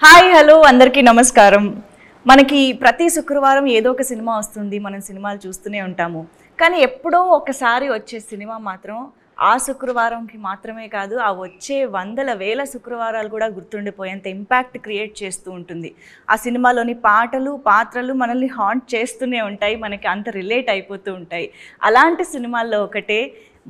Hi hello అందరికీ నమస్కారం. మనకి ప్రతి శుక్రవారం ఏదో ఒక సినిమా వస్తుంది, మనం సినిమాలు చూస్తూనే ఉంటాము. కానీ ఎప్పుడో ఒకసారి వచ్చే సినిమా మాత్రం ఆ శుక్రవారంకి మాత్రమే కాదు, ఆ వచ్చే వందల వేల శుక్రవారాలు కూడా గుర్తుండిపోయేంత ఇంపాక్ట్ క్రియేట్ చేస్తూ ఉంటుంది. ఆ సినిమాలోని పాటలు పాత్రలు మనల్ని హాంట్ చేస్తూనే ఉంటాయి, మనకి అంత రిలేట్ అయిపోతూ ఉంటాయి. అలాంటి సినిమాల్లో ఒకటే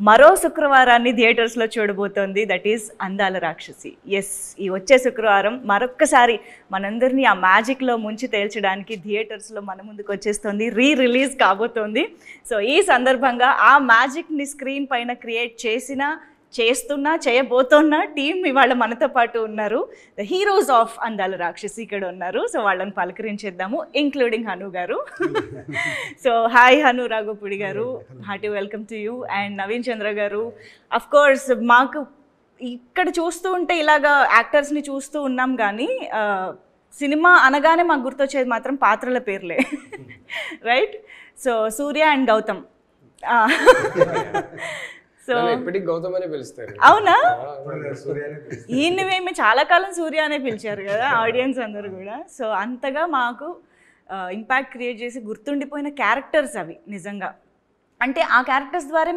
మరో శుక్రవారాన్ని థియేటర్స్లో చూడబోతోంది, దట్ ఈస్ అందాల రాక్షసి. ఎస్, ఈ వచ్చే శుక్రవారం మరొక్కసారి మనందరినీ ఆ మ్యాజిక్లో ముంచి తేల్చడానికి థియేటర్స్లో మన ముందుకు వచ్చేస్తుంది, రిలీజ్ కాబోతోంది. సో ఈ సందర్భంగా ఆ మ్యాజిక్ని స్క్రీన్ పైన క్రియేట్ చేయబోతున్న టీం ఇవాళ మనతో పాటు ఉన్నారు. ద హీరోస్ ఆఫ్ అందాల రాక్షసి ఇక్కడ ఉన్నారు. సో వాళ్ళని పలకరించేద్దాము, ఇంక్లూడింగ్ హను గారు. So hi Hanu Raghavapudi garu, hearty welcome to you. And Naveen Chandra garu. Of course మాకు ఇక్కడ చూస్తూ ఉంటే ఇలాగా యాక్టర్స్ని చూస్తూ ఉన్నాం, కానీ సినిమా అనగానే మాకు గుర్తొచ్చేది మాత్రం పాత్రల పేర్లే, right? So Surya and Gautham. So ఎప్పటికీ గౌతమ్ అనే పిలుస్తారు. అవునా? ఈయనవేమి చాలా కాలం సూర్య అనే పిలిచారు కదా ఆడియన్స్ అందరూ కూడా. సో అంతగా మాకు ఇంపాక్ట్ క్రియేట్ చేసి గుర్తుండిపోయిన క్యారెక్టర్స్ అవి నిజంగా. అంటే ఆ క్యారెక్టర్స్ ద్వారా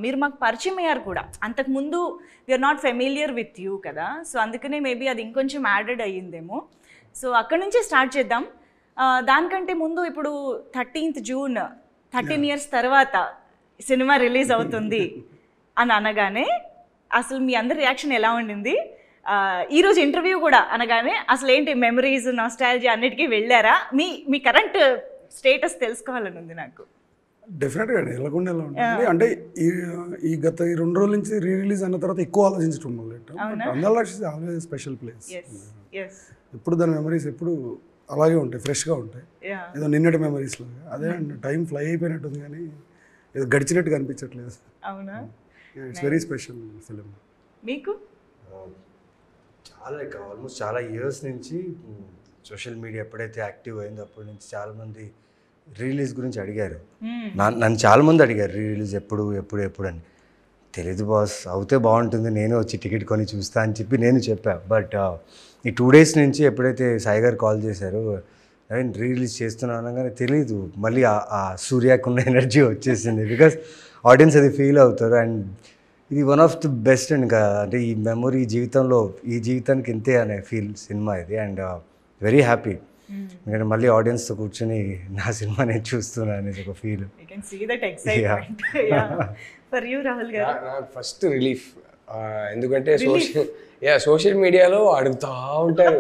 మీరు మాకు పరిచయం అయ్యారు కూడా. అంతకుముందు we are not familiar with you కదా, సో అందుకనే మేబీ అది ఇంకొంచెం యాడెడ్ అయ్యిందేమో. సో అక్కడి నుంచి స్టార్ట్ చేద్దాం. దానికంటే ముందు ఇప్పుడు 13th జూన్ 13 years తర్వాత సినిమా రిలీజ్ అవుతుంది అని అనగానే అసలు మీ అందరి రియాక్షన్ ఎలా ఉండింది? ఈరోజు ఇంటర్వ్యూ కూడా అనగానే అసలు ఏంటి మెమరీస్, నాస్టాలజీ అన్నిటికీ వెళ్ళారా? మీ కరెంట్ స్టేటస్ తెలుసుకోవాలని ఉంది నాకు. డెఫినెట్గా వెళ్ళకుండా ఎలా ఉంటుంది అంటే ఈ గత 2 రోజుల నుంచి రిలీజ్ అయిన తర్వాత ఎక్కువ ఆలోచించడం మొదలెట్టాం. అందాల రాక్షసి ఆల్వేస్ స్పెషల్ ప్లేస్. ఎప్పుడు దాని మెమరీస్ ఎప్పుడు అలాగే ఉంటాయి, ఫ్రెష్గా ఉంటాయి, ఏదో నిన్నటి మెమరీస్ లాగా. అదే టైం ఫ్లై అయిపోయినట్టుంది కానీ ఏదో గడిచినట్టు కనిపించట్లేదు. అవునా? It's very special film. మీకు చాలా ఆల్మోస్ట్ చాలా ఇయర్స్ నుంచి సోషల్ మీడియా ఎప్పుడైతే యాక్టివ్ అయిందో అప్పటి నుంచి చాలామంది రిలీజ్ గురించి అడిగారు. నన్ను చాలామంది అడిగారు రిలీజ్ ఎప్పుడు అని. తెలీదు బాస్, అవుతే బాగుంటుంది, నేను వచ్చి టికెట్ కొని చూస్తా అని చెప్పి నేను చెప్పాను. బట్ ఈ 2 days నుంచి ఎప్పుడైతే సాయి గారు కాల్ చేశారు, రిలీజ్ చేస్తున్నాను అనగానే తెలీదు, మళ్ళీ ఆ సూర్యకున్న ఎనర్జీ వచ్చేసింది. బికాస్ ఆడియన్స్ అది ఫీల్ అవుతారు. అండ్ ఇది one of the best and అంటే ఈ మెమొరీ ఈ జీవితానికి ఇంతే అనే ఫీల్ సినిమా ఇది. అండ్ వెరీ హ్యాపీ, ఎందుకంటే మళ్ళీ ఆడియన్స్తో కూర్చొని నా సినిమా నేను చూస్తున్నాను అనేది ఒక ఫీల్. ఫస్ట్ రిలీఫ్, ఎందుకంటే సోషల్ మీడియాలో అడుగుతూ ఉంటారు,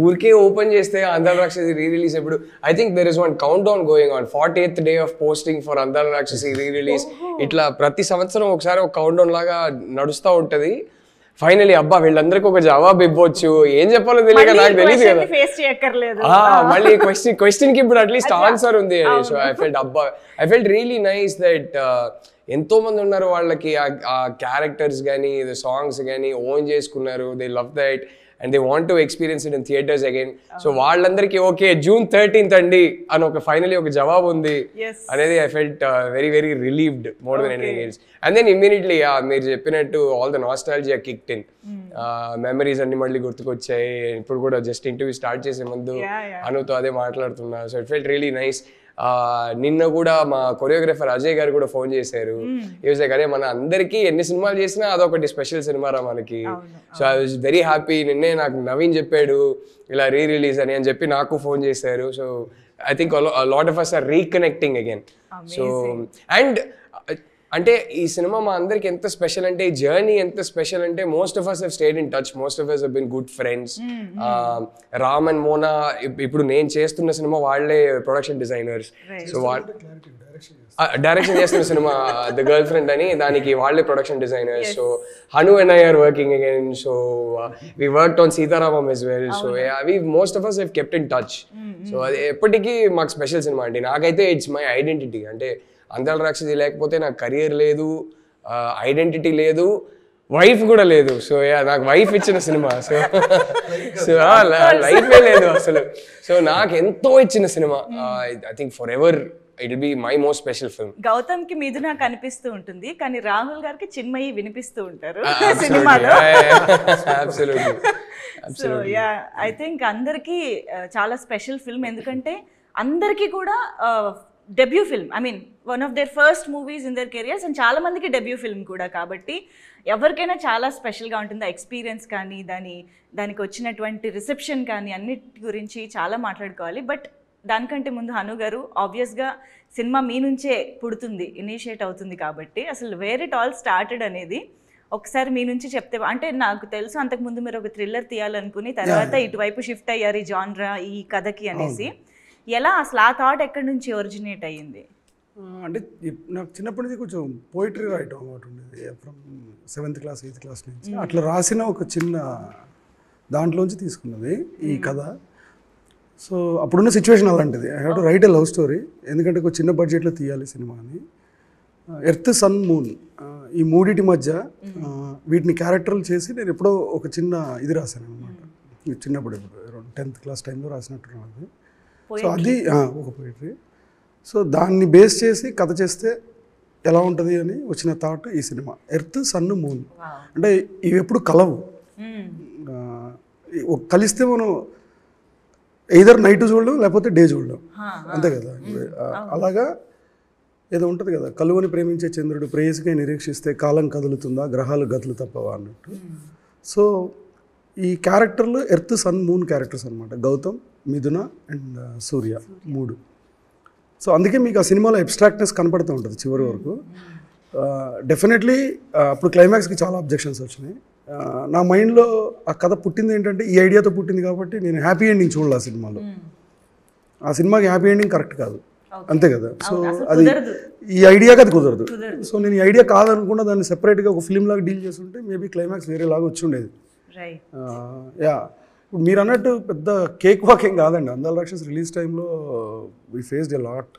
ఊరికే ఓపెన్ చేస్తే అందాల రాక్షసి రిలీజ్ ఎప్పుడు. I think there is one count down going on, 40th day of posting for అందాల రాక్షసి రిలీజ్. ఇట్లా ప్రతి సంవత్సరం ఒకసారి ఒక కౌంట్ డౌన్ లాగా నడుస్తూ ఉంటుంది. ఫైనలీ అబ్బా వీళ్ళందరికీ ఒక జవాబు ఇవ్వచ్చు, ఏం చెప్పాలో తెలియక నాకు తెలియదు కదా, మళ్ళీ క్వశ్చన్ కి ఇప్పుడు అట్లీస్ట్ ఆన్సర్ ఉంది. So I felt really nice that ఎంతో మంది ఉన్నారు, వాళ్ళకి ఆ క్యారెక్టర్స్ కానీ సాంగ్స్ కానీ ఓన్ చేసుకున్నారు. They love that and they want to experience it in theatres again. So వాళ్ళందరికీ ఓకే June 13th అండి అని ఒక ఫైనలీ ఒక జవాబు ఉంది అనేది I felt very very relieved more than anything else. And then immediately మీరు చెప్పినట్టు all the nostalgia kicked in, memories అన్ని మళ్ళీ గుర్తుకొచ్చాయి. ఇప్పుడు కూడా జస్ట్ ఇంటర్వ్యూ స్టార్ట్ చేసే ముందు అనుతో అదే మాట్లాడుతున్నా. So it felt really nice. నిన్న కూడా మా కొరియోగ్రాఫర్ అజయ్ గారు కూడా ఫోన్ చేశారు. అదే మన అందరికీ ఎన్ని సినిమాలు చేసినా అదొకటి స్పెషల్ సినిమా రా మనకి. So I was very happy. నిన్నే నాకు నవీన్ చెప్పాడు ఇలా రిలీజ్ అని చెప్పి నాకు ఫోన్ చేశారు. So I think lot of us are reconnecting again. So and అంటే ఈ సినిమా మా అందరికి ఎంత స్పెషల్ అంటే, ఈ జర్నీ ఎంత స్పెషల్ అంటే, most of us have stayed in touch, most of us have been good friends. Ram and Mona ఇప్పుడు నేను చేస్తున్న సినిమా వాళ్ళే ప్రొడక్షన్ డిజైనర్స్. సో డైరెక్షన్ చేస్తున్న సినిమా ద గర్ల్ ఫ్రెండ్ అని, దానికి వాళ్ళే production designers. So Hanu and I are working again. So we worked on Sita Ramam as well. So we most of us have kept in touch. So అది ఎప్పటికీ మాకు special cinema అండి. నాకైతే ఇట్స్ మై ఐడెంటిటీ. అంటే అందాల రాక్షసి లేకపోతే నాకు కెరియర్ లేదు, ఐడెంటిటీ లేదు, వైఫ్ కూడా లేదు. సో నాకు వైఫ్ ఇచ్చిన సినిమా. సో లైఫే లేదు అసలు. సో నాకు ఎంతో ఇచ్చిన సినిమా. I think forever it'll be my most special film. Gautham కి మిథున కనిపిస్తూ ఉంటుంది, కానీ రాహుల్ గారికి చిన్మయి వినిపిస్తూ ఉంటారు Absolutely. సినిమాలో. Absolutely. So yeah, I think అందరికీ చాలా స్పెషల్ ఫిల్మ్, ఎందుకంటే అందరికీ కూడా debut film, I mean one of their first movies in there careers, and చాలా మందికి డెబ్యూ ఫిల్మ్ కూడా, కాబట్టి ఎవరికైనా చాలా స్పెషల్గా ఉంటుంది. ఆ ఎక్స్పీరియన్స్ కానీ దానికి వచ్చినటువంటి రిసెప్షన్ కానీ అన్నిటి గురించి చాలా మాట్లాడుకోవాలి. బట్ దానికంటే ముందు హను గారు, ఆబ్వియస్గా సినిమా మీ నుంచే పుడుతుంది, ఇనిషియేట్ అవుతుంది, కాబట్టి అసలు వేర్ ఇట్ ఆల్ స్టార్టెడ్ అనేది ఒకసారి మీ నుంచి చెప్తే, అంటే నాకు తెలుసు అంతకుముందు మీరు ఒక థ్రిల్లర్ తీయాలనుకుని తర్వాత ఇటువైపు షిఫ్ట్ అయ్యారు ఈ జాన్రా, ఈ కథకి అనేసి. ఎలా అసలు ఆ థాట్ ఎక్కడి నుంచి ఒరిజినేట్ అయ్యింది? అంటే నాకు చిన్నప్పటి నుంచి కొంచెం పోయిటరీ రాయటం అలవాటు ఉండేది, from 7th class 8th class నుంచి. అట్లా రాసిన ఒక చిన్న దాంట్లోంచి తీసుకున్నది ఈ కథ. సో అప్పుడున్న సిచ్యువేషన్ అలాంటిది, I have to right a love story, ఎందుకంటే ఒక చిన్న బడ్జెట్లో తీయాలి సినిమా అని. ఎర్త్, సన్, మూన్ ఈ మూడిటి మధ్య వీటిని క్యారెక్టర్లు చేసి నేను ఎప్పుడో ఒక చిన్న ఇది రాశాను అనమాట. చిన్నప్పుడు 10th క్లాస్ టైంలో రాసినట్టున్నాను. సో అది ఒక పోయిటరీ. సో దాన్ని బేస్ చేసి కథ చేస్తే ఎలా ఉంటుంది అని వచ్చిన థాట్ ఈ సినిమా. ఎర్త్, సన్, మూన్ అంటే ఇవి ఎప్పుడు కలవు, కలిస్తే మనం ఎయిదర్ నైట్ చూడడం లేకపోతే డే చూడడం, అంతే కదా. అలాగా ఏదో ఉంటుంది కదా, కలువని ప్రేమించే చంద్రుడు ప్రేయసికై నిరీక్షిస్తే కాలం కదులుతుందా, గ్రహాలు గతులు తప్పవా అన్నట్టు. సో ఈ క్యారెక్టర్లు ఎర్త్, సన్, మూన్ క్యారెక్టర్స్ అనమాట. గౌతమ్, మిథున అండ్ సూర్య, 3. సో అందుకే మీకు ఆ సినిమాలో అబ్స్ట్రాక్ట్నెస్ కనపడుతూ ఉంటుంది చివరి వరకు. డెఫినెట్లీ అప్పుడు క్లైమాక్స్కి చాలా అబ్జెక్షన్స్ వచ్చినాయి. నా మైండ్లో ఆ కథ పుట్టింది ఏంటంటే ఈ ఐడియాతో పుట్టింది, కాబట్టి నేను హ్యాపీ ఎండింగ్ చూడాలి ఆ సినిమాలో. ఆ సినిమాకి హ్యాపీ ఎండింగ్ కరెక్ట్ కాదు, అంతే కదా. సో అది ఈ ఐడియాకి అది కుదరదు. సో నేను ఈ ఐడియా కాదనుకున్నా దాన్ని సెపరేట్గా ఒక ఫిల్మ్ లాగా డీల్ చేస్తుంటే మేబీ క్లైమాక్స్ వేరేలాగా వచ్చి ఉండేది. యా, ఇప్పుడు మీరు అన్నట్టు పెద్ద కేక్ వాకింగ్ కాదండి. అందాల రాక్షస్ రిలీజ్ టైంలో వీ ఫేస్డ్ ఎ లాట్.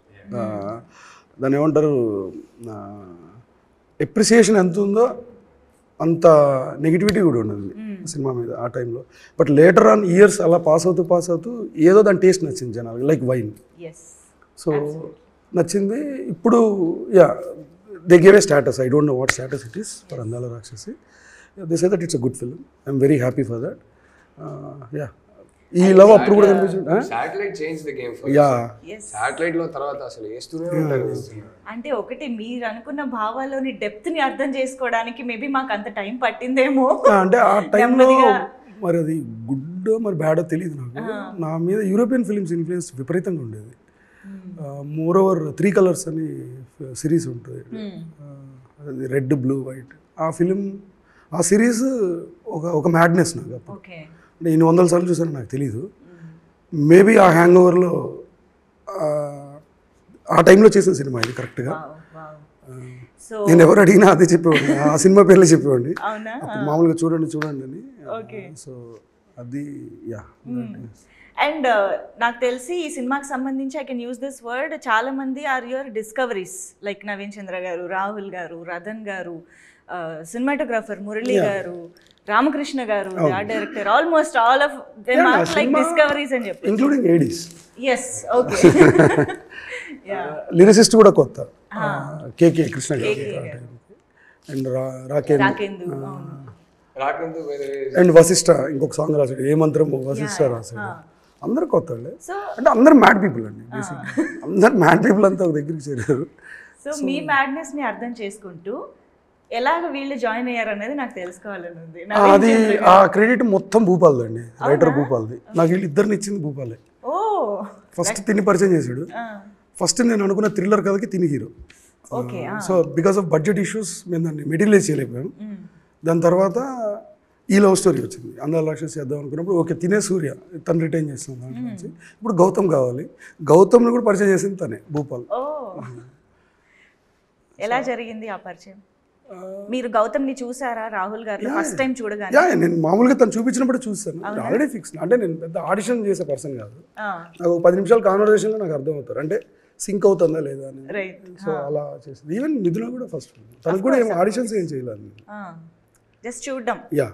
దాన్ని ఏమంటారు, ఎప్రిసియేషన్ ఎంత ఉందో అంత నెగిటివిటీ కూడా ఉన్నది సినిమా మీద ఆ టైంలో. బట్ లేటర్ ఆన్ ఇయర్స్ అలా పాస్ అవుతూ ఏదో దాని టేస్ట్ నచ్చింది జనాలు, లైక్ వైన్. సో నచ్చింది. ఇప్పుడు yeah, they gave a status, I don't know what status it is for అందాల రాక్షసి. They say that it's a good film, I'm very happy for that. Yeah, ఈ లవ్ అప్పుడు కూడా కనిపించింది. Satellite change the game for yeah, satellite లో తర్వాత అసలు వేస్తూనే ఉంటారు. అంటే ఒకటి మీరు అనుకున్న భావాల్లోని డెప్త్ ని అర్థం చేసుకోవడానికి మేబీ మాకు అంత టైం పట్టిందేమో. అంటే ఆ టైంలో మరి అది గుడ్ మరి బ్యాడో తెలియదు నాకు. నా మీద యూరోపియన్ ఫిలిమ్స్ ఇన్ఫ్లుయెన్స్ విపరీతంగా ఉండేది. మోర్ ఓవర్ 3 కలర్స్ అని సిరీస్ ఉంటుంది, అది రెడ్, బ్లూ, వైట్. ఆ ఫిలిం, ఆ సిరీస్ ఒక మ్యాడ్నెస్ నాకు అప్పుడు. అంటే ఇన్ని 100 సార్లు చూసాను నాకు తెలీదు. మేబీ ఆ హ్యాంగ్ ఓవర్లో ఆ టైంలో చేసిన సినిమా ఇది కరెక్ట్గా. నేను ఎవరు అడిగినా అదే చెప్పేవాడిని, ఆ సినిమా పేర్లే చెప్పేవాడిని. మామూలుగా చూడండి అని. సో అది యా. అండ్ నాకు తెలిసి ఈ సినిమాకి సంబంధించి I can use this word, చాలా మంది are your discoveries, like Naveen Chandra garu, Rahul గారు, రతన్ గారు, cinematographer Murali garu, Ramakrishna garu, art director, almost all of them are like discoveries అని చెప్పి, including ADs. yes, okay. Lyricist కూడా కొత్త, కేకే కృష్ణ గారు అండ్ రాకేందు అండ్ వశిష్ఠ ఇంకొక సాంగ్ రాశాడు, ఏ మంత్రము వశిష్ఠ రాశాడు. అందరు కొత్త వాళ్ళే, అంటే అందరు మ్యాడ్ పీపుల్ అండి. అందరు మ్యాడ్ పీపుల్ అంతా ఒక దగ్గరికి చేరారు. సో మీ మ్యాడ్నెస్ ని అర్థం చేసుకుంటూ ఎలాగ వీళ్ళు జాయిన్ అయ్యారు అనేది నాకు తెలుసుకోవాలని ఉంది. అది ఆ క్రెడిట్ మొత్తం భూపాల్ది అండి, రైటర్ భూపాల్ది. నాకు వీళ్ళిద్దరిని ఇచ్చింది భూపాలే. ఫస్ట్ తిని పరిచయం చేశాడు. ఫస్ట్ నేను అనుకున్న థ్రిల్లర్ కథకి తిని hero. So because of budget issues మేము దాన్ని మెటీరియలైజ్ చేయలేకపోయాం. దాని తర్వాత ఈ లవ్ స్టోరీ వచ్చింది, అందాల రాక్షసి చేద్దాం అనుకున్నప్పుడు ఓకే తినే సూర్య తను రిటైన్ చేస్తాం దాంట్లో నుంచి. ఇప్పుడు గౌతమ్ కావాలి, గౌతమ్ని కూడా పరిచయం చేసింది తనే, భూపాల్. ఎలా జరిగింది ఆ పరిచయం? మీరు గౌతమ్ని చూసారా రాహుల్ గారు ఫస్ట్ టైం చూడగానే? నేను మామూలుగా తను చూపించినప్పుడు చూస్తాను, ఆల్రెడీ ఫిక్స్. అంటే నేను పెద్ద ఆడిషన్ చేసే పర్సన్ కాదు, నాకు 10 నిమిషాల కాన్వర్సేషన్లో నాకు అర్థం అవుతారు, అంటే సింక్ అవుతుందా లేదా అని. సో అలా చేసింది. ఈవెన్ మిథున కూడా ఫస్ట్, తనకు కూడా ఏం ఆడిషన్స్ ఏం చేయలేదు, జస్ట్ చూడడం, యా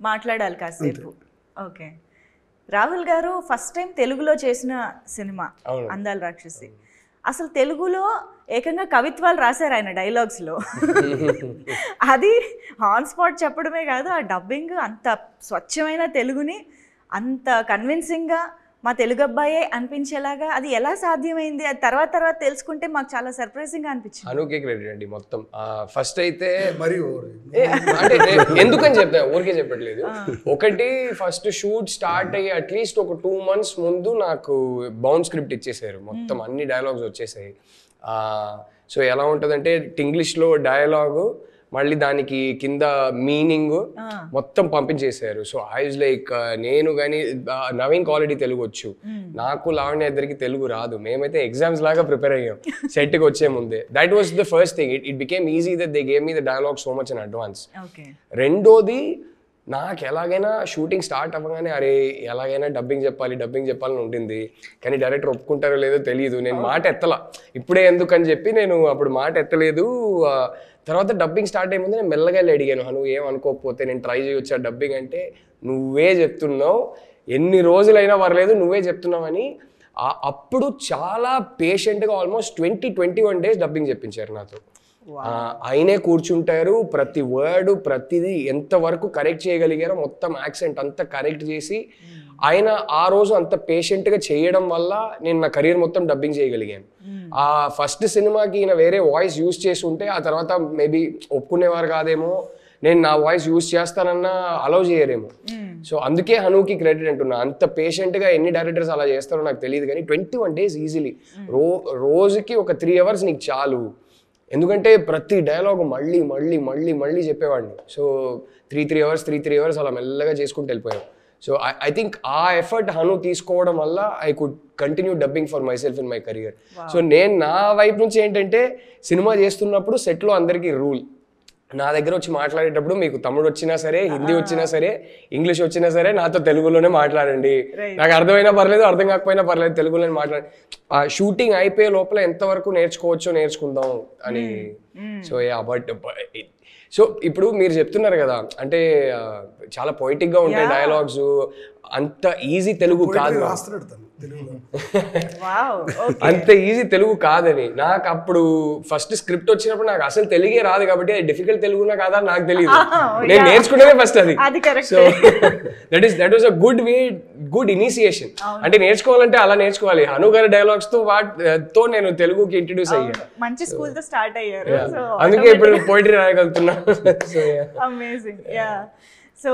మాట్లాడాలి కాసేపు. ఓకే, రాహుల్ గారు ఫస్ట్ టైం తెలుగులో చేసిన సినిమా అందాల రాక్షసి. అసలు తెలుగులో ఏకంగా కవిత్వాలు రాశారు ఆయన డైలాగ్స్లో. అది ఆన్ స్పాట్ చెప్పడమే కాదు, ఆ డబ్బింగ్ అంత స్వచ్ఛమైన తెలుగుని అంత కన్విన్సింగ్గా మా తెలుగు అబ్బాయే అనిపించేలాగా అది ఎలా సాధ్యమైంది, అది తర్వాత తెలుసుకుంటే మాకు చాలా సర్ప్రైజింగ్గా అనిపించింది. అనుకే క్రెడిట్ అండి మొత్తం. ఫస్ట్ అయితే మరి అంటే ఎందుకని చెప్తా, ఊరికే చెప్పట్లేదు. ఒకటి ఫస్ట్ షూట్ స్టార్ట్ అయ్యి అట్లీస్ట్ ఒక 2 months ముందు నాకు బౌండ్ స్క్రిప్ట్ ఇచ్చేసారు, మొత్తం అన్ని డైలాగ్స్ వచ్చేసాయి. సో ఎలా ఉంటుందంటే ఇంగ్లీష్లో డైలాగు, మళ్ళీ దానికి కింద మీనింగ్ మొత్తం పంపించేశారు. సో ఐ వాజ్ లైక్, నేను కానీ నవీన్ ఆల్రెడీ తెలుగు వచ్చు, నాకు లావణ్య ఇద్దరికి తెలుగు రాదు, మేమైతే ఎగ్జామ్స్ లాగా ప్రిపేర్ అయ్యాం సెట్కి వచ్చే ముందే. That was the first thing. It became easy that they gave me the dialogue so much in advance. రెండోది, నాకు ఎలాగైనా షూటింగ్ స్టార్ట్ అవ్వగానే అరే ఎలాగైనా డబ్బింగ్ చెప్పాలని ఉంటుంది, కానీ డైరెక్టర్ ఒప్పుకుంటారో లేదో తెలియదు. నేను మాట ఎత్తలా, ఇప్పుడే ఎందుకని చెప్పి నేను అప్పుడు మాట ఎత్తలేదు. తర్వాత డబ్బింగ్ స్టార్ట్ అయ్యే ముందు నేను మెల్లగా అడిగాను, నువ్వు ఏమనుకోకపోతే నేను ట్రై చేయొచ్చా డబ్బింగ్ అంటే, నువ్వే చెప్తున్నావు, ఎన్ని రోజులైనా పర్లేదు నువ్వే చెప్తున్నావని. అప్పుడు చాలా పేషెంట్గా ఆల్మోస్ట్ 20-21 days డబ్బింగ్ చెప్పించారు నాతో. ఆయనే కూర్చుంటారు, ప్రతి వర్డ్ ప్రతిదీ ఎంతవరకు కరెక్ట్ చేయగలిగారో మొత్తం యాక్సెంట్ అంతా కరెక్ట్ చేసి, ఆయన ఆ రోజు అంత పేషెంట్గా చేయడం వల్ల నేను నా కెరీర్ మొత్తం డబ్బింగ్ చేయగలిగాను. ఆ ఫస్ట్ సినిమాకి ఈయన వేరే వాయిస్ యూజ్ చేసి ఉంటే ఆ తర్వాత మేబీ ఒప్పుకునేవారు కాదేమో, నేను నా వాయిస్ యూజ్ చేస్తానన్నా అలౌ చేయరేమో. సో అందుకే హనుకి క్రెడిట్ అంటున్నా. అంత పేషెంట్గా ఎన్ని డైరెక్టర్స్ అలా చేస్తారో నాకు తెలియదు, కానీ 21 days ఈజీలీ, రోజుకి ఒక 3 hours నీకు చాలు. ఎందుకంటే ప్రతి డైలాగ్ మళ్ళీ మళ్ళీ మళ్ళీ మళ్ళీ చెప్పేవాడిని. సో 3 hours అలా మెల్లగా చేసుకుంటూ వెళ్ళిపోయాం. సో ఐ థింక్ ఆ ఎఫర్ట్ హను తీసుకోవడం వల్ల I could continue dubbing for my self in my career. So నేను నా వైపు నుంచి ఏంటంటే, సినిమా చేస్తున్నప్పుడు సెట్లో అందరికీ రూల్, నా దగ్గర వచ్చి మాట్లాడేటప్పుడు మీకు తమిళ్ వచ్చినా సరే, హిందీ వచ్చినా సరే, ఇంగ్లీష్ వచ్చినా సరే నాతో తెలుగులోనే మాట్లాడండి. నాకు అర్థమైనా పర్లేదు, అర్థం కాకపోయినా పర్లేదు, తెలుగులోనే మాట్లాడండి. ఆ షూటింగ్ అయిపోయే లోపల ఎంతవరకు నేర్చుకోవచ్చో నేర్చుకుందాం అని. సో యా, బట్ సో ఇప్పుడు మీరు చెప్తున్నారు కదా, అంటే చాలా పొయిటిక్గా ఉంటాయి డైలాగ్స్, అంత ఈజీ తెలుగు కాదు, అంత ఈజీ తెలుగు కాదని. నాకు అప్పుడు ఫస్ట్ స్క్రిప్ట్ వచ్చినప్పుడు నాకు అసలు తెలుగే రాదు కాబట్టి అది డిఫికల్ట్ తెలుగునా కాదా నాకు తెలియదు, నేను నేర్చుకునేదే ఫస్ట్ అది. So that was a good initiation. అంటే నేర్చుకోవాలంటే అలా నేర్చుకోవాలి. హను గారి డైలాగ్స్ తో నేను తెలుగుకి ఇంట్రడ్యూస్ అయ్యాను, మంచి స్కూల్ తో స్టార్ట్ అయ్యారు. అందుకే ఇప్పుడు పోయిటరీ రాయగలుగుతున్నా. అమేజింగ్. యా. సో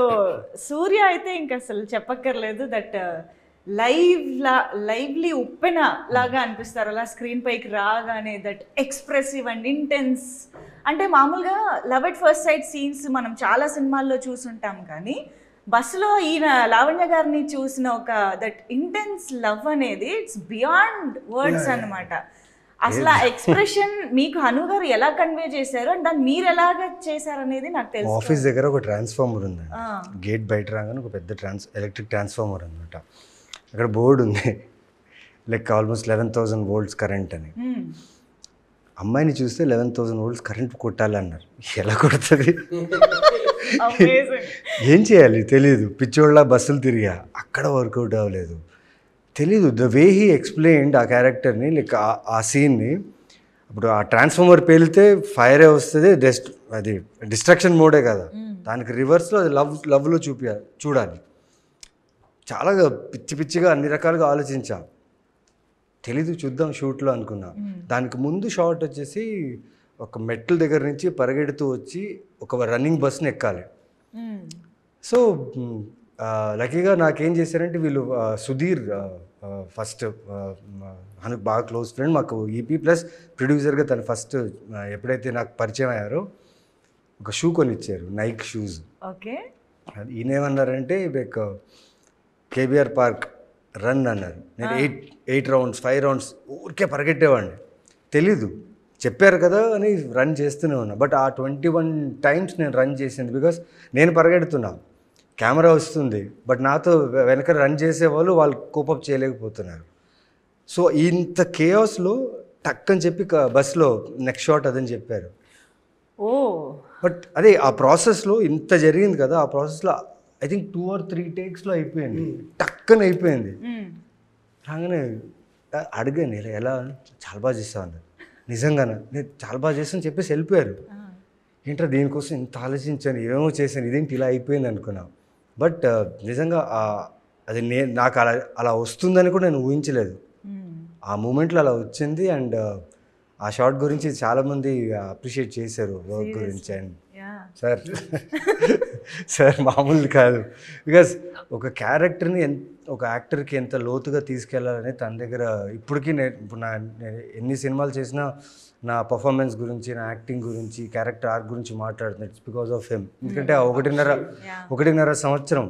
సూర్య అయితే ఇంకా అసలు చెప్పక్కర్లేదు, దట్ లైవ్లీ ఉప్పెన లాగా అనిపిస్తారు అలా స్క్రీన్ పైకి రాగానే. That expressive and intense. అంటే మామూలుగా love at first sight scenes మనం చాలా సినిమాల్లో చూసుంటాం, కానీ బస్సులో ఈయన లావణ్య గారిని చూసిన ఒక దట్ ఇంటెన్స్ లవ్ అనేది ఇట్స్ బియాండ్ వర్డ్స్ అన్నమాట. అసలు ఆ ఎక్స్ప్రెషన్ మీకు హను గారు ఎలా కన్వే చేశారు అండ్ దాన్ని మీరు ఎలాగ చేశారు అనేది నాకు తెలుసు. ఆఫీస్ దగ్గర ఒక ట్రాన్స్ఫార్మర్ ఉంది, గేట్ బయట రాగానే ఒక పెద్ద ఎలక్ట్రిక్ ట్రాన్స్ఫార్మర్ అనమాట. అక్కడ బోర్డు ఉంది, లైక్ ఆల్మోస్ట్ 11,000 volts కరెంట్ అని. అమ్మాయిని చూస్తే 11,000 volts కరెంట్ కొట్టాలి అన్నారు. ఎలా కొడుతుంది, ఏం చేయాలి తెలియదు, పిచ్చోళ్ళ బస్సులు తిరిగా, అక్కడ వర్కౌట్ అవ్వలేదు, తెలీదు. ద వే హీ ఎక్స్ప్లెయిన్డ్ ఆ క్యారెక్టర్ని, లైక్ ఆ సీన్ని. ఇప్పుడు ఆ ట్రాన్స్ఫార్మర్ పేలితే ఫైరే వస్తుంది, అది డిస్ట్రక్షన్ మోడే కదా, దానికి రివర్స్లో అది లవ్లో చూడాలి. చాలా పిచ్చిగా అన్ని రకాలుగా ఆలోచించా, తెలీదు చూద్దాం షూట్లో అనుకున్నా. దానికి ముందు షాట్ వచ్చేసి ఒక మెట్ల దగ్గర నుంచి పరిగెడుతూ వచ్చి ఒక రన్నింగ్ బస్ని ఎక్కాలి. సో లక్కీగా నాకేం చేశారంటే వీళ్ళు సుధీర్, ఫస్ట్ మనకు బాగా క్లోజ్ ఫ్రెండ్, మాకు ఈపీ ప్లస్ ప్రొడ్యూసర్గా తను ఫస్ట్ ఎప్పుడైతే నాకు పరిచయం అయ్యారో ఒక షూ కొనిచ్చారు, నైక్ షూస్. ఓకే. ఈయనేమన్నారంటే లైక్ కేబీఆర్ పార్క్ రన్ అన్నారు. నేను 8 rounds 5 rounds ఊరికే పరిగెట్టేవాడిని, తెలీదు చెప్పారు కదా అని రన్ చేస్తూనే ఉన్నా. బట్ ఆ 21 times నేను రన్ చేసింది బికాస్ నేను పరిగెడుతున్నా, కెమెరా వస్తుంది, బట్ నాతో వెనక రన్ చేసేవాళ్ళు వాళ్ళు కోపప్ చేయలేకపోతున్నారు. సో ఇంత కేయాస్లో టక్ అని చెప్పి బస్లో నెక్స్ట్ షాట్ అదని చెప్పారు. బట్ అదే ఆ ప్రాసెస్లో ఇంత జరిగింది కదా, ఆ ప్రాసెస్లో ఐ థింక్ 2 or 3 takesలో అయిపోయింది, టక్కని అయిపోయింది. రాగానే అడిగాను ఇలా ఎలా చాలా బాగా చేస్తావు అన్నారు. నిజంగానా? నేను చాలా బాగా చేస్తాను చెప్పేసి వెళ్ళిపోయారు. ఏంట్రా దీనికోసం ఇంత ఆలోచించాను, ఏమేమో చేశాను, ఇదేంటి ఇలా అయిపోయింది అనుకున్నా. బట్ నిజంగా అది నాకు అలా వస్తుందని కూడా నేను ఊహించలేదు. ఆ మూమెంట్లో అలా వచ్చింది. అండ్ ఆ షార్ట్ గురించి చాలామంది అప్రిషియేట్ చేశారు వర్క్ గురించి. అండ్ సార్ మామూలు కాదు. బికాస్ ఒక క్యారెక్టర్ని ఒక యాక్టర్కి ఎంత లోతుగా తీసుకెళ్లాలని తన దగ్గర ఇప్పటికీ ఇప్పుడు నేను ఎన్ని సినిమాలు చేసినా నా పర్ఫార్మెన్స్ గురించి, నా యాక్టింగ్ గురించి, క్యారెక్టర్ ఆర్క్ గురించి మాట్లాడుతున్నాను. It's because of him. ఎందుకంటే 1.5 సంవత్సరం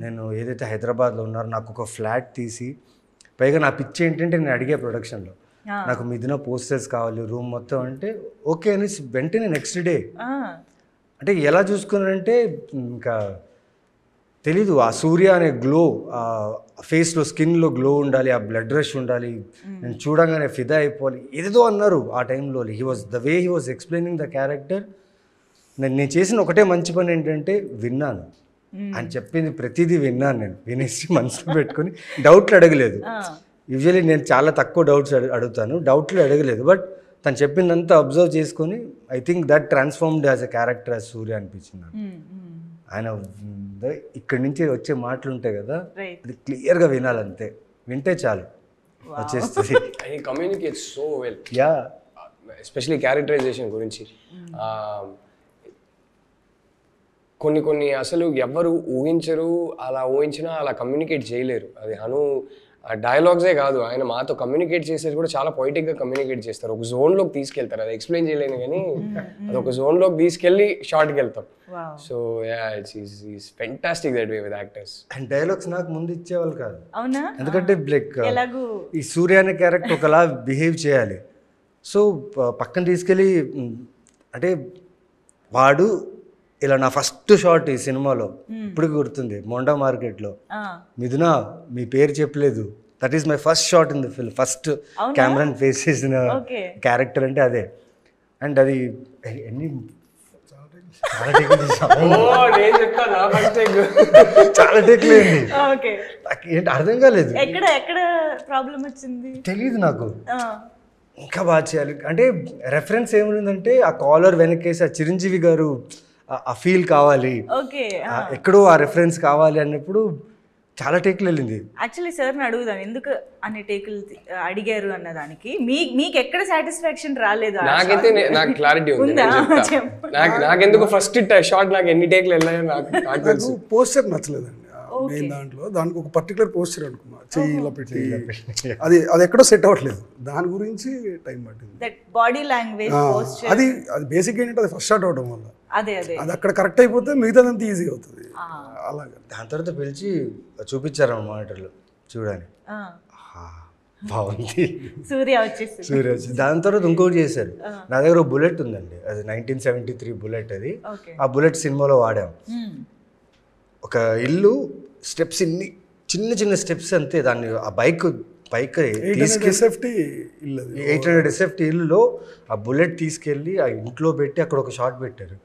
నేను ఏదైతే హైదరాబాద్లో ఉన్నారో నాకు ఒక ఫ్లాట్ తీసి, పైగా నా పిచ్ ఏంటంటే నేను అడిగే ప్రొడక్షన్లో నాకు మిథున పోస్టర్స్ కావాలి రూమ్ మొత్తం అంటే ఓకే అని వెంటనే నెక్స్ట్ డే. అంటే ఎలా చూసుకున్నారంటే ఇంకా తెలీదు, ఆ సూర్య అనే గ్లో, ఆ ఫేస్లో స్కిన్లో గ్లో ఉండాలి, ఆ బ్లడ్ రష్ ఉండాలి, నేను చూడంగానే ఫిదా అయిపోవాలి, ఏదేదో అన్నారు ఆ టైంలో. The way he was explaining the character. నేను చేసిన ఒకటే మంచి పని ఏంటంటే విన్నాను. ఆయన చెప్పింది ప్రతిదీ విన్నాను. నేను వినేసి మనసులో పెట్టుకుని డౌట్లు అడగలేదు. యూజువల్లీ నేను చాలా తక్కువ డౌట్స్ అడుగుతాను, డౌట్లు అడగలేదు. బట్ తను చెప్పిందంతా అబ్జర్వ్ చేసుకొని I think that transformed as a character as Surya అనిపించింది నాకు. ఆయన ఇక్కడి నుంచి వచ్చే మాటలు ఉంటాయి కదా, అది క్లియర్గా వినాలంతే, వింటే చాలు వచ్చేస్తుంది. Communicate so well. Yeah, especially characterisation గురించి కొన్ని అసలు ఎవరు ఊహించరు, అలా ఊహించినా అలా కమ్యూనికేట్ చేయలేరు. అది డైలాగ్సే కాదు, ఆయన మాతో కమ్యూనికేట్ చేసేది కూడా చాలా పొయిటిక్గా కమ్యూనికేట్ చేస్తారు. ఒక జోన్లోకి తీసుకెళ్తారు, అది ఎక్స్ప్లెయిన్ చేయలేను కానీ అది ఒక జోన్లోకి తీసుకెళ్ళి షార్ట్కి వెళ్తాం. So it's fantastic that way with actors. And dialogues నాకు ముందు ఇచ్చేవాళ్ళు కాదు. అవునా? ఎందుకంటే లైక్ ఈ సూర్య అనే క్యారెక్టర్ ఒకలా బిహేవ్ చేయాలి. సో పక్కన తీసుకెళ్ళి అంటే వాడు ఇలా నా ఫస్ట్ షాట్ ఈ సినిమాలో ఇప్పటికి గుర్తుంది, మోండా మార్కెట్లో మిథున మీ పేరు చెప్పలేదు, that is my first shot in the film. First కెమెరాని ఫేస్ చేసిన క్యారెక్టర్ అంటే అదే. అండ్ అది చాలా టేక్లు అయింది, ఏంటి అర్థం కాలేదు, తెలియదు నాకు. ఇంకా బాగా చేయాలి అంటే రెఫరెన్స్ ఏముందంటే ఆ కాలర్ వెనకేసి ఆ చిరంజీవి గారు ఆ ఫీల్ కావాలి, ఎక్కడో ఆ రెఫరెన్స్ కావాలి అన్నప్పుడు చాలా టేకులు వెళ్ళింది. యాక్చువల్లీ సార్ని అడుగుదాం ఎందుకు అన్ని టేకులు అడిగారు అన్నదానికి. మీకు ఎక్కడ సాటిస్ఫాక్షన్ రాలేదు? నాకైతే నాకు క్లారిటీ ఉంది, నాకెందుకు ఫస్ట్ షాట్ నాకు ఎన్ని టేకులు వెళ్ళాయో నాకు తెలుసు. పోస్టర్ నచ్చలేదండి మెయిన్ దాంట్లో. దానికి ఒక పర్టికులర్ పోస్టర్ అనుకున్నా, చెయ్యి ఇలా పెట్టి అది ఎక్కడో సెట్ అవ్వట్లేదు, దాని గురించి టైం పట్టింది. బాడీ లాంగ్వేజ్, అది బేసిక్ ఏంటంటే అది ఫస్ట్ షాట్ అవడం వల్ల అది అక్కడ కరెక్ట్ అయిపోతే మిగతాదంతా ఈజీ అవుతుంది. అలాగే దాని తర్వాత పిలిచి చూపించారు మానిటర్లో చూడని, బాగుంది సూర్య వచ్చి. దాని తర్వాత ఇంకోటి చేశారు, నా దగ్గర బుల్లెట్ ఉందండి, అది 1973 బుల్లెట్. అది ఆ బుల్లెట్ సినిమాలో వాడాం. ఒక ఇల్లు స్టెప్స్ ఇన్ని చిన్న చిన్న స్టెప్స్ అంతే, దాన్ని ఆ బైక్ 800 SFT ఇల్లులో ఆ బుల్లెట్ తీసుకెళ్ళి ఆ ఇంట్లో పెట్టి అక్కడ ఒక షాట్ పెట్టారు.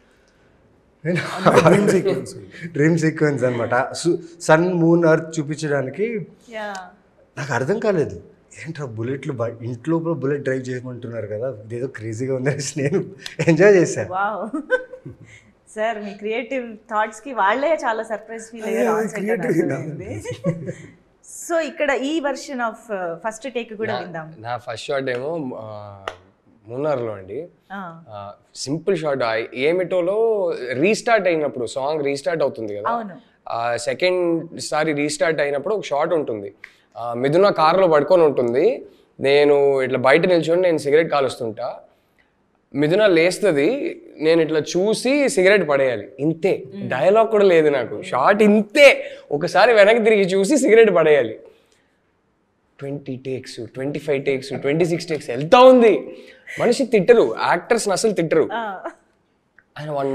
డ్రీమ్ సీక్వెన్స్ అనమాట, సన్ మూన్ ఎర్త్ చూపించడానికి. నాకు అర్థం కాలేదు, ఏంట్రా బుల్లెట్లు ఇంట్లో బుల్లెట్ డ్రైవ్ చేయమంటున్నారు కదా, ఇదేదో క్రేజీగా ఉందని నేను ఎంజాయ్ చేశాను. సార్ మీ క్రియేటివ్ థాట్స్ కి వాళ్ళే చాలా సర్ప్రైజ్ ఫీల్ అయ్యారు. సో ఇక్కడ ఈ వర్షన్ ఆఫ్ ఫస్ట్ టేక్ కూడా విందాం. నా ఫస్ట్ షాట్ ఏమో మూన్నార్లో అండి, సింపుల్ షాట్. ఏమిటోలో రీస్టార్ట్ అయినప్పుడు సాంగ్ రీస్టార్ట్ అవుతుంది కదా, సెకండ్ సారి రీస్టార్ట్ అయినప్పుడు ఒక షాట్ ఉంటుంది. మిథున కార్లో పడుకొని ఉంటుంది, నేను ఇట్లా బయట నిల్చొని నేను సిగరెట్ కాలుస్తుంటా, మిథున లేస్తుంది, నేను ఇట్లా చూసి సిగరెట్ పడేయాలి, ఇంతే. డైలాగ్ కూడా లేదు నాకు, షార్ట్ ఇంతే. ఒకసారి వెనక్కి తిరిగి చూసి సిగరెట్ పడేయాలి. 20 takes, 25 takes, 26 takes వెళ్తా ఉంది. మనిషి తిట్టరు, యాక్టర్స్ అసలు తిట్టరు. ఆయన వన్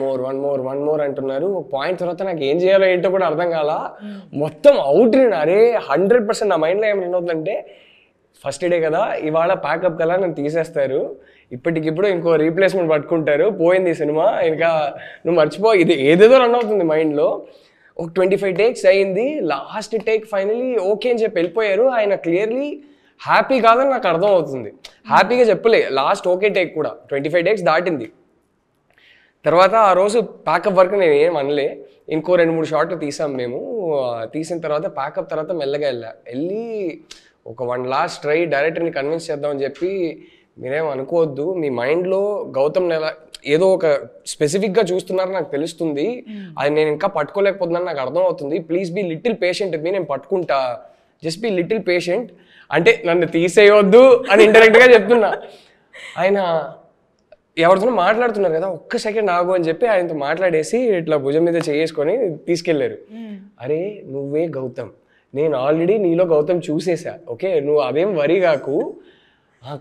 మోర్ అంటున్నారు. ఒక పాయింట్ తర్వాత నాకు ఏం చేయాలో ఏంటో కూడా అర్థం కాల, మొత్తం అవుట్. అరే 100% నా మైండ్లో ఏమవుతుందంటే, ఫస్ట్ డే కదా ఇవాళ ప్యాకప్ కదా నన్ను తీసేస్తారు, ఇప్పటికిప్పుడు ఇంకో రీప్లేస్మెంట్ పట్టుకుంటారు, పోయింది సినిమా, ఇంకా నువ్వు మర్చిపో, ఇది ఏదేదో రన్ అవుతుంది మైండ్లో. ఒక 25 takes అయింది, లాస్ట్ టేక్ ఫైనలీ ఓకే అని చెప్పి వెళ్ళిపోయారు. ఆయన క్లియర్లీ హ్యాపీ కాదని నాకు అర్థం అవుతుంది. హ్యాపీగా చెప్పలే. లాస్ట్ ఓకే టేక్ కూడా 25 takes దాటింది. తర్వాత ఆ రోజు ప్యాకప్ వర్క్ నేను ఏం అనలే. ఇంకో 2-3 షాట్లు తీసాం మేము. తీసిన తర్వాత ప్యాకప్ తర్వాత మెల్లగా వెళ్ళి ఒక 1 last ట్రై డైరెక్టర్ని కన్విన్స్ చేద్దామని చెప్పి, మీరేం అనుకోవద్దు, మీ మైండ్లో గౌతమ్ ఏదో ఒక స్పెసిఫిక్గా చూస్తున్నారు నాకు తెలుస్తుంది, అది నేను ఇంకా పట్టుకోలేకపోతున్నాను నాకు అర్థం అవుతుంది, ప్లీజ్ బీ లిటిల్ పేషెంట్ మీ, నేను పట్టుకుంటా, జస్ట్ బీ లిటిల్ పేషెంట్ అంటే నన్ను తీసేయొద్దు అని ఇండైరెక్ట్గా చెప్తున్నా. ఆయన ఎవరితో మాట్లాడుతున్నారు కదా, ఒక్క సెకండ్ ఆగు అని చెప్పి ఆయనతో మాట్లాడేసి ఇట్లా భుజం మీద చేసుకొని తీసుకెళ్లారు. అరే నువ్వే గౌతమ్, నేను ఆల్రెడీ నీలో గౌతమ్ చూసేసా, ఓకే నువ్వు అదేం వరి కాకు.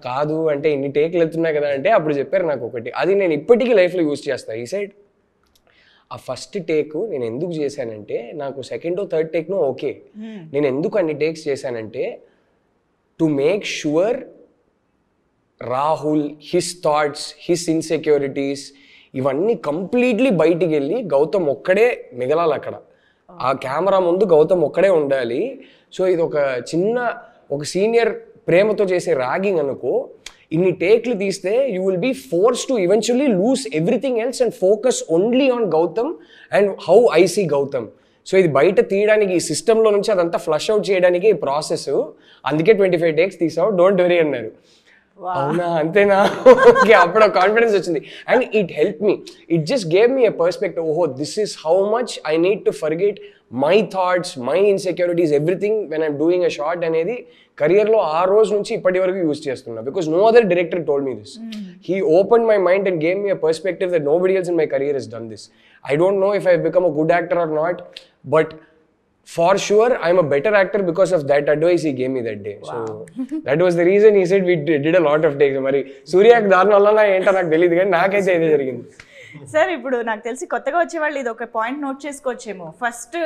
కాదు అంటే ఇన్ని టేక్లు వెళ్తున్నాయి కదా అంటే అప్పుడు చెప్పారు నాకు ఒకటి, అది నేను ఇప్పటికీ లైఫ్లో యూజ్ చేస్తాను. ఈ సైడ్ ఆ ఫస్ట్ టేక్ నేను ఎందుకు చేశానంటే, నాకు సెకండ్ థర్డ్ టేక్ను ఓకే, నేను ఎందుకు అన్ని టేక్స్ చేశానంటే to make sure Rahul, his thoughts, his insecurities ఇవన్నీ కంప్లీట్లీ బయటికి వెళ్ళి గౌతమ్ ఒక్కడే మిగలాలి అక్కడ. ఆ కెమెరా ముందు గౌతమ్ ఒక్కడే ఉండాలి. సో ఇది ఒక సీనియర్ ప్రేమతో చేసే ర్యాగింగ్ అనుకో. ఇన్ని టేక్లు తీస్తే you will be force to eventually lose everything else and focus only on Gautham and how I see Gautham. So ఇది బయట తీయడానికి, ఈ సిస్టంలో నుంచి అదంతా ఫ్లష్ అవుట్ చేయడానికి ఈ ప్రాసెస్. అందుకే 25 takes తీసావు, డోంట్ వరీ అన్నారు. అవునా అంతేనా, ఓకే అప్పుడు కాన్ఫిడెన్స్ వచ్చింది. And it help me, it just gave me a perspective. ఓహో this is how much I need to forget my thoughts, my insecurities, everything when I'm doing a short అనేది కెరియర్లో ఆ రోజు నుంచి ఇప్పటి వరకు యూజ్ చేస్తున్నా. Because no other director told me this. He open my mind and gave me a perspective that nobody else in my career he's done this. I don't no if I become a good actor are not, but for sure I'm a better actor because of that advice he gave me that day. Wow. So that was the reason he said we did a lot of takes. Mari Surya's దాని వల్ల ఏంటో నాకు తెలియదు కానీ నాకైతే ఇదే జరిగింది. Sir ఇప్పుడు నాకు తెలిసి కొత్తగా వచ్చే వాళ్ళు ఇది ఒక పాయింట్ నోట్ చేసుకోవచ్చేమో, ఫస్ట్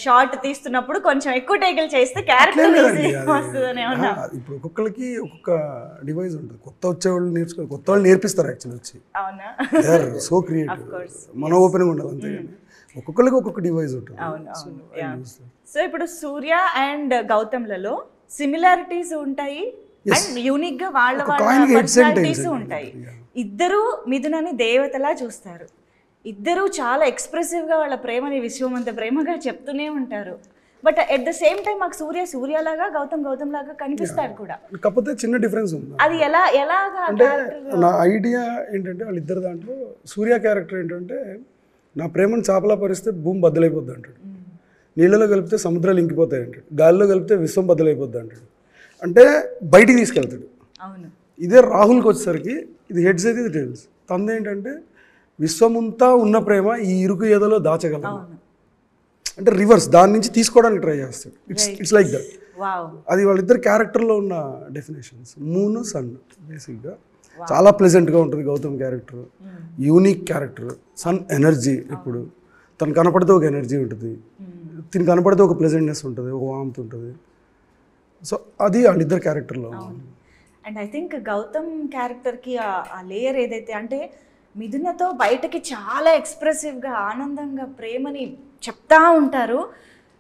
షార్ట్ తీస్తున్నప్పుడు కొంచెం ఎక్కువ టేకులు చేస్తే క్యారెక్టర్ వస్తుందని ఏమన్నా. ఇప్పుడు ఒక్కొక్కరికి ఒక్కొక్క డివైస్ ఉంటుంది. కొత్త వచ్చేవాళ్ళు కొత్త వాళ్ళు నేర్పిస్తారు యాక్చువల్లీ వచ్చి. అవునా, సో క్రియేటివ్, మన ఓపెనింగ్ ఉండాలి అంతేగాని ఒక్కొక్కరికి ఒక్కొక్క డివైస్ ఉంటుంది. అవును. సో ఇప్పుడు సూర్య అండ్ గౌతమ్లలో సిమిలారిటీస్ ఉంటాయి అండ్ యూనిక్ గా వాళ్ళ పర్సనాలిటీస్ ఉంటాయి. ఇద్దరు మిథునని దేవతలా చూస్తారు, ఇద్దరు చాలా ఎక్స్ప్రెసివ్ గా వాళ్ళ ప్రేమని విశ్వమంత ప్రేమగా చెప్తూనే ఉంటారు. But at the same time మాకు సూర్య లాగా గౌతమ్ లాగా కనిపిస్తారు కూడా. కాకపోతే చిన్న డిఫరెన్స్ ఉంది. అది ఎలాగా అంటే నా ఐడియా ఏంటంటే వాళ్ళిద్దరు దాంట్లో సూర్య క్యారెక్టర్ ఏంటంటే, నా ప్రేమను చాపలా పరిస్తే భూమి బద్దలైపోద్ది అంటాడు, నీళ్ళలో కలిపితే సముద్రాలు ఇంకిపోతాయి అంటాడు, గాలిలో కలిపితే విశ్వం బద్దలైపోద్ది అంటాడు. అంటే బయటికి తీసుకెళ్తాడు. ఇదే రాహుల్కి వచ్చేసరికి ఇది హెడ్స్ అయితే ఇది టైల్స్. తనదేంటంటే విశ్వమంతా ఉన్న ప్రేమ ఈ ఇరుకు ఏదోలో దాచగలదు అంటే రివర్స్, దాని నుంచి తీసుకోవడానికి ట్రై చేస్తాడు. It's like that. అది వాళ్ళిద్దరు క్యారెక్టర్లో ఉన్న డెఫినేషన్స్. మూన్ సన్ బేసిక్గా చాలా ప్లెజెంట్గా ఉంటుంది Gautham character, unique character. Sun energy, ఇప్పుడు తను కనపడితే ఒక ఎనర్జీ ఉంటుంది, తిని కనపడితే ఒక ప్లెజెంట్నెస్ ఉంటుంది, ఒక వామ్త్ ఉంటుంది. సో అది వాళ్ళిద్దరు క్యారెక్టర్లో. అండ్ ఐ థింక్ గౌతమ్ క్యారెక్టర్కి ఆ లేయర్ ఏదైతే అంటే మిథునతో బయటకి చాలా ఎక్స్ప్రెసివ్గా ఆనందంగా ప్రేమని చెప్తా ఉంటారు,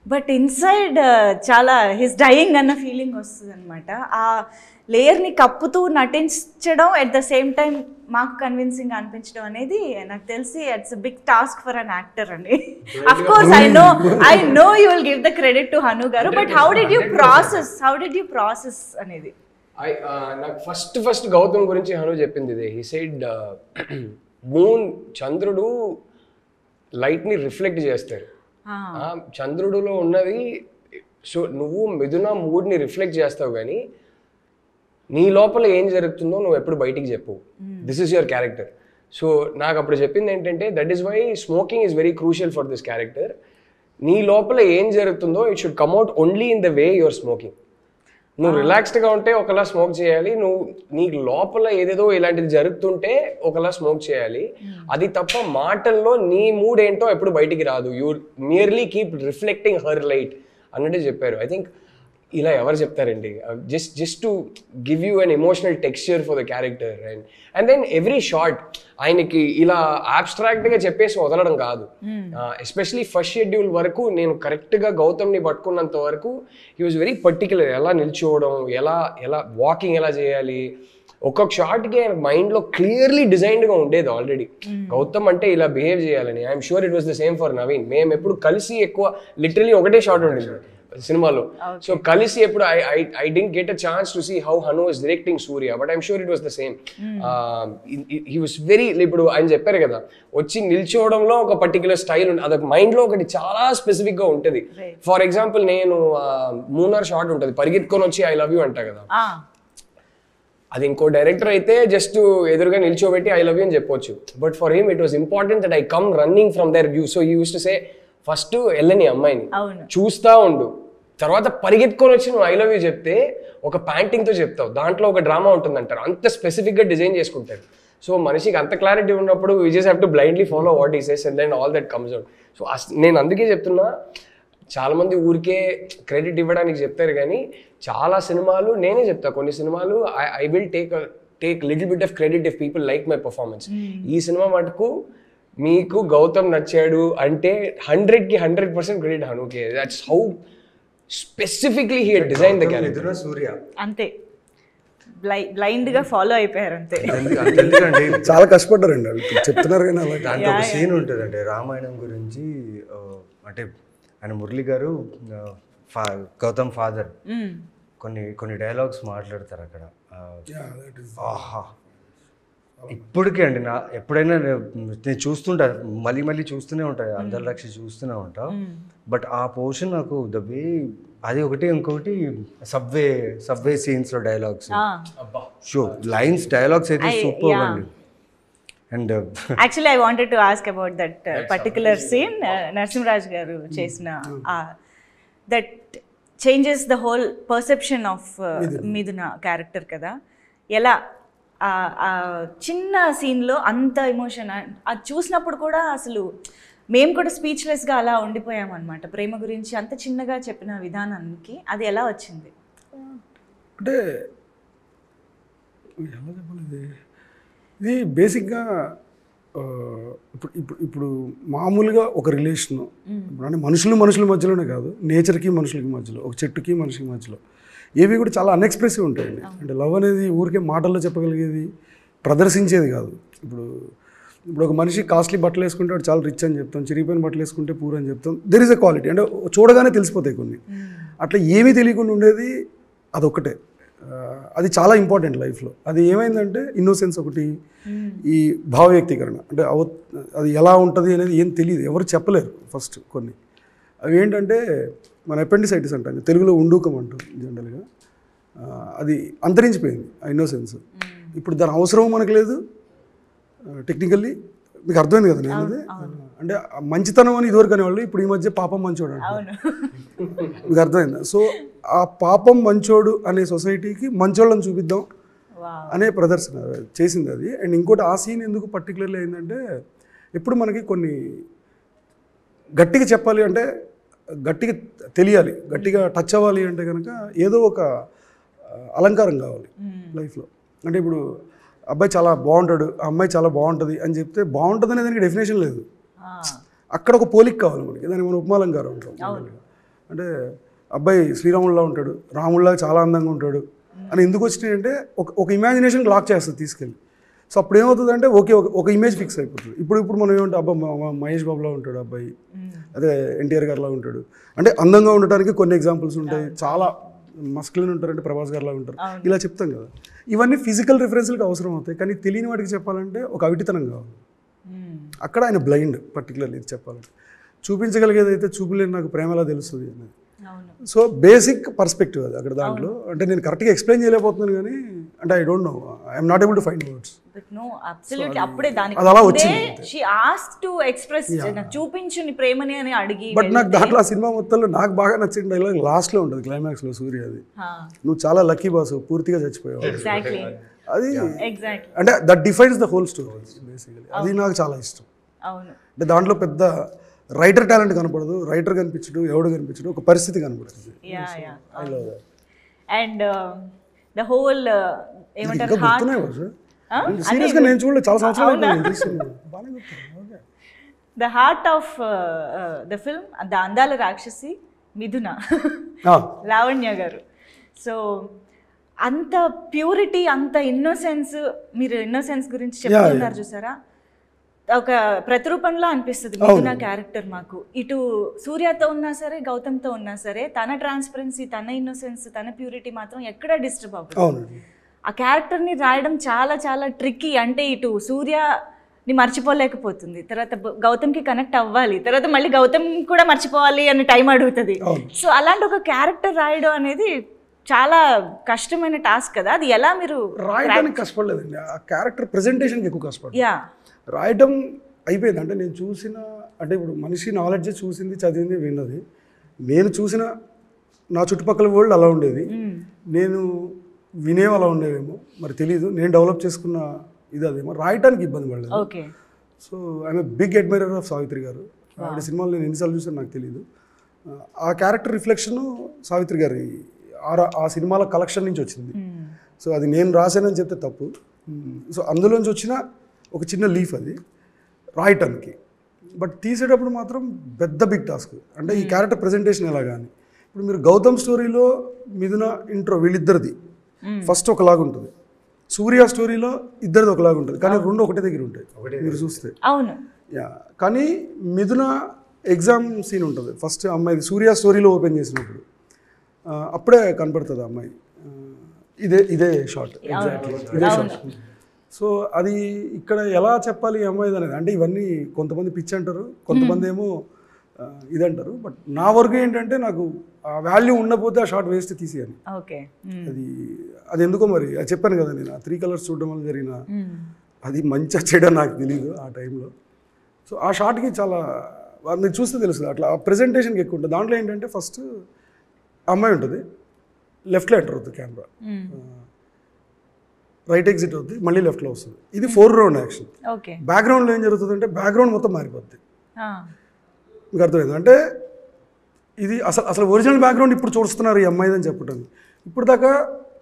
బట్ ఇన్సైడ్ చాలా హిస్ డయింగ్ అన్న ఫీలింగ్ వస్తుంది అనమాట. ఆ లేయర్ని కప్పుతూ నటించడం ఎట్ ద సేమ్ టైం మాకు కన్విన్సింగ్ అనిపించడం అనేది నాకు తెలిసి it's a big task for an actor అండి. Of course I know you will give the credit to Hanu garu, but how did you process అనేది? నాకు ఫస్ట్ గౌతమ్ గురించి హను చెప్పింది ఇదే. హీ సెడ్ మూన్, చంద్రుడు లైట్ని రిఫ్లెక్ట్ చేస్తారు, చంద్రుడిలో ఉన్నది. సో నువ్వు మిథున మూడ్ని రిఫ్లెక్ట్ చేస్తావు కానీ నీ లోపల ఏం జరుగుతుందో నువ్వు ఎప్పుడు బయటికి చెప్పు. This is your character. So నాకు అప్పుడు చెప్పింది ఏంటంటే, that is why smoking is very crucial for this character. నీ లోపల ఏం జరుగుతుందో it should come out only in the way your smoking. నువ్వు రిలాక్స్డ్గా ఉంటే ఒకలా స్మోక్ చేయాలి, నువ్వు నీకు లోపల ఏదేదో ఇలాంటిది జరుగుతుంటే ఒకలా స్మోక్ చేయాలి. అది తప్ప మాటల్లో నీ మూడ్ ఏంటో ఎప్పుడు బయటికి రాదు. You merely keep reflecting her light అన్నట్టు చెప్పారు. ఐ థింక్ ఇలా ఎవరు చెప్తారండి, just to give you an emotional texture for the character. And then every shot ఆయనకి ఇలా abstract గా చెప్పేసి వదలడం కాదు. ఎస్పెషలీ ఫస్ట్ షెడ్యూల్ వరకు నేను కరెక్ట్గా గౌతమ్ని పట్టుకున్నంత వరకు హీ వాజ్ వెరీ పర్టికులర్. ఎలా నిల్చోవడం, ఎలా వాకింగ్ ఎలా చేయాలి, ఒక్కొక్క షార్ట్కి ఆయన మైండ్లో క్లియర్లీ డిజైన్డ్గా ఉండేది ఆల్రెడీ. గౌతమ్ అంటే ఇలా బిహేవ్ చేయాలని. I'm sure it was the same for Naveen. మేము ఎప్పుడు కలిసి ఎక్కువ లిటరలీ ఒకటే షార్ట్ ఉండేది సినిమాలో. సో కలిసి ఎప్పుడు I didn't get a chance to see how Hanu was directing Surya, but I'm sure it was the same. He was very, ఇప్పుడు ఆయన చెప్పారు కదా, వచ్చి నిల్చోవడంలో ఒక పర్టికులర్ స్టైల్ ఉంటుంది, అదొక మైండ్లో ఒకటి చాలా స్పెసిఫిక్గా ఉంటుంది. ఫర్ ఎగ్జాంపుల్ నేను మూనార్ షార్ట్ ఉంటుంది, పరిగెత్తుకొని వచ్చి ఐ లవ్ యూ అంటా కదా, అది ఇంకో డైరెక్టర్ అయితే జస్ట్ ఎదురుగా నిల్చోబెట్టి ఐ లవ్ యూ అని చెప్పొచ్చు. But for him it was important that I come running from their view. So he use to say first వెళ్ళని అమ్మాయిని చూస్తా ఉండు, తర్వాత పరిగెత్తుకొని వచ్చి నువ్వు ఐ లవ్ యూ చెప్తే ఒక ప్యాంటింగ్తో చెప్తావు, దాంట్లో ఒక డ్రామా ఉంటుందంటారు. అంత స్పెసిఫిక్గా డిజైన్ చేసుకుంటారు. సో మనిషికి అంత క్లారిటీ ఉన్నప్పుడు we just have to blindly follow what he says and then all that comes out. So నేను అందుకే చెప్తున్నా, చాలామంది ఊరికే క్రెడిట్ ఇవ్వడానికి చెప్తారు కానీ చాలా సినిమాలు నేనే చెప్తా, కొన్ని సినిమాలు I will take little bit of credit if people like my performance. ఈ సినిమా మటుకు మీకు గౌతమ్ నచ్చాడు అంటే 100కి 100% క్రెడిట్ హనుకే. That's how specifically he design the character. Surya అంతే బ్లైండ్ గా ఫాలో అయిపోయారు అంతే. ఎందుకంటే చాలా కష్టపడ్డారండి వాళ్ళు, చెప్తున్నారు కానీ అలాగే. దాంట్లో ఒక సీన్ ఉంటుంది అంటే రామాయణం గురించి, అంటే ఆయన మురళి గారు గౌతమ్ ఫాదర్ కొన్ని డైలాగ్స్ మాట్లాడతారు అక్కడ. ఆహా, ఇప్పటికే అండి ఎప్పుడైనా నేను చూస్తుంటా, మళ్ళీ చూస్తూనే ఉంటాను, అందరి లక్ష చూస్తూనే ఉంటా. బట్ ఆ పోర్షన్ నాకు ద వే, అది ఒకటి, ఇంకొకటి సబ్వే సీన్స్ లో డైలాగ్స్, షో లైన్స్ డైలాగ్స్ అయితే సూపర్ అండి. And actually I wanted to ask about that particular scene. Narasimharaj garu చేసిన that changes the whole perception of Mithuna character కదా. ఎలా చిన్న సీన్లో అంత ఎమోషన్, అది చూసినప్పుడు కూడా అసలు మేము కూడా స్పీచ్లెస్గా అలా ఉండిపోయాం అనమాట. ప్రేమ గురించి అంత చిన్నగా చెప్పిన విధానానికి అది ఎలా వచ్చింది? అంటే ఎలా చెప్పలేదు, ఇది బేసిక్గా ఇప్పుడు మామూలుగా ఒక రిలేషను, అంటే మనుషుల మధ్యలోనే కాదు, నేచర్కి మనుషులకి మధ్యలో, ఒక చెట్టుకి మనిషికి మధ్యలో ఏవి కూడా చాలా అన్ఎక్స్ప్రెసివ్ ఉంటాయండి. అంటే లవ్ అనేది ఊరికే మాటల్లో చెప్పగలిగేది, ప్రదర్శించేది కాదు. ఇప్పుడు ఒక మనిషి కాస్ట్లీ బట్టలు వేసుకుంటే వాడు చాలా రిచ్ అని చెప్తాం, చిరిగిపోయిన బట్టలు వేసుకుంటే పూర్ అని చెప్తాం. దెర్ ఈజ్ ఎ క్వాలిటీ, అంటే చూడగానే తెలిసిపోతాయి కొన్ని. అట్లా ఏమీ తెలియకుండా ఉండేది అదొక్కటే. అది చాలా ఇంపార్టెంట్ లైఫ్లో. అది ఏమైందంటే ఇన్నోసెన్స్ ఒకటి, ఈ భావ వ్యక్తీకరణ, అంటే అది ఎలా ఉంటుంది అనేది ఏం తెలియదు, ఎవరు చెప్పలేరు ఫస్ట్. కొన్ని అవి ఏంటంటే మన అపెండిసైటిస్ అంటాం, తెలుగులో ఉండూకం అంటాం జనరల్గా. అది అంతరించిపోయింది ఆ ఇన్నోసెన్స్. ఇప్పుడు దాని అవసరం మనకు లేదు టెక్నికల్లీ. మీకు అర్థమైంది కదా నేను అది, అంటే మంచితనం అని ఇదివరకు అనేవాళ్ళు, ఇప్పుడు ఈ మధ్య పాపం మంచోడు అంటే మీకు అర్థమైందా? సో ఆ పాపం మంచోడు అనే సొసైటీకి మంచోళ్ళని చూపిద్దాం అనే ప్రదర్శన చేసింది అది. అండ్ ఇంకోటి ఆ సీన్ ఎందుకు పర్టికులర్లీ అయిందంటే, ఎప్పుడు మనకి కొన్ని గట్టిగా చెప్పాలి అంటే, గట్టిగా తెలియాలి, గట్టిగా టచ్ అవ్వాలి అంటే కనుక ఏదో ఒక అలంకారం కావాలి లైఫ్లో. అంటే ఇప్పుడు అబ్బాయి చాలా బాగుంటాడు, అమ్మాయి చాలా బాగుంటుంది అని చెప్తే బాగుంటుంది అనే దానికి డెఫినేషన్ లేదు. అక్కడ ఒక పోలిక కావాలి మనకి, దానికి మనం ఉపమాలంకారం ఉంటాం. అంటే అబ్బాయి శ్రీరాముల్లా ఉంటాడు, రాముల్లా చాలా అందంగా ఉంటాడు అని ఎందుకు వచ్చినాయంటే ఒక ఇమాజినేషన్ లాక్ చేస్తుంది తీసుకెళ్ళి. సో అప్పుడు ఏమవుతుందంటే ఒక ఇమేజ్ ఫిక్స్ అయిపోతుంది. ఇప్పుడు మనం ఏమంటే అబ్బా మహేష్ బాబులా ఉంటాడు అబ్బాయి, అదే ఎన్టీఆర్ గారిలా ఉంటాడు అంటే అందంగా ఉండటానికి కొన్ని ఎగ్జాంపుల్స్ ఉంటాయి. చాలా మస్కులిన్ ఉంటారంటే ప్రభాస్ గారిలా ఉంటారు, ఇలా చెప్తాం కదా. ఇవన్నీ ఫిజికల్ రిఫరెన్స్లకు అవసరం అవుతాయి, కానీ తెలియని వాటికి చెప్పాలంటే ఒక అవిటితనం కావాలి. అక్కడ ఆయన బ్లైండ్ పర్టికులర్లీ ఇది చెప్పాలంటే. చూపించగలిగేది అయితే చూపలేని నాకు ప్రేమ ఎలా తెలుస్తుంది అనేది. సో బేసిక్ పర్స్పెక్టివ్ అది అక్కడ దాంట్లో. అంటే నేను కరెక్ట్గా ఎక్స్ప్లెయిన్ చేయలేకపోతున్నాను కానీ, అంటే I don't know, I'm not able to find words. No absolutely అప్పుడే దానికి అది అలా వచ్చింది. షీ ఆస్క్డ్ టు ఎక్స్ప్రెస్, చూపించు నీ ప్రేమని అని అడిగి. బట్ నాకు దాంట్లో ఆ సినిమా మొత్తంలో నాకు బాగా నచ్చిన డైలాగ్ లాస్ట్లో ఉంటుంది, క్లైమాక్స్లో సూర్య అది, నువ్వు చాలా లక్కీ బాసు, పూర్తిగా చచ్చిపోయావు. ఎగ్జాక్ట్లీ అది అంటే that defines the whole story basically. అది నాకు చాలా ఇష్టం. అవును, అంటే దాంట్లో పెద్ద రైటర్ టాలెంట్ కనపడదు, రైటర్ కనిపించడు, ఎవడు కనిపించడు, ఒక పరిస్థితి కనపడుతుంది. I love that. And the whole ఏమంటారు ఇంకా గుర్తున్నాయి సార్, సీరియస్గా నేను చూడలేదు, చాలా సంవత్సరాలు నేను చూస్తున్నాను, బాగానే గుర్తున్నాను. Okay. The heart of the film the Andala Rakshasi మిథున లావణ్య గారు. సో అంత ప్యూరిటీ, అంత ఇన్నోసెన్స్, మీరు ఇన్నోసెన్స్ గురించి చెప్తున్నారు చూసారా, ఒక ప్రతిరూపంలో అనిపిస్తుంది మిథున క్యారెక్టర్ మాకు. ఇటు సూర్యతో ఉన్నా సరే, గౌతమ్తో ఉన్నా సరే, తన ట్రాన్స్పరెన్సీ, తన ఇన్నోసెన్స్, తన ప్యూరిటీ మాత్రం ఎక్కడా డిస్టర్బ్ అవ్వదు. ఆ క్యారెక్టర్ని రాయడం చాలా చాలా ట్రిక్కీ. అంటే ఇటు సూర్యని మర్చిపోలేకపోతుంది, తర్వాత గౌతమ్కి కనెక్ట్ అవ్వాలి, తర్వాత మళ్ళీ గౌతమ్ కూడా మర్చిపోవాలి అని టైం అడుగుతుంది. సో అలాంటి ఒక క్యారెక్టర్ రాయడం అనేది చాలా కష్టమైన టాస్క్ కదా. అది ఎలా మీరు రాయడానికి కష్టపడలేదండి, ఆ క్యారెక్టర్ ప్రెజెంటేషన్కి ఎక్కువ కష్టపడలేదు. రాయటం అయిపోయింది. అంటే నేను చూసిన, అంటే ఇప్పుడు మనిషి నాలెడ్జ్ చూసింది, చదివింది, విన్నది. నేను చూసిన నా చుట్టుపక్కల వరల్డ్ అలా ఉండేది, నేను వినేవి అలా ఉండేవేమో మరి తెలీదు. నేను డెవలప్ చేసుకున్న ఇది అదేమో, రాయటానికి ఇబ్బంది పడలేదు. So I'm a big admirer of Savitri garu. ఆవిడ సినిమాలు నేను ఎన్నిసార్లు చూసాను నాకు తెలీదు. ఆ క్యారెక్టర్ రిఫ్లెక్షన్ సావిత్రి గారి ఆ సినిమాల కలెక్షన్ నుంచి వచ్చింది. సో అది నేను రాశానని చెప్తే తప్పు. సో అందులోంచి వచ్చిన ఒక చిన్న లీఫ్ అది రాయటానికి. బట్ తీసేటప్పుడు మాత్రం పెద్ద బిగ్ టాస్క్. అంటే ఈ క్యారెక్టర్ ప్రెజెంటేషన్ ఎలా కానీ, ఇప్పుడు మీరు గౌతమ్ స్టోరీలో మిథున ఇంట్రో వీళ్ళిద్దరిది ఫస్ట్ ఒకలాగా ఉంటుంది, సూర్య స్టోరీలో ఇద్దరిది ఒకలాగా ఉంటుంది, కానీ రెండు ఒకటే దగ్గర ఉంటాయి మీరు చూస్తే. అవును. కానీ మిథున ఎగ్జామ్ సీన్ ఉంటుంది ఫస్ట్, అమ్మాయిది సూర్య స్టోరీలో ఓపెన్ చేసినప్పుడు అప్పుడే కనపడుతుంది అమ్మాయి. ఇదే షార్ట్, ఎగ్జాక్ట్లీ ఇదే షార్ట్. సో అది ఇక్కడ ఎలా చెప్పాలి ఈ అమ్మాయిది అనేది, అంటే ఇవన్నీ కొంతమంది పిచ్చి అంటారు, కొంతమంది ఏమో ఇది అంటారు. బట్ నా వరకు ఏంటంటే నాకు ఆ వాల్యూ ఉండకపోతే ఆ షార్ట్ వేస్ట్ తీసేయాలి. అది ఎందుకో మరి అది చెప్పాను కదా, నేను ఆ 3 కలర్స్ చూడడం వల్ల జరిగిన అది మంచిగా చెడ్డ నాకు తెలియదు ఆ టైంలో. సో ఆ షార్ట్కి చాలా మీరు చూస్తే తెలుస్తుంది, అట్లా ఆ ప్రెజెంటేషన్కి ఎక్కువ ఉంటుంది. దాంట్లో ఏంటంటే ఫస్ట్ అమ్మాయి ఉంటుంది, లెఫ్ట్లో ఎంటర్ అవుతుంది కెమెరా, రైట్ ఎగ్జిట్ అవుతుంది, మళ్ళీ లెఫ్ట్లో వస్తుంది. ఇది 4 రౌండ్ యాక్షన్. బ్యాక్గ్రౌండ్లో ఏం జరుగుతుంది అంటే బ్యాక్గ్రౌండ్ మొత్తం మారిపోద్ది. మీకు అర్థమైంది అంటే ఇది అసలు ఒరిజినల్ బ్యాక్గ్రౌండ్ ఇప్పుడు చూస్తున్నారు ఈ అమ్మాయిది అని చెప్పటం. ఇప్పుడు దాకా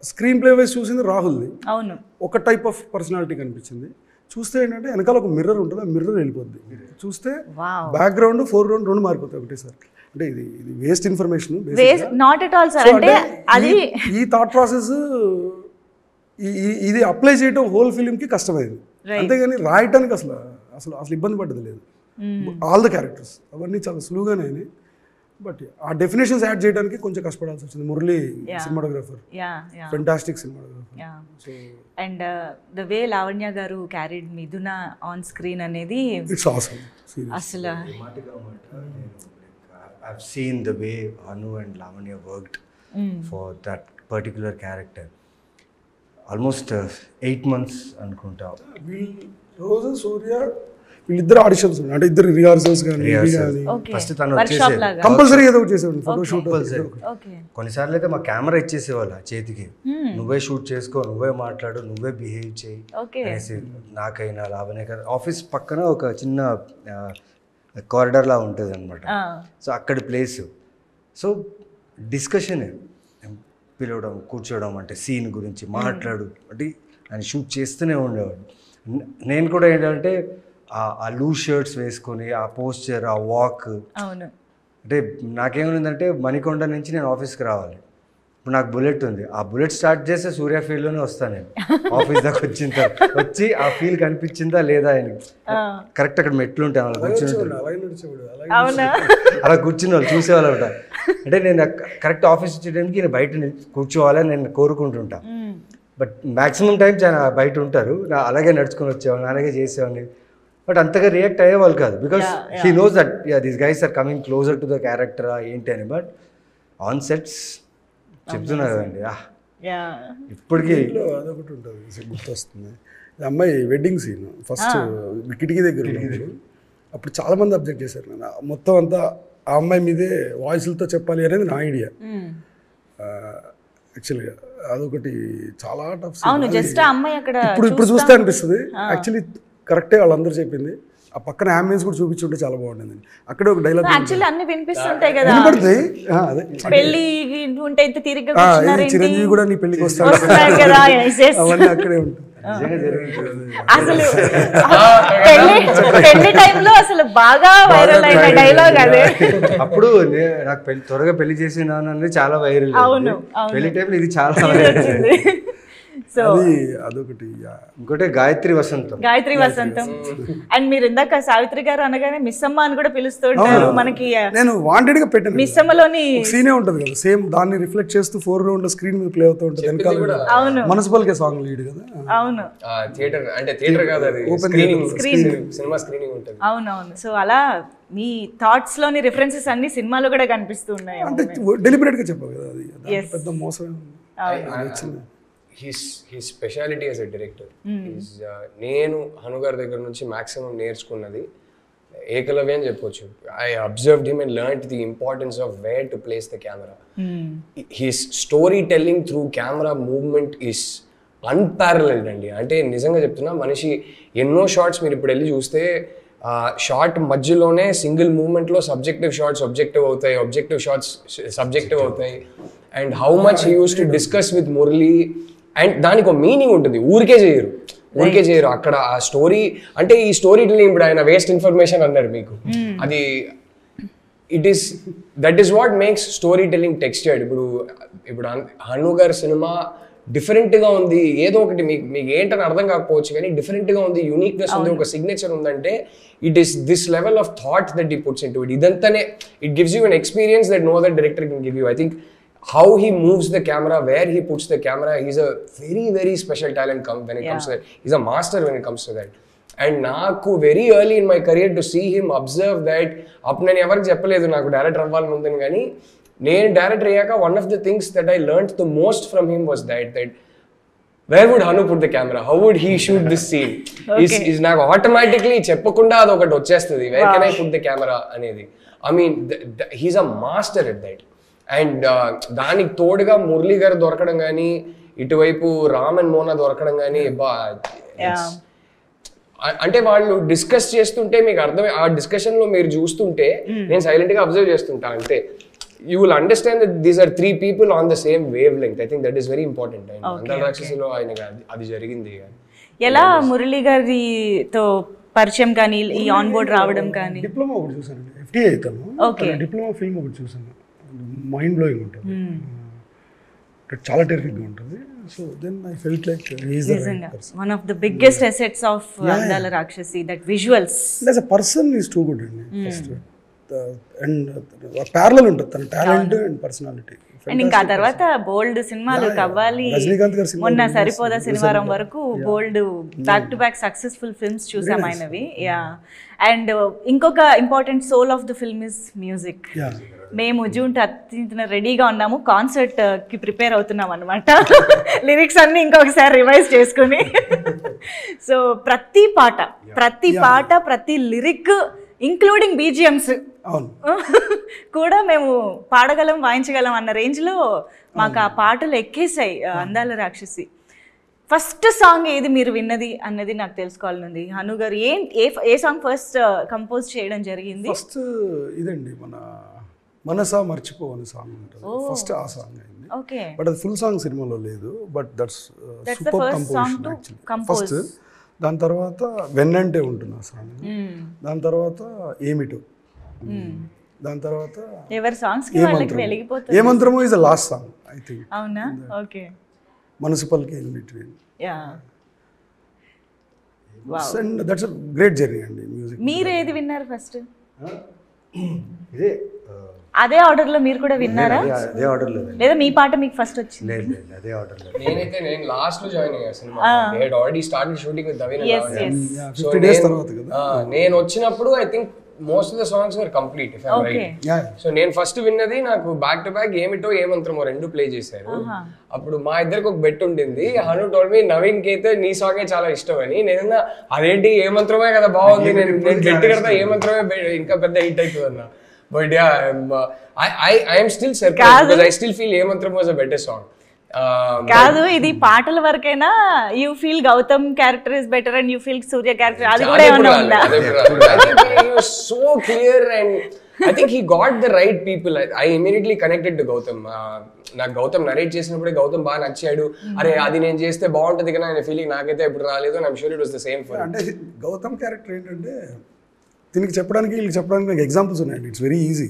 స్క్రీన్ ప్లే వైజ్ చూసింది రాహుల్ది, ఒక టైప్ ఆఫ్ పర్సనాలిటీ కనిపించింది. చూస్తే ఏంటంటే వెనకాల ఒక మిర్రర్ ఉంటుంది, ఆ మిర్రర్ వెళ్ళిపోద్ది. చూస్తే బ్యాక్గ్రౌండ్ 4 రౌండ్ 2 మారిపోతాయి ఒకటేసారి. అంటే ఇది వేస్ట్ ఇన్ఫర్మేషన్. ఈ థాట్ ప్రాసెస్ ఇది అప్లై చేయడం హోల్ ఫిలింకి కష్టమైంది, అంతేగాని రాయటానికి అసలు ఇబ్బంది పడ్డది లేదు. ఆల్ ద క్యారెక్టర్స్ అవన్నీ చాలా సులువుగానే అయినాయి. బట్ ఆ డెఫినేషన్స్ యాడ్ చేయడానికి కొంచెం కష్టపడాల్సి వచ్చింది. Murali cinematographer, fantastic cinematographer. And the way Lavanya గారు క్యారీడ్ మిథున ఆన్ స్క్రీన్ అనేది ఇట్స్ ఆసమ్. అసలు I've seen the way Anu and Lavanya worked for that particular character. Almost 8 months అనుకుంటా. రోజు సూర్య వీళ్ళిద్దరు ఆడిషన్స్, అంటే ఇద్దరు రిహార్సల్స్ కానీ ఫస్ట్ తను వచ్చేసేది కంపల్సరీ ఏదో ఒకటి చేసేవాడు, ఫోటో షూట్. కొన్నిసార్లు అయితే మా కెమెరా ఇచ్చేసేవాళ్ళు ఆ చేతికి, నువ్వే షూట్ చేసుకో, నువ్వే మాట్లాడు, నువ్వే బిహేవ్ చేయి అనేసి. నాకైనా లావణ్య ఆఫీస్ పక్కన ఒక చిన్న కారిడార్ లా ఉంటుంది అనమాట. సో అక్కడ ప్లేస్, సో డిస్కషన్ పిలవడం, కూర్చోవడం, అంటే సీన్ గురించి మాట్లాడు అంటే ఆయన షూట్ చేస్తూనే ఉండేవాడు. నేను కూడా ఏంటంటే ఆ లూజ్ షర్ట్స్ వేసుకొని ఆ పోస్చర్, ఆ వాక్, అంటే నాకేమైందంటే మణికొండ నుంచి నేను ఆఫీస్కి రావాలి. ఇప్పుడు నాకు బుల్లెట్ ఉంది, ఆ బుల్లెట్ స్టార్ట్ చేస్తే సూర్య ఫీల్డ్లోనే వస్తాను నేను. ఆఫీస్ దాకా వచ్చిన తర్వాత వచ్చి ఆ ఫీల్ కనిపించిందా లేదా ఆయనకి, కరెక్ట్ అక్కడ మెట్లు ఉంటాయి, అలా కూర్చుని అలా కూర్చుని వాళ్ళు చూసేవాళ్ళు ఉంటా. అంటే నేను కరెక్ట్ ఆఫీస్ వచ్చేయడానికి నేను బయట కూర్చోవాలని నేను కోరుకుంటుంటా. బట్ మ్యాక్సిమం టైమ్స్ ఆయన బయట ఉంటారు, అలాగే నడుచుకొని వచ్చేవాడిని, అలాగే చేసేవాడిని. బట్ అంతగా రియాక్ట్ అయ్యేవాళ్ళు కాదు, because he knows that these guys are coming closer to the character ఏంటి అని. బట్ ఆన్ సెట్స్ చెప్తున్నారు కదండి, ఇప్పటికీ అదొకటి ఉంటుంది గుర్తొస్తుంది. అమ్మాయి వెడ్డింగ్ సీన్ ఫస్ట్ కిటికీ దగ్గర ఉన్నప్పుడు అప్పుడు చాలామంది అబ్జెక్ట్ చేశారు. నేను మొత్తం అంతా ఆ అమ్మాయి మీదే వాయిస్లతో చెప్పాలి అనేది నా ఐడియా. యాక్చువల్గా అదొకటి చాలా టఫ్. ఇప్పుడు చూస్తే అనిపిస్తుంది యాక్చువల్లీ కరెక్టే వాళ్ళందరూ చెప్పింది. ఆ పక్కన అంబియన్స్ కూడా చూపించుంటే చాలా బాగుంటుంది. అక్కడే ఒక డైలాగ్ యాక్చువల్లీ అన్ని వినిపిస్తుంటాయి కదా, వినపడుతుంది. అదే పెళ్లి ఉంటే ఇంత తిరిగి చిరంజీవి కూడా నీ పెళ్లికి వస్తాడు కదా. Yes, yes. అవన్నీ అక్కడే ఉంటుంది. అసలు పెళ్లి టైంలో అసలు బాగా వైరల్ అయిన డైలాగ్ అదే. అప్పుడు నాకు త్వరగా పెళ్లి చేసినానని చాలా వైరల్. అవును, పెళ్లి టైంలో ఇది చాలా వైరల్. సో అదొకటి. ఇంకోటి గాయత్రి వసంతం. అండ్ మీరు ఇందాక సావిత్రి గారు అనగానే మిస్ అమ్మ అని కూడా పిలుస్తుంటారు. మనకి నేను వాంటెడ్ గా పెట్టాను. మిస్ అమ్మలోని సీనే ఉంటది కదా, సేమ్ దాన్ని రిఫ్లెక్ట్ చేస్తూ 4 రౌండ్ స్క్రీన్ మీద ప్లే అవుతూ ఉంటుంది. వెనకాల అవును మున్సిపల్ కే సాంగ్ లీడ్ కదా. అవును, థియేటర్ అంటే థియేటర్ కాదు, అది సినిమా స్క్రీనింగ్ ఉంటుంది. అవునవును. సో అలా మీ థాట్స్ లోని రిఫరెన్సెస్ అన్ని సినిమాలో కూడా కనిపిస్తూ ఉన్నాయి. అంటే డెలిబరేట్ గా చెప్పావు కదా, అది పెద్ద మోసం. his speciality as a director is నేను హను గారి దగ్గర నుంచి మాక్సిమం నేర్చుకున్నది ఏకలవ్య అని చెప్పొచ్చు. I observed him and learned the importance of where to place the camera. His storytelling through camera movement is unparalleled అండి. అంటే నిజంగా చెప్తున్నా, మనిషి ఎన్నో షార్ట్స్ మీరు ఇప్పుడు వెళ్ళి చూస్తే షార్ట్ మధ్యలోనే సింగిల్ మూమెంట్లో సబ్జెక్టివ్ షార్ట్స్ ఆబ్జెక్టివ్ అవుతాయి, ఆబ్జెక్టివ్ షార్ట్స్ సబ్జెక్టివ్ అవుతాయి. And how much he use to discuss with Murali, and దానికి ఒక మీనింగ్ ఉంటుంది. ఊరికే చేయరు అక్కడ ఆ స్టోరీ. అంటే ఈ స్టోరీ టెల్లింగ్ ఇప్పుడు ఆయన వేస్ట్ ఇన్ఫర్మేషన్ అన్నారు మీకు, అది that is what makes story telling textured. ఇప్పుడు హను గారి సినిమా డిఫరెంట్గా ఉంది, ఏదో ఒకటి మీకు ఏంటని అర్థం కాకపోవచ్చు కానీ డిఫరెంట్గా ఉంది, యూనిక్నెస్ ఉంది, ఒక సిగ్నేచర్ ఉందంటే it is this level of thought that he puts into it. ఇదంతానే it gives you an experience that no other director can give you. I think how he moves the camera, where he puts the camera, he's a very, very special talent when it comes to that. He's a master when it comes to that. And naaku very early in my career to see him observe that, నేను ఎవరికి చెప్పలేదు నాకు director అవ్వాలని ఉందని, కానీ నేను director అయ్యాక one of the things that I learned the most from him was that where would Hanu put the camera, how would he shoot this scene. is నాకు ఆటోమేటిక్లీ చెప్పకుండా అది ఒకటి వచ్చేస్తుంది, where can I put the camera అనేది. I mean he's a master at that. And దానికి తోడుగా మురళీ గారు దొరకడం కానీ, ఇటువైపు రామ్ అండ్ మోనా దొరకడం కానీ, అంటే వాళ్ళు డిస్కస్ చేస్తుంటే మీకు అర్థమే, ఆ డిస్కషన్ లో మీరు చూస్తుంటే నేను సైలెంట్ గా అబ్జర్వ్ చేస్తుంటా. అంటే you will understand that these are 3 people on the same wavelength. I think that is very important. And అందరి రాక్షసిలో ఆయన అది జరిగింది. ఎలా మురళీ గారితో పరిచయం కానీ, ఈ ఆన్ బోర్డ్ రావడం కానీ? డిప్లొమా ఒకటి చూసాను, FTA అవుతాను, డిప్లొమా ఫిల్మ్ ఒకటి చూసాను, మైండ్ బ్లోయింగ్ ఉంటుంది, చాలా టెరిఫిక్గా ఉంటుంది. So then I felt like one of the biggest assets of Andala Rakshasi, that visuals. As a person is too good అండి ఫస్ట్. అండ్ ప్యారలల్ ఉంటుంది తన టాలెంట్ అండ్ పర్సనాలిటీ. అండ్ ఇంకా తర్వాత బోల్డ్ సినిమాలు, కవ్వాలి, మొన్న సరిపోదా శనివారం వరకు bold back to back successful films చూసాం ఆయనవి. యా. అండ్ ఇంకొక important soul of the film is music. మేము జూన్ 13న రెడీగా ఉన్నాము, కాన్సర్ట్ కి ప్రిపేర్ అవుతున్నాం అనమాట. లిరిక్స్ అన్ని ఇంకొకసారి రివైజ్ చేసుకుని. సో ప్రతి పాట ప్రతి లిరిక్ ఇంక్లూడింగ్ బీజిఎమ్స్ కూడా మేము పాడగలం, వాయించగలం అన్న రేంజ్లో మాకు ఆ పాటలు ఎక్కేసాయి అందాల రాక్షసి. ఫస్ట్ సాంగ్ ఏది మీరు విన్నది అన్నది నాకు తెలుసుకోవాలనుంది. హను గారు ఏ సాంగ్ ఫస్ట్ కంపోజ్ చేయడం జరిగింది? ఫస్ట్ ఇదండి, మన మనసా మర్చిపోవని సాంగ్ ఉంటుంది ఫస్ట్, ఆ సాంగ్ అయింది. ఓకే. బట్ అది ఫుల్ సాంగ్ సినిమాలో లేదు, but that's super composition actually first. దాని తర్వాత వెన్నంటే ఉంటుంది ఆ సాంగ్, దాని తర్వాత ఏమిటో, దాని తర్వాత ఎవరి సాంగ్స్ కి వాళ్ళకి వెలిగిపోతుంది. ఏమంత్రమో is the last song I think. అవునా? ఓకే. మున్సిపల్ కి in between. Yeah. Wow. And that's a great journey అండి మ్యూజిక్. మీరు ఏది విన్నారు ఫస్ట్? ఇదే అదే ఆర్డర్ లో మీరు కూడా విన్నారా? అదే ఆర్డర్ లో లేదా మీ పాట మీకు ఫస్ట్ వచ్చింది? లేదు, అదే ఆర్డర్ లో. నేను లాస్ట్ లో జాయిన్ అయ్యా సినిమా. They had already started shooting with Naveen. So 50 days తర్వాత కదా నేను వచ్చినప్పుడు I think most of the songs were complete if I am right. So నేను ఫస్ట్ విన్నది, నాకు బ్యాక్ టు బ్యాక్ ఏమిటో ఏమంత్రమో 2 ప్లే చేశారు. అప్పుడు మా ఇద్దరికి ఒక బెట్ ఉండింది. హను టోల్డ్ మీ నవీన్ కి అయితే నీ సాంగే చాలా ఇష్టం అని. నేను అదేంటి ఏమంత్రమే కదా బాగుంది, నేను బెట్ కడతా ఏమంత్రమే ఇంకా పెద్ద హిట్ అవుతుంది అన్న. But yeah, I am still surprised because I still feel Emanthram was a better song. కాదు ఇది పాటల వరకైనా you feel Gautham character is better and you feel Surya character అది కూడా ఏమన్నా ఉందా? So clear and I think he got the right people. I immediately connected to Gautam. నాకు Gautam narrate చేసినప్పుడే గౌతమ్ బాగా నచ్చాడు. అరే అది నేను చేస్తే బాగుంటుంది కదా అనే ఫీలింగ్ నాకైతే ఎప్పుడు రాలేదు. I'm sure it was the same for. అంటే గౌతమ్ క్యారెక్టర్ ఏంటంటే దీనికి చెప్పడానికి వీళ్ళకి చెప్పడానికి నాకు ఎగ్జాంపుల్స్ ఉన్నాయండి. It's very easy.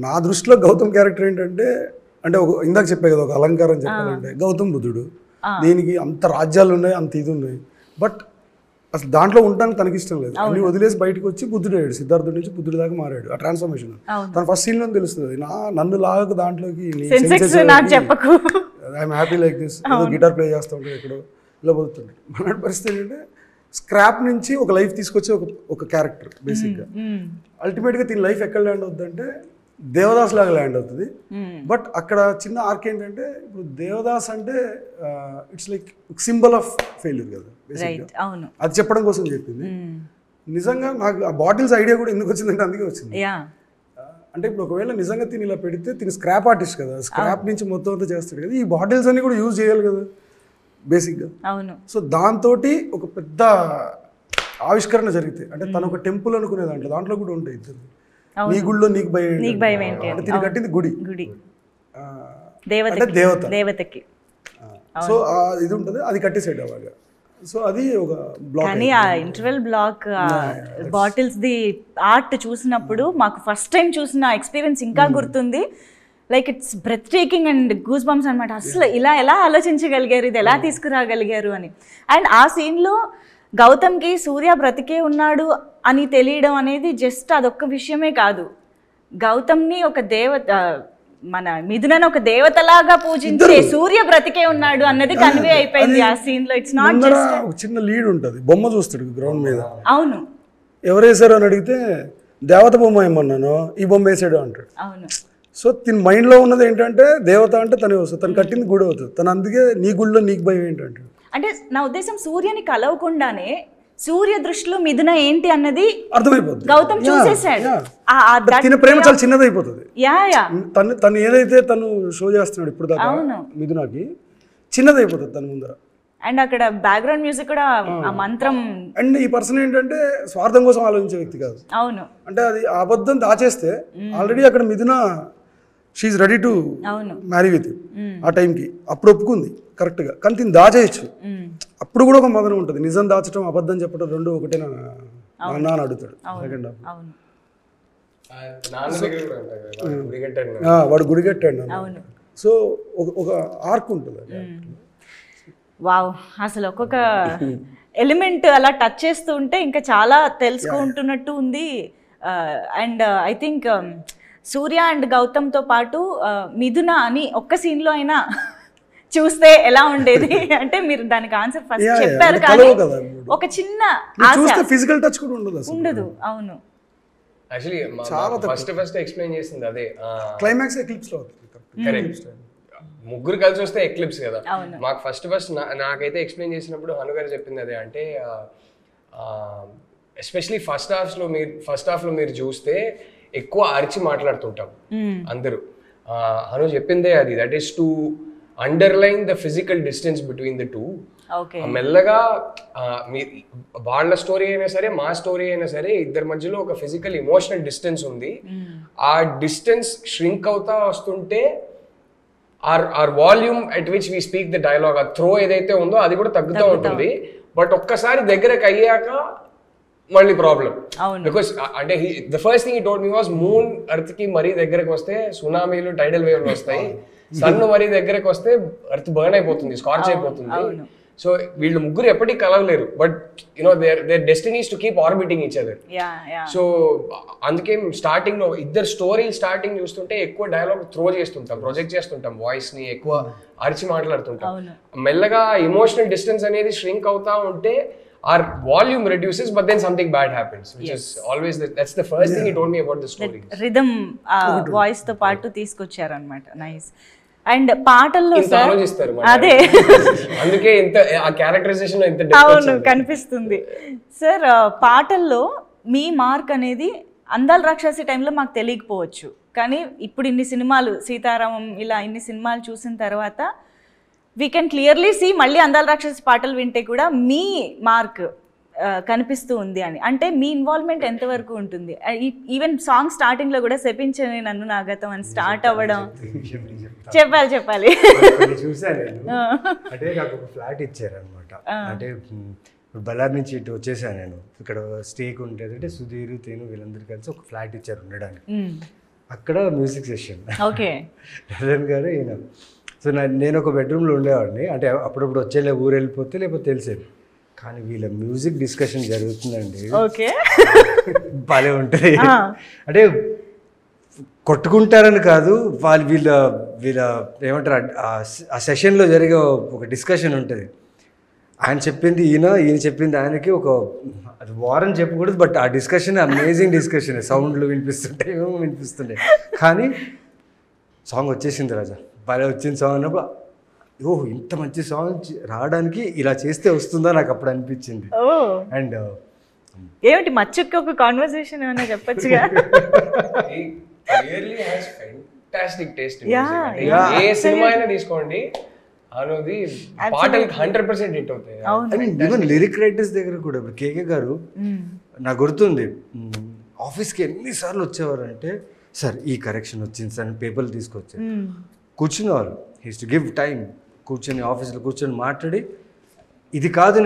నా దృష్టిలో గౌతమ్ క్యారెక్టర్ ఏంటంటే అంటే ఒక ఇందాక చెప్పే కదా ఒక అలంకారం చెప్పాలంటే గౌతమ్ బుద్ధుడు. దీనికి అంత రాజ్యాలు ఉన్నాయి, అంత ఇది ఉన్నాయి. బట్ అసలు దాంట్లో ఉండడానికి తనకి ఇష్టం లేదు. అన్ని వదిలేసి బయటకు వచ్చి బుద్ధుడు అయ్యాడు. సిద్ధార్థుడి నుంచి బుద్ధుడి దాకా మారాడు. ఆ ట్రాన్స్ఫర్మేషన్ తన ఫస్ట్ సీన్ లో తెలుస్తుంది. నన్ను లాగకు దాంట్లోకి ఐఎమ్ హ్యాపీ లైక్ దిస్. ఏదో గిటార్ ప్లే చేస్తూ ఉంటాడు ఎక్కడో ఇలా పోతుండే. మన పరిస్థితి ఏంటంటే స్క్రాప్ నుంచి ఒక లైఫ్ తీసుకొచ్చే ఒక క్యారెక్టర్ బేసిక్గా. అల్టిమేట్గా దీని లైఫ్ ఎక్కడ ల్యాండ్ అవుతుందంటే దేవదాస్ లాగా ల్యాండ్ అవుతుంది. బట్ అక్కడ చిన్న ఆర్క్ ఏంటంటే ఇప్పుడు దేవదాస్ అంటే it's like symbol of failure కదా బేసిక్గా. అది చెప్పడం కోసం చెప్పింది. నిజంగా నాకు ఆ బాటిల్స్ ఐడియా కూడా ఎందుకు వచ్చిందంటే అందుకే వచ్చింది. అంటే ఇప్పుడు ఒకవేళ నిజంగా తిని ఇలా పెడితే తిని స్క్రాప్ ఆర్టిస్ట్ కదా, స్క్రాప్ నుంచి మొత్తం అంతా చేస్తాడు కదా. ఈ బాటిల్స్ అన్ని కూడా యూజ్ చేయాలి కదా బేసిక్గా. సో దాంతో ఒక పెద్ద ఆవిష్కరణ జరిగితే అంటే తను ఒక టెంపుల్ అనుకునే దాంట్లో కూడా ఉంటాయి ఇద్దరు. నీ గుడిలో నీకు భయం ఏంటి అంటే తిని కట్టింది గుడి అంటే దేవతకి. సో ఇది ఉంటుంది, అది కట్టేసాడు అలాగా. సో అది ఒక బ్లాక్. కానీ ఆ interval block battles the art చూసినప్పుడు మాకు ఫస్ట్ టైం చూసిన ఎక్స్పీరియన్స్ ఇంకా గుర్తుంది. Like it's breathtaking and goosebumps అనమాట. అసలు ఇలా ఎలా ఆలోచించగలిగారు, ఇది ఎలా తీసుకురాగలిగారు అని. అండ్ ఆ సీన్లో గౌతమ్కి సూర్య బ్రతికే ఉన్నాడు అని తెలియడం అనేది జస్ట్ అదొక్క విషయమే కాదు. గౌతమ్ని ఒక దేవత, మన మిథునని ఒక దేవతలాగా పూజించే సూర్య బ్రతికే ఉన్నాడు అన్నది కన్వే అయిపోయింది ఆ సీన్ లో. ఇట్స్ నాట్ జస్ట్ ఒక చిన్న లీడ్ ఉంటుంది, బొమ్మ చూస్తాడు గ్రౌండ్ మీద. అవును, ఎవరు వేసారు అని అడిగితే దేవత బొమ్మ ఏమన్నాను, ఈ బొమ్మ వేసాడు అంటాడు. అవును. సో తిన మైండ్ లో ఉన్నది ఏంటంటే దేవత అంటే తనే వస్తుంది, తను కట్టింది గుడి అవుతుంది. తను అందుకే నీ గుడిలో నీకు భయం ఏంటంటే అంటే నా ఉద్దేశం సూర్యని కలవకుండానే సూర్య దృష్టిలో మిథున ఏంటి అన్నది అర్థమైపోతుంది. గౌతమ్ చూసేసాడు. తిన ప్రేమ చాలా చిన్నదైపోతుంది. తను ఏదైతే తను షో చేస్తున్నాడు ఇప్పుడు దాకా మిథునకి చిన్నదైపోతుంది తన ముందర. అండ్ అక్కడ బ్యాక్గ్రౌండ్ మ్యూజిక్ కూడా ఆ మంత్రం. అండ్ ఈ పర్సన్ ఏంటంటే స్వార్థం కోసం ఆలోచించే వ్యక్తి కాదు. అవును. అంటే అది అబద్ధం దాచేస్తే ఆల్రెడీ అక్కడ Mithuna she's ready to marry with ఆ టైంకి అప్పుడు ఒప్పుకుంది కరెక్ట్గా. కానీ తిని దాచేయచ్చు. అప్పుడు కూడా ఒక మదన ఉంటుంది. నిజం దాచడం అబద్ధం చెప్పడం రెండు ఒకటేనా నాన్న అని అడుగుతాడు సెకండ్ హాఫ్. వాడు గుడి కట్టాడు. సో ఒక ఆర్క్ ఉంటుంది. వావ్, అసలు ఒక్కొక్క ఎలిమెంట్ అలా టచ్ చేస్తూ ఉంటే ఇంకా చాలా తెలుసుకుంటున్నట్టు ఉంది. And I think Surya and గౌతమ్తో పాటు మిథున అని ఒక్క సీన్లో అయినా చూస్తే ఎలా ఉండేది అంటే మీరు దానికి ఆన్సర్ ఫస్ట్ చెప్పారు కానీ ఒక చిన్న ఫిజికల్ టచ్ కూడా ఉండదు. అవును, యాక్చువల్లీ చాలా ఫస్ట్ ఎక్స్ప్లెయిన్ చేసింది అదే క్లైమాక్స్ ఎక్లిప్స్ లో. కరెక్ట్, ముగ్గురు కలిసి వస్తే ఎక్లిప్స్ కదా. మాకు ఫస్ట్ నాకైతే ఎక్స్ప్లెయిన్ చేసినప్పుడు హను గారు చెప్పింది అదే. అంటే ఎస్పెషలీ ఫస్ట్ హాఫ్ లో మీరు చూస్తే ఎక్కువ అరిచి మాట్లాడుతుంటాం అందరూ. హను చెప్పిందే అది, that is to underline the physical distance between the two. మెల్లగా వాళ్ళ స్టోరీ అయినా సరే మా స్టోరీ అయినా సరే ఇద్దరి మధ్యలో ఒక ఫిజికల్ ఇమోషనల్ డిస్టెన్స్ ఉంది. ఆ డిస్టెన్స్ ష్రింక్ అవుతా వస్తుంటే our volume at which we speak the dialogue, ఆ త్రో ఏదైతే ఉందో అది కూడా తగ్గుతూ ఉంటుంది. బట్ ఒక్కసారి దగ్గరకు అయ్యాక మళ్ళీ ప్రాబ్లం. బికాస్ అంటే the first thing he told me was moon earth కి మరీ దగ్గరకు వస్తే సునామీలు టైడల్ వేవ్లు వస్తాయి, సన్ మరీ దగ్గరకు వస్తే ఎర్త్ బర్న్ అయిపోతుంది, స్కార్చ్ అయిపోతుంది. సో వీళ్ళు ముగ్గురు ఎప్పటికీ కలవలేరు. But you know their destiny's to keep orbiting each other. So అందుకే స్టార్టింగ్ లో ఇద్దరు స్టోరీ స్టార్టింగ్ చూస్తుంటే ఎక్కువ డైలాగ్ త్రో చేస్తుంటాం, ప్రొజెక్ట్ చేస్తుంటాం, వాయిస్ ని ఎక్కువ అరిచి మాట్లాడుతుంటాం. మెల్లగా ఇమోషనల్ డిస్టెన్స్ అనేది ష్రింక్ అవుతా ఉంటే our volume reduces, but then something bad happens, which is always that's the first thing he told me about the story. Rhythm voice తో పాటు తీసుకొచ్చారు అన్నమాట. నైస్. అండ్ పాటల్లో సార్ అదే అందుకే ఇంత ఆ క్యారెక్టరైజేషన్ ఇంత డెప్త్ అవును కనిపిస్తుంది సార్. పాటల్లో మీ మార్క్ అనేది అందాల రాక్షసి టైంలో మాకు తెలియకపోవచ్చు, కానీ ఇప్పుడు ఇన్ని సినిమాలు సీతారామం ఇలా ఇన్ని సినిమాలు చూసిన తర్వాత వీ కెన్ క్లియర్లీ సీ మళ్ళీ అందాల రాక్షసి పాటలు వింటే కూడా మీ మార్క్ కనిపిస్తూ ఉంది అని. అంటే మీ ఇన్వాల్వ్మెంట్ ఎంతవరకు ఉంటుంది? ఈవెన్ సాంగ్ స్టార్టింగ్లో కూడా శపించని నన్ను నాగతం అని స్టార్ట్ అవ్వడం. చెప్పాలి చూసాను నేను. అంటే నాకు ఒక ఫ్లాట్ ఇచ్చారనమాట. అంటే బళ్ళారి నుంచి ఇటు వచ్చేసాను నేను. ఇక్కడ స్టేక్ ఉంటుంది, అంటే సుధీర్ తేను వీళ్ళందరూ కలిసి ఒక ఫ్లాట్ ఇచ్చారు ఉండడానికి. అక్కడ మ్యూజిక్ సెషన్. ఓకే. రజన్ గారు ఈయన. సో నేను ఒక బెడ్రూమ్లో ఉండేవాడిని. అంటే అప్పుడప్పుడు వచ్చేలే ఊరు వెళ్ళిపోతే లేకపోతే తెలిసేది. కానీ వీళ్ళ మ్యూజిక్ డిస్కషన్ జరుగుతుందండి. ఓకే. భలే ఉంటుంది. అంటే కొట్టుకుంటారని కాదు, వీళ్ళ ఏమంటారు, ఆ సెషన్లో జరిగే ఒక డిస్కషన్ ఉంటుంది. ఆయన చెప్పింది ఈయన చెప్పింది ఆయనకి, ఒక అది వారం చెప్పకూడదు, బట్ ఆ డిస్కషన్ అమేజింగ్ డిస్కషన్. సౌండ్లు వినిపిస్తుంటాయి, ఏమో వినిపిస్తుంటాయి. కానీ సాంగ్ వచ్చేసింది రాజా, భలే వచ్చింది సాంగ్ అన్నప్పుడు ఓహ్ ఇంత మంచి సాంగ్ రావడానికి ఇలా చేస్తే వస్తుందా నాకు అప్పుడు అనిపించింది. అండ్ ఏమిటి మచ్చుకి ఒక కాన్వర్సేషన్ ఏమైనా చెప్పొచ్చుగా? Fantastic taste. ఏ సినిమా అయినా తీసుకోండి, అనేది పాటలు 100% హిట్ అవుతాయి. ఈవెన్ లిరిక్ రైటర్స్ దగ్గర కూడా ఇప్పుడు కేకే గారు నాకు గుర్తుంది, ఆఫీస్కి ఎన్నిసార్లు వచ్చేవారు అంటే, సార్ ఈ కరెక్షన్ వచ్చింది సార్ అని పేపర్లు తీసుకొచ్చారు. కూర్చునేవాళ్ళు, హీస్ టు గివ్ టైం. కూర్చొని ఆఫీస్లో కూర్చొని మాట్లాడి, ఇది కాదు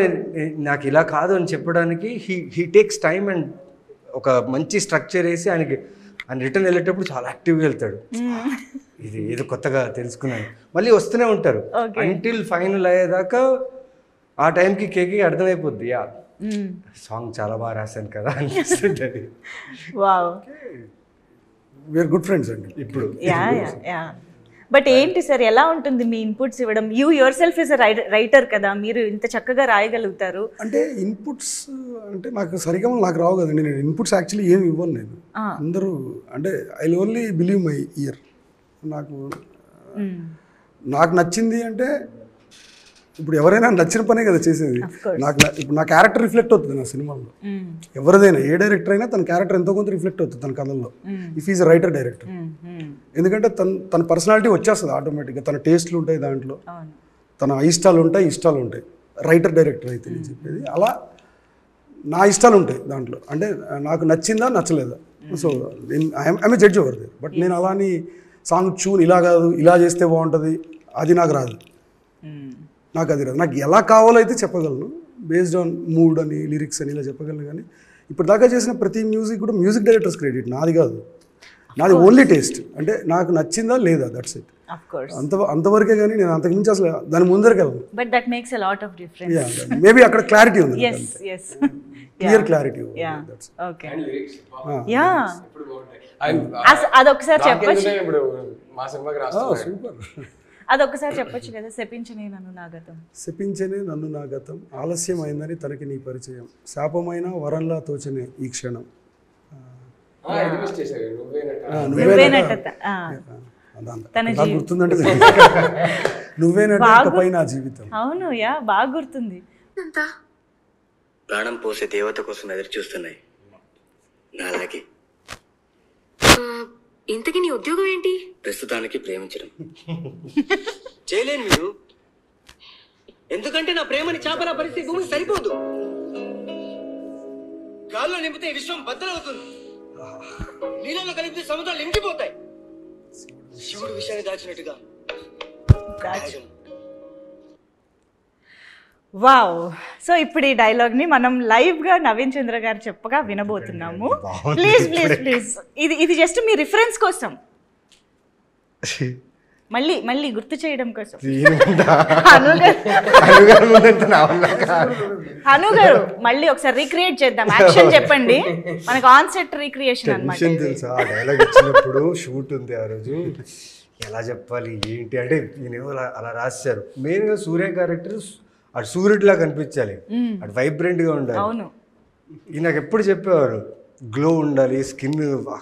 నాకు ఇలా కాదు అని చెప్పడానికి హీ టేక్స్ టైమ్ అండ్ ఒక మంచి స్ట్రక్చర్ వేసి ఆయన రిటర్న్ వెళ్ళేటప్పుడు చాలా యాక్టివ్గా వెళ్తాడు. ఇది ఏదో కొత్తగా తెలుసుకున్నాను. మళ్ళీ వస్తూనే ఉంటారు అంటిల్ ఫైనల్ అయ్యేదాకా. ఆ టైంకి కేకి అర్థమైపోద్ది, యా సాంగ్ చాలా బాగా రాశాను కదా అనిపిస్తుంటుంది. వీఆర్ గుడ్ ఫ్రెండ్స్ అండి ఇప్పుడు. బట్ ఏంటి సార్, ఎలా ఉంటుంది మీ ఇన్పుట్స్ ఇవ్వడం? You your self is writer కదా, మీరు ఇంత చక్కగా రాయగలుగుతారు. అంటే ఇన్పుట్స్ అంటే నాకు సరిగమలు నాకు రావు కదండి. నేను ఇన్పుట్స్ యాక్చువల్లీ ఏమి ఇవ్వను నేను. అందరూ అంటే I only believe my year. నాకు నచ్చింది అంటే, ఇప్పుడు ఎవరైనా నచ్చిన పనే కదా చేసేది. ఇప్పుడు నా క్యారెక్టర్ రిఫ్లెక్ట్ అవుతుంది నా సినిమాలో. ఎవరిదైనా ఏ డైరెక్టర్ అయినా తన క్యారెక్టర్ ఎంతో కొంత రిఫ్లెక్ట్ అవుతుంది తన కథల్లో, ఇఫ్ ఈజ్ రైటర్ డైరెక్టర్. ఎందుకంటే తన పర్సనాలిటీ వచ్చేస్తుంది ఆటోమేటిక్గా. తన టేస్ట్లు ఉంటాయి దాంట్లో, తన ఇష్టాలు ఉంటాయి రైటర్ డైరెక్టర్ అయితే నేను చెప్పేది. అలా నా ఇష్టాలు ఉంటాయి దాంట్లో. అంటే నాకు నచ్చిందా నచ్చలేదా, so I'm a judge over there. But నేను అలా అని సాంగ్ ట్యూన్ ఇలా కాదు ఇలా చేస్తే బాగుంటుంది అది నాకు రాదు. నాకు ఎలా కావాలో అయితే చెప్పగలను, బేస్డ్ ఆన్ మూడ్ అని లిరిక్స్ అని ఇలా చెప్పగలను. కానీ ఇప్పుడు దాకా చేసిన ప్రతి మ్యూజిక్ కూడా మ్యూజిక్ డైరెక్టర్స్ క్రెడిట్, నాది కాదు. నాది ఓన్లీ టేస్ట్. అంటే నాకు నచ్చిందా లేదా, దట్స్ ఇట్. అంతవరకే. కానీ నేను అంతకుమించి అసలు దాని ముందరికి వెళ్ళను. But that makes a lot of difference. Maybe అక్కడ క్లారిటీ ఉంది, క్లియర్ క్లారిటీ. అదొకసారి చెప్పొచ్చు, ఇప్పుడు మా సినిమాకి రాస్తాను. సూపర్. అదొకసారి చెప్పొచ్చు కదా, శపించని నన్ను నా గతం ఆలస్యం అయిందని తనకి నీ పరిచయం, శాపమైన వరంలా తోచనే ఈ క్షణం, గుర్తుందంటే నువ్వేనట నా జీవితం. అవును, యా బాగా గుర్తుంది. ప్రాణం పోసే దేవత కోసం ఎదురు చూస్తున్నాయి నాలాగే. ఇంతకీ నీ ఉద్యోగం ఏంటి? ప్రస్తుతానికి ప్రేమించడం. చేయలేను మీరు, ఎందుకంటే నా ప్రేమని చాపల పరిస్థితి భూమికి సరిపోదు. గాల్లో నింపితే విశ్వం బద్దలవుతుంది, నీళ్ళలో కలిపితే సముద్రాలు ఇంకిపోతాయి. శివుడు విషయాన్ని దాచినట్టుగా. వావ్. సో ఇప్పుడు ఈ డైలాగ్ ని మనం లైవ్ గా నవీన్ చంద్ర గారు చెప్పగా వినబోతున్నాము. ప్లీజ్ ప్లీజ్ ప్లీజ్, ఇది జస్ట్ మీ రిఫరెన్స్ కోసం, మళ్ళీ గుర్తు చేయడం కోసం. హను గారు మళ్ళీ ఒకసారి రీక్రియేట్ చేద్దాం. యాక్షన్ చెప్పండి, మనకు ఆన్ సెట్ రీక్రియేషన్ అన్నమాట. తెలుసా ఆ డైలాగ్ ఇచ్చినప్పుడు షూట్ ఉంది ఆ రోజు, ఎలా చెప్పాలి ఏంటి అంటే ఈయన అలా రాశారు. మెయిన్గా సూర్య క్యారెక్టర్ అటు సూర్యుడిలా కనిపించాలి, అటు వైబ్రెంట్గా ఉండాలి. అవును, ఈ నాకు ఎప్పుడు చెప్పేవారు గ్లో ఉండాలి, స్కిన్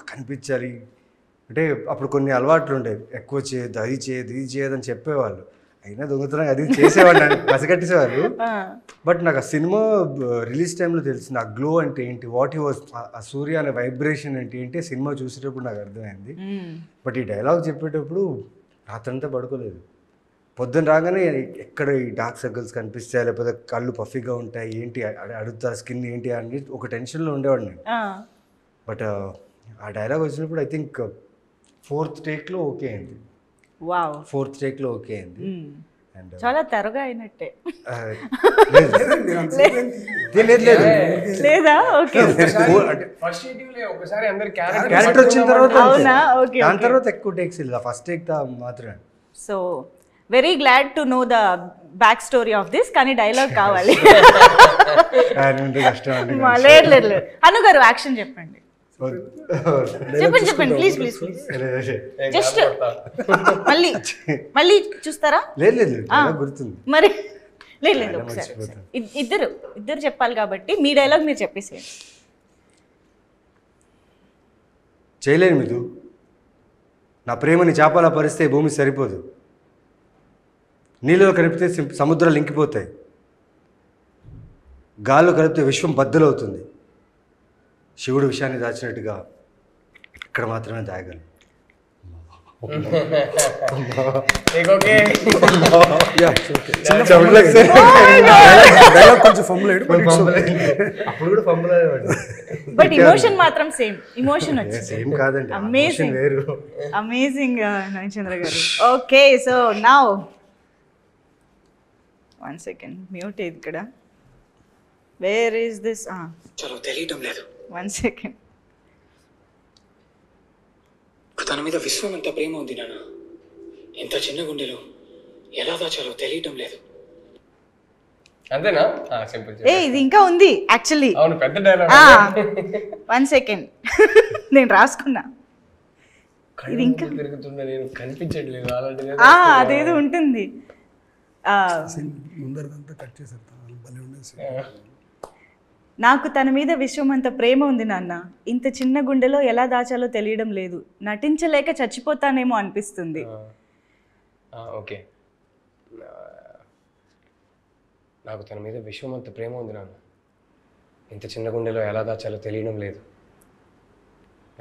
కనిపించాలి. అంటే అప్పుడు కొన్ని అలవాట్లు ఉండేవి, ఎక్కువ చేయదు అది చేయదు ఇది చేయదు అని చెప్పేవాళ్ళు. అయినా దొంగతనం అది చేసేవాడిని పసిగట్టేసేవాళ్ళు. బట్ నాకు ఆ సినిమా రిలీజ్ టైంలో తెలిసింది ఆ గ్లో అంటే ఏంటి, వాట్ హీ వాజ్, ఆ సూర్య అనే వైబ్రేషన్ అంటే ఏంటి సినిమా చూసేటప్పుడు నాకు అర్థమైంది. బట్ ఈ డైలాగ్ చెప్పేటప్పుడు రాత్రంతా పడుకోలేదు. పొద్దున్న రాగానే ఎక్కడ ఈ డార్క్ సర్కిల్స్ కనిపిస్తాయి, లేకపోతే కళ్ళు పఫీగా ఉంటాయి, ఏంటి అడుగుతా స్కిన్ ఏంటి అని ఒక టెన్షన్లో ఉండేవాడిని. బట్ ఆ డైలాగ్ వచ్చినప్పుడు ఐ థింక్ 4th టేక్లో ఓకే అయింది. 4th టేక్లో ఓకే అయింది. అండ్ చాలా త్వరగా అయినట్టే లేదా? ఓకే, క్యారెక్టర్ వచ్చిన తర్వాత అవునా? ఓకే, దాని తర్వాత ఎక్కువ టేక్స్ లేదు, ఫస్ట్ టేక్ మాత్రమే. So very glad to know the back story of this. కానీ డైలాగ్ కావాలి. లేదు లేదు లేదు, అను గారు యాక్షన్ చెప్పండి. చెప్పండి ప్లీజ్ ప్లీజ్ ప్లీజ్. జస్ట్ మళ్ళీ చూస్తారా? లేదు గుర్తుంది మరి. లేదు లేదు, ఒకసారి ఇద్దరు చెప్పాలి కాబట్టి మీ డైలాగ్ మీరు చెప్పేసేయండి. చేయలేను మిదు, నా ప్రేమని చేపలా పరిస్తే భూమి సరిపోదు, నీళ్ళలో కలిపితే సముద్రాలు ఇంకిపోతాయి, గాల్లో కలిపితే విశ్వం బద్దలవుతుంది, శివుడు విషయాన్ని దాచినట్టుగా ఇక్కడ మాత్రమే దాయగలను. బట్ ఇమోషన్ మాత్రం సేమ్. ఇమోషన్ వచ్చింది. సేమ్ కాదండి, అమేజింగ్ వేరు. Amazing Nayanachandra garu. Okay, so now 1 second mute ఇక్కడ. Where is this? చలో తెలియటం లేదు. 1 సెకండ్. తన మీద విశ్వం ఎంత ప్రేమ ఉంది నాన్న, ఎంత చిన్న గుండెలో ఎలా దాచాలో తెలియటం లేదు. అంతేనా? సింపుల్. ఇది ఇంకా ఉంది యాక్చువల్లీ. అవును, పెద్ద డైలాగ్. 1 సెకండ్ నేను రాసుకున్నా. ఇది ఇంకా తిరుగుతున్నా, నేను కనిపించట్లేదు అలాంటిది. అదేదో ఉంటుంది. ముందరదంతా కట్ చేసేస్తాను. నాకు తన మీద విశ్వమంత ప్రేమ ఉంది నాన్న, ఇంత చిన్న గుండెలో ఎలా దాచాలో తెలియడం లేదు, నటించలేక చచ్చిపోతానేమో అనిపిస్తుంది. ఓకే. నాకు తన మీద విశ్వమంత ప్రేమ ఉంది నాన్న, ఇంత చిన్న గుండెలో ఎలా దాచాలో తెలియడం లేదు,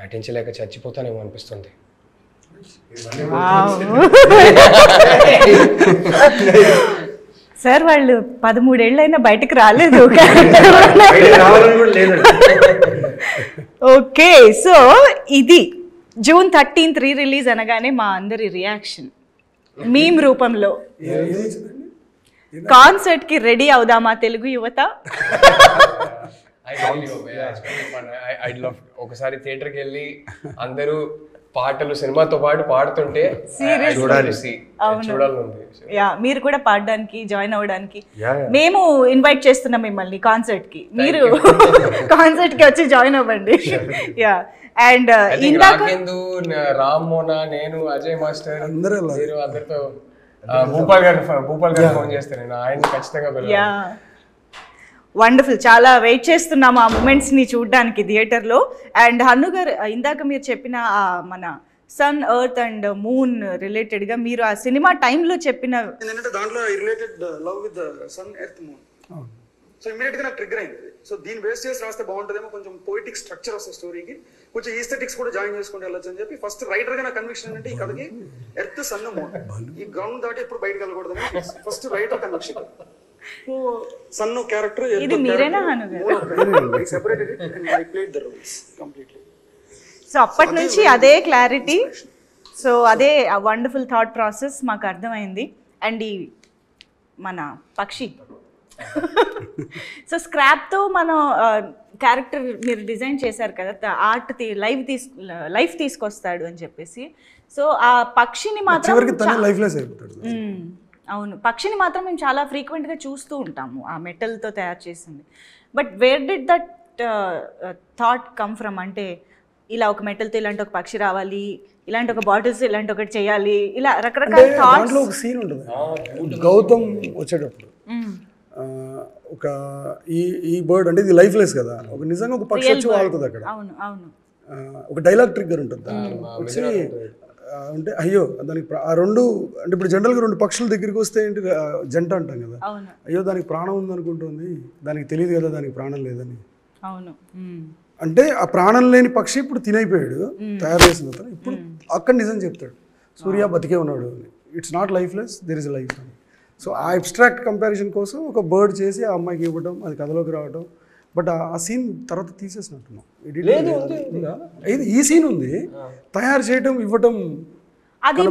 నటించలేక చచ్చిపోతానేమో అనిపిస్తుంది. సార్ వాళ్ళు 13 ఏళ్ళైనా బయటకు రాలేదు. ఓకే, సో ఇది June 13th రిలీజ్ అనగానే మా అందరి రియాక్షన్ మీమ్ రూపంలో. కాన్సర్ట్ కి రెడీ అవుదామా తెలుగు యువత? ఒకసారి థియేటర్కి వెళ్ళి అందరూ పాటలు సినిమాతో పాటు పాడుతుంటే చూడాలి. యా, మీరు కూడా పాడడానికి జాయిన్ అవ్వడానికి మేము ఇన్వైట్ చేస్తున్నాం మిమ్మల్ని కాన్సర్ట్ కి. మీరు కాన్సర్ట్ కి వచ్చి జాయిన్ అవ్వండి. యా, అండ్ ఇందాక రామ్ మోనా, నేను, అజయ్ మాస్టర్ అందరితో భూపాల్ గారు ఫోన్ చేస్తాను, నేను ఆయన ఖచ్చితంగా. Yeah, wonderful. చాలా వెయిట్ చేస్తున్నాము ఆ మూమెంట్స్ని చూడడానికి థియేటర్లో. అండ్ హన్ను గారు, ఇందాక మీరు చెప్పిన మన సన్, ఎర్త్ అండ్ మూన్ రిలేటెడ్గా మీరు ఆ సినిమా టైంలో చెప్పిన ఏంటంటే దాంట్లో related love with sun, earth, moon. So ఇమీడియట్గా నాకు ట్రిగ్గర్ అయింది. సో దీన్ని బేస్ చేసి రాస్తే బాగుంటుందేమో, కొంచెం పోయిటిక్ స్ట్రక్చర్ వస్తుంది స్టోరీకి, కొంచెం ఈస్థెటిక్స్ కూడా జాయిన్ చేసుకుంటూ వెళ్ళొచ్చు అని చెప్పి ఫస్ట్ రైటర్గా నా కన్విక్షన్ ఏంటంటే ఈ కథకి ఎర్త్, సన్, మూన్ ఈ గ్రౌండ్ దాటి ఎప్పుడు బయటకు వెళ్ళకూడదని ఫస్ట్ రైటర్ కన్విక్షన్. సన్ను క్యారెక్టర్ ఇది మీరేనా హను గారు? సో అప్పటి నుంచి అదే క్లారిటీ, సో అదే వండర్ఫుల్ థాట్ ప్రాసెస్ మాకు అర్థమైంది. అండ్ ఈ మన పక్షి సో స్క్రాప్తో మనం క్యారెక్టర్ మీరు డిజైన్ చేశారు కదా, ఆర్ట్ లైఫ్ తీసుకొస్తాడు అని చెప్పేసి. సో ఆ పక్షిని మాత్రం అవును, పక్షిని మాత్రం మేము చాలా ఫ్రీక్వెంట్గా చూస్తూ ఉంటాము ఆ మెటల్తో తయారు చేసింది. But where did that thought come from? అంటే ఇలా ఒక మెటల్తో ఇలాంటి ఒక పక్షి రావాలి, ఇలాంటి ఒక బాటిల్స్ ఇలాంటి ఒకటి చేయాలి, ఇలా రకరకాల థాట్స్. ఒక సీన్ ఉంటుంది గౌతమ్ వచ్చేటప్పుడు, ఒక ఈ బర్డ్ అంటే ఇది లైఫ్లెస్ కదా, ఒక నిజంగా ఒక పక్షి వచ్చి వాళ్తుంది అక్కడ. అవును అవును, ఒక డైలాగ్ ట్రిగ్గర్ ఉంటుంది వచ్చి అంటే అయ్యో దానికి ఆ రెండు అంటే ఇప్పుడు జనరల్గా రెండు పక్షుల దగ్గరికి వస్తే ఏంటి జంట అంటాం కదా, అవును అయ్యో దానికి ప్రాణం ఉందనుకుంటుంది, దానికి తెలియదు కదా దానికి ప్రాణం లేదని. అవును అంటే ఆ ప్రాణం లేని పక్షి ఇప్పుడు తినైపోయాడు తయారు చేసిన అతను, ఇప్పుడు అక్కడ నిజం చెప్తాడు సూర్య బతికే ఉన్నాడు అని. It's not lifeless, there is life అని. సో ఆ అబ్స్ట్రాక్ట్ కంపారిజన్ కోసం ఒక బర్డ్ చేసి ఆ అమ్మాయికి ఇవ్వడం, అది కథలోకి రావడం. బట్ ఆ సీన్ తర్వాత తీసేసినట్టున్నాం. ఈ సీన్ ఉంది, తయారు చేయడం ఇవ్వడం అది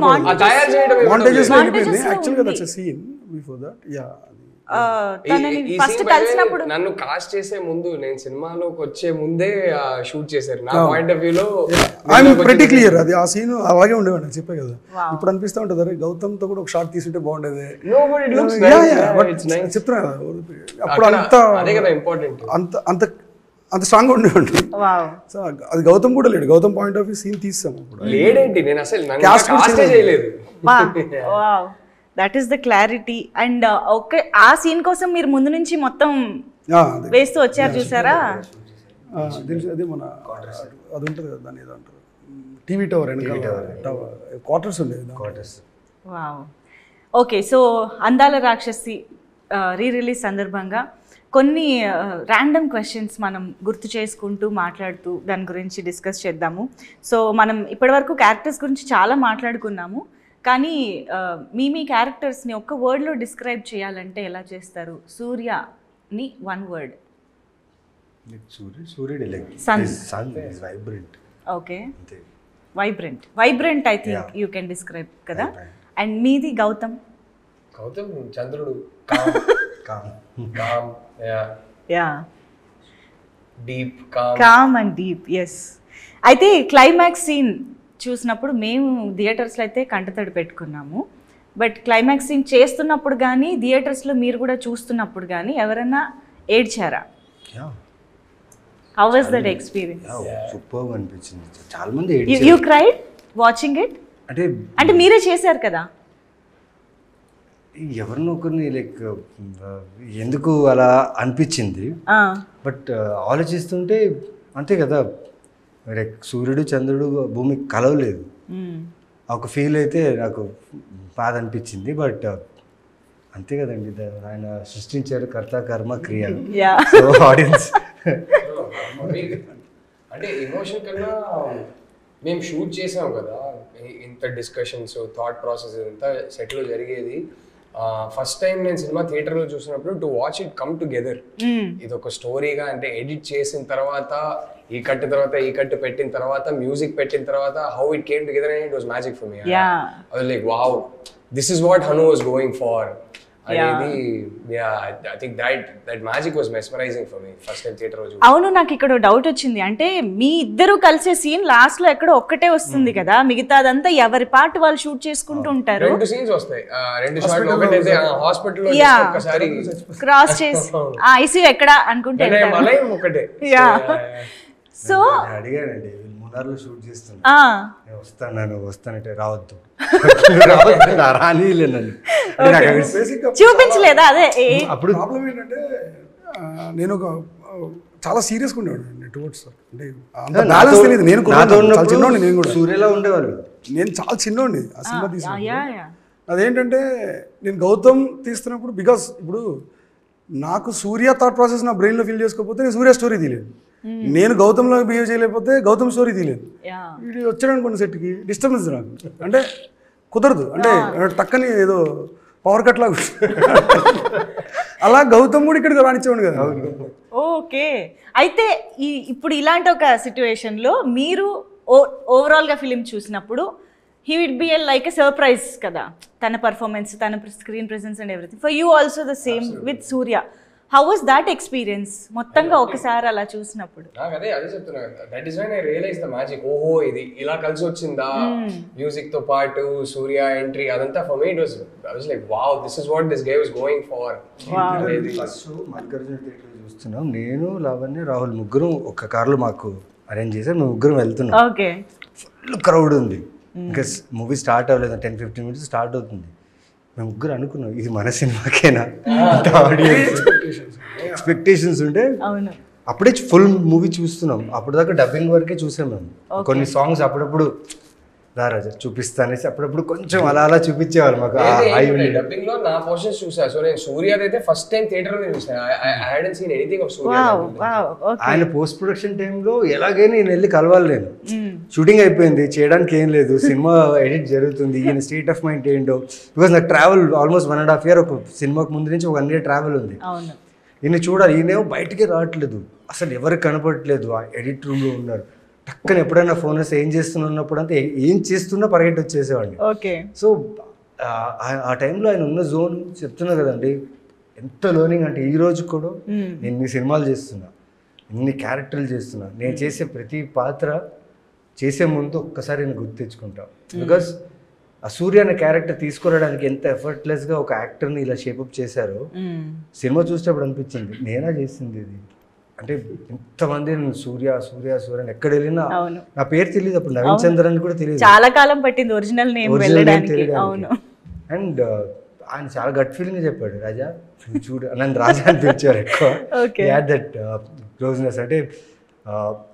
తయారు చేయడం మాంటేజెస్ లో వెళ్ళిపోయింది. యాక్చువల్గా that's a scene before that. Yeah first కలిసినప్పుడు నన్ను కాస్ట్ చేసే ముందు, నేను సినిమాలోకి వచ్చే ముందే షూట్ చేశారు. నా పాయింట్ ఆఫ్ వ్యూలో ఐఎమ్ ప్రెటీ క్లియర్. అది ఆ సీన్ అలాగే ఉండేవాడు, చెప్పే కదా. ఇప్పుడు అనిపిస్తా ఉంటుంది అరే గౌతమ్ తో కూడా ఒక షాట్ తీసుంటే బాగుండేది చెప్తున్నా కదా. అప్పుడు అదే కదా ఇంపార్టెంట్, అంత స్ట్రాంగ్ ఉండేవాడు. సో అది గౌతమ్ కూడా లేడు. Gautham point of view scene తీసాం అప్పుడు. లేడేంటి, నేను అసలు కాస్ట్ చేయలేదు. That is the clarity. And okay, ఆ సీన్ కోసం మీరు ముందు నుంచి మొత్తం వేస్తూ వచ్చారు చూసారా? అదే మన అది ఉంటుంది కదా, దాని ఏదో అంటారు, టీవీ టవర్ క్వార్టర్స్ ఉండేది. వావ్. ఓకే, సో అందాల రాక్షసి రీ రిలీజ్ సందర్భంగా కొన్ని ర్యాండమ్ క్వశ్చన్స్ మనం గుర్తు చేసుకుంటూ మాట్లాడుతూ దాని గురించి డిస్కస్ చేద్దాము. సో మనం ఇప్పటివరకు క్యారెక్టర్స్ గురించి చాలా మాట్లాడుకున్నాము, కానీ మీ క్యారెక్టర్స్ని ఒక్క వర్డ్లో డిస్క్రైబ్ చేయాలంటే ఎలా చేస్తారు? సూర్యని one word. Okay, vibrant I think you can describe కదా. అండ్ మీది గౌతమ్? గౌతమ్ చంద్రుడు, కామ్ అండ్ డీప్. ఎస్. అయితే క్లైమాక్స్ సీన్ చూసినప్పుడు మేము థియేటర్స్లో అయితే కంటతడి పెట్టుకున్నాము. బట్ క్లైమాక్స్ సీన్ చేస్తున్నప్పుడు కానీ థియేటర్స్లో మీరు కూడా చూస్తున్నప్పుడు కానీ ఎవరైనా ఏడ్చారా? How was that experience? Super అనిపించింది. చాలా మంది యూ క్రైడ్ వాచింగ్ ఇట్? అంటే మీరే చేశారు కదా. ఎవరినో ఒకరిని లైక్ ఎందుకు అలా అనిపించింది. బట్ ఆలోచిస్తుంటే అంతే కదా, లైక్ సూర్యుడు చంద్రుడు భూమి కలవలేదు, ఒక ఫీల్ అయితే నాకు బాధ అనిపించింది. బట్ అంతే కదండి, ఆయన సృష్టించారు కర్త కర్మ క్రియ. సో ఆడియన్స్ అంటే ఎమోషన్ కన్నా మేము షూట్ చేసాం కదా, ఇంత డిస్కషన్స్ థాట్ ప్రాసెస్ ఇంత సెట్లో జరిగేది. ఫస్ట్ టైం నేను సినిమా థియేటర్లో చూసినప్పుడు to watch it come together, ఇది ఒక స్టోరీగా అంటే ఎడిట్ చేసిన తర్వాత ఈ కట్ తర్వాత ఈ కట్ పెట్టిన తర్వాత మ్యూజిక్ పెట్టిన తర్వాత how it came together and it was magic for me. I was like wow, this is what Hanu was going for అనేది. I think that magic was mesmerizing for me first time theater లో. అవును, నాకు ఇక్కడ doubt వచ్చింది. అంటే మీ ఇద్దరు కలిసే scene last లో ఎక్కడో ఒక్కటే వస్తుంది కదా, మిగతాదంతా ఎవరి పార్ట్ వాళ్ళు షూట్ చేసుకుంటూ ఉంటారు. రెండు సీన్స్ వస్తాయి, రెండు షాట్లు. ఒకటైతే హాస్పిటల్ లో ఒకసారి క్రాస్ చేసి ఐసీయూ ఎక్కడ అనుకుంటే ఒకటే. సో అడిగానండి, మున్నార్లో షూట్ చేస్తున్నా, వస్తానంటే రావద్దు చూపించలేదా? అదే అప్పుడు ప్రాబ్లం ఏంటంటే నేను ఒక చాలా సీరియస్గా ఉండేవాడు టువర్డ్స్, అంటే బ్యాలెన్స్ తెలియదు. నేను చాలా చిన్నోండి, నేను కూడా సూర్యలా ఉండేవాళ్ళు, నేను చాలా చిన్నోండి ఆ సినిమా తీసుకున్నాను. అదేంటంటే నేను గౌతమ్ తీస్తున్నప్పుడు, బికాస్ ఇప్పుడు నాకు సూర్య థాట్ ప్రాసెస్ నా బ్రెయిన్లో ఫిల్ చేసుకోకపోతే నేను సూర్య స్టోరీ తీయలేదు, నేను గౌతమ్లో బిహేవ్ చేయలేకపోతే గౌతమ్ స్టోరీ తీయలేదు. వీడు వచ్చాడనుకోండి సెట్కి డిస్టర్బెన్స్ నాకు, అంటే కుదరదు, అంటే టక్కని ఏదో పవర్ కట్ లాగా అలా గౌతమ్ కూడా ఇక్కడికి రానిచ్చేవాడు కదా. ఓకే, అయితే ఇప్పుడు ఇలాంటి ఒక సిచ్యువేషన్లో మీరు ఓవరాల్గా ఫిలిం చూసినప్పుడు he would be like a surprise kada, tana performance, tana screen presence and everything. For you also the same. Absolutely. With Surya, how was that experience mottanga okasari ala chusinapudu? Ade cheptuna, that is when I realized the magic. Oho, idi ila kalsi vachinda music tho paatu Surya entry adantha. For me it was, I was like wow, this is what this guy was going for. Wow. First Mallikarjuna theater lo chustunam, nenu Lavanya Rahul muggurum oka car lo maaku arrange chesaru, మేము ముగ్గురం వెళ్తున్నాం. Okay, full crowd ఉంది, ఇంకా movie start అవ్వలేదు, 10-15 minutes start అవుతుంది. మేము ముగ్గురు అనుకున్నాం ఇది మన సినిమాకేనా, ఎక్స్పెక్టేషన్స్ ఉంటే అప్పుడే ఫుల్ మూవీ చూస్తున్నాం. అప్పుడు దాకా డబ్బింగ్ వరకే చూసాం మేము. కొన్ని సాంగ్స్ అప్పుడప్పుడు దా రాజా చూపిస్తా అనేసి అప్పుడప్పుడు కొంచెం అలా అలా చూపించేవాళ్ళు మాకు డబ్బింగ్ లో నా పోర్షన్స్ చూసా. సో నేను సూర్య అయితే ఫస్ట్ టైం థియేటర్ లో చూసాను. ఐ హాడెంట్ సీన్ ఎనీథింగ్ ఆఫ్ సూర్య. ఆయన పోస్ట్ ప్రొడక్షన్ టైంలో ఎలాగైనా నేను వెళ్ళి కలవాలి. నేను షూటింగ్ అయిపోయింది, చేయడానికి ఏం లేదు, సినిమా ఎడిట్ జరుగుతుంది, ఈయన స్టేట్ ఆఫ్ మైండ్ ఏంటో. బికాస్ నాకు ట్రావెల్ ఆల్మోస్ట్ 1.5 year, ఒక సినిమాకి ముందు నుంచి 1 year ట్రావెల్ ఉంది. ఈయన చూడాలి, ఈయనేమో బయటికి రావట్లేదు, అసలు ఎవరికి కనపడట్లేదు, ఆ ఎడిట్ రూమ్లో ఉన్నారు. టక్కన ఎప్పుడైనా ఫోన్ వేస్తే ఏం చేస్తున్నప్పుడు అంతా ఏం చేస్తున్నా పరిగెట్టి వచ్చేసేవాడిని. సో ఆ టైంలో ఆయన ఉన్న జోన్ చెప్తున్నా కదండి, ఎంత లర్నింగ్ అంటే ఈ రోజు కూడా నేను ఇన్ని సినిమాలు చేస్తున్నా, ఇన్ని క్యారెక్టర్లు చేస్తున్నా, నేను చేసే ప్రతి పాత్ర చేసే ముందు ఒక్కసారి నేను గుర్తు తెచ్చుకుంటా. బికాస్ ఆ సూర్య అనే క్యారెక్టర్ తీసుకురావడానికి ఎంత ఎఫర్ట్లెస్గా ఒక యాక్టర్ని ఇలా షేపప్ చేశారో సినిమా చూసేటప్పుడు అనిపించింది నేనా చేసింది ఇది. అంటే ఇంతమంది సూర్య సూర్య సూర్య ఎక్కడ వెళ్ళినా నా పేరు తెలియదు, అప్పుడు నవీన్ చంద్రన్ కూడా తెలియదు, చాలా కాలం పట్టింది ఒరిజినల్ నేమ్ వెళ్ళడానికి. అండ్ ఆయన చాలా గట్ ఫీలింగ్ చెప్పాడు, రాజా చూడు నన్ను రాజా అని పిలిచారు ఎక్కువ. దట్ క్లోజ్నెస్ అంటే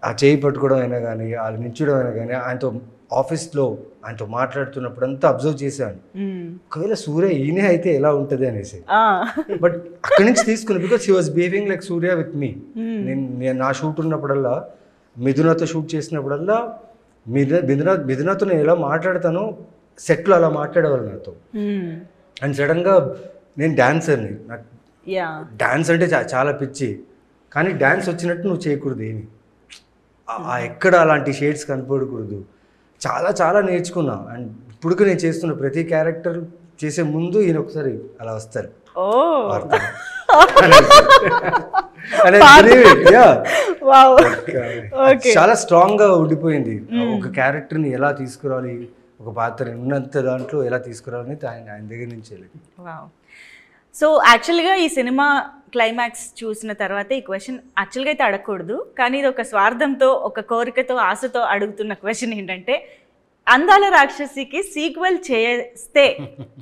ఆ చేయి పట్టుకోవడం అయినా కానీ, వాళ్ళు నించడం అయినా కానీ, ఆయనతో ఆఫీస్లో ఆయనతో మాట్లాడుతున్నప్పుడు అంతా అబ్జర్వ్ చేశాను, ఒకవేళ సూర్య ఈయనే అయితే ఎలా ఉంటుంది అనేసి. బట్ అక్కడి నుంచి తీసుకుని, because he was behaving like Surya with me. నేను నా షూట్ ఉన్నప్పుడల్లా, మిథునతో షూట్ చేసినప్పుడల్లా మిథునతో నేను ఎలా మాట్లాడతానో సెట్లో అలా మాట్లాడేవాళ్ళు నాతో. అండ్ సడన్గా నేను డాన్సర్ని, నాకు డాన్స్ అంటే చాలా పిచ్చి, కానీ డాన్స్ వచ్చినట్టు నువ్వు చేయకూడదు, ఏమి ఎక్కడ అలాంటి షేడ్స్ కనపడకూడదు. చాలా చాలా నేర్చుకున్నా. అండ్ ఇప్పుడు నేను చేస్తున్న ప్రతి క్యారెక్టర్ చేసే ముందు ఈయన ఒకసారి అలా వస్తారు, చాలా స్ట్రాంగ్ గా ఉండిపోయింది. ఒక క్యారెక్టర్ ని ఎలా తీసుకురావాలి, ఒక పాత్ర ఉన్నంత దాంట్లో ఎలా తీసుకురావాలని ఆయన దగ్గర నుంచి. సో యాక్చువల్గా ఈ సినిమా క్లైమాక్స్ చూసిన తర్వాత ఈ క్వశ్చన్ యాక్చువల్గా అయితే అడగకూడదు, కానీ ఇది ఒక స్వార్థంతో, ఒక కోరికతో, ఆశతో అడుగుతున్న క్వశ్చన్ ఏంటంటే, అందాల రాక్షసికి సీక్వెల్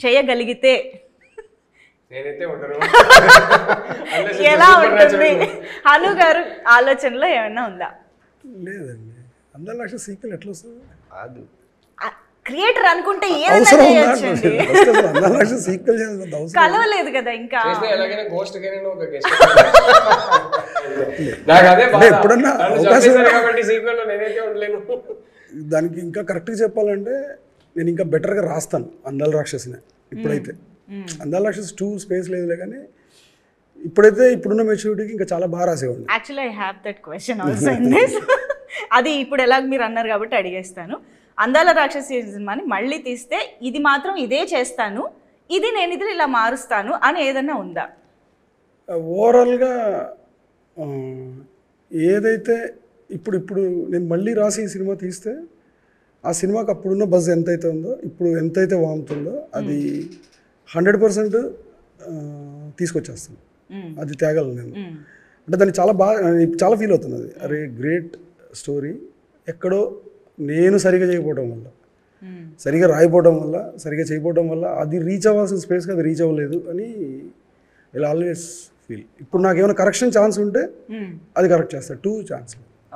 చేయగలిగితే ఎలా ఉంటుంది? హను గారు ఆలోచనలో ఏమైనా ఉందా? లేదండి, అందాల రాక్షసి సీక్వెల్ ఎట్లా వస్తుంది? క్రియేటర్ అనుకుంటే కలవలేదు కదా ఇంకా. దానికి ఇంకా కరెక్ట్గా చెప్పాలంటే నేను ఇంకా బెటర్గా రాస్తాను అందాల రాక్షసిని. ఇప్పుడైతే అందాల రాక్షసి 2 స్పేస్ లేదులే, కానీ ఇప్పుడైతే ఇప్పుడున్న మెచ్యూరిటీకి ఇంకా చాలా బాగా రాసేవాడిని. Actually I have that question also in this. అది ఇప్పుడు ఎలాగ మీరు అన్నారు కాబట్టి అడిగేస్తాను. అందాల రాక్షసి సినిమాని మళ్ళీ తీస్తే ఇది మాత్రం ఇదే చేస్తాను, ఇది నేను ఇది ఇలా మారుస్తాను అని ఏదన్నా ఉందా? ఓవరాల్గా ఏదైతే ఇప్పుడు నేను మళ్ళీ రాసి ఈ సినిమా తీస్తే ఆ సినిమాకి అప్పుడున్న బజ్ ఎంతైతే ఉందో, ఇప్పుడు ఎంతైతే వాముతుందో అది 100% తీసుకొచ్చేస్తాను. అది తేగలను నేను. అంటే దాన్ని చాలా ఫీల్ అవుతుంది. అది అరే గ్రేట్ స్టోరీ, ఎక్కడో నేను సరిగా చేయకపోవడం వల్ల, సరిగా రాయిపోవడం వల్ల, సరిగా చేయకపోవడం వల్ల అది రీచ్ అవ్వాల్సిన స్పేస్కి అది రీచ్ అవ్వలేదు అని ఇలా ఆల్వేస్ ఫీల్. ఇప్పుడు నాకు ఏమైనా కరెక్షన్ ఛాన్స్ ఉంటే అది కరెక్ట్ చేస్తాను. 2 ఛాన్స్.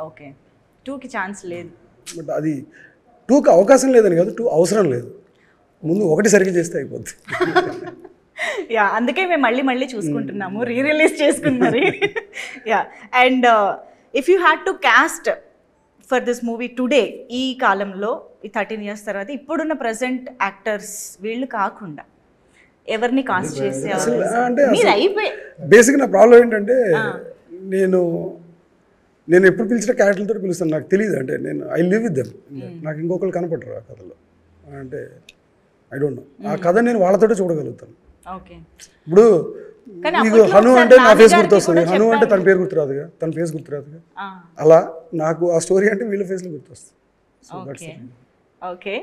ఓకే, 2కి ఛాన్స్ లేదు. బట్ అది 2కి అవకాశం లేదని కాదు, 2 అవసరం లేదు. ముందు 1 సరిగ్గా చేస్తే అయిపోద్ది. యా, అందుకే మేము మళ్ళీ చూసుకుంటున్నాము, రిలీజ్ చేసుకున్నారు. Yeah, and if you had to cost for this movie today, ఈ కాలంలో ఈ 13 years తర్వాత ఇప్పుడున్న ప్రజెంట్ యాక్టర్స్ వీళ్ళు కాకుండా ఎవరిని కాస్ట్ చేసే? అంటే బేసిక్ నా ప్రాబ్లం ఏంటంటే నేను ఎప్పుడు పిలిచిన క్యారెక్టర్లతో పిలుస్తాను, నాకు తెలియదు. అంటే ఐ లివ్ విత్ దెమ్, నాకు ఇంకొకరు కనపడరు ఆ కథలో. అంటే ఐ డోంట్ నో, ఆ కథ నేను వాళ్ళతోటే చూడగలుగుతాను. ఇప్పుడు నీకు హను అంటే నా ఫేస్ గుర్తొస్తుంది, హను అంటే తన పేరు గుర్తురాదుగా, తన ఫేస్ గుర్తురాదుగా, అలా నాకు ఆ స్టోరీ అంటే వీళ్ళ ఫేస్లో గుర్తొస్తుంది. ఓకే,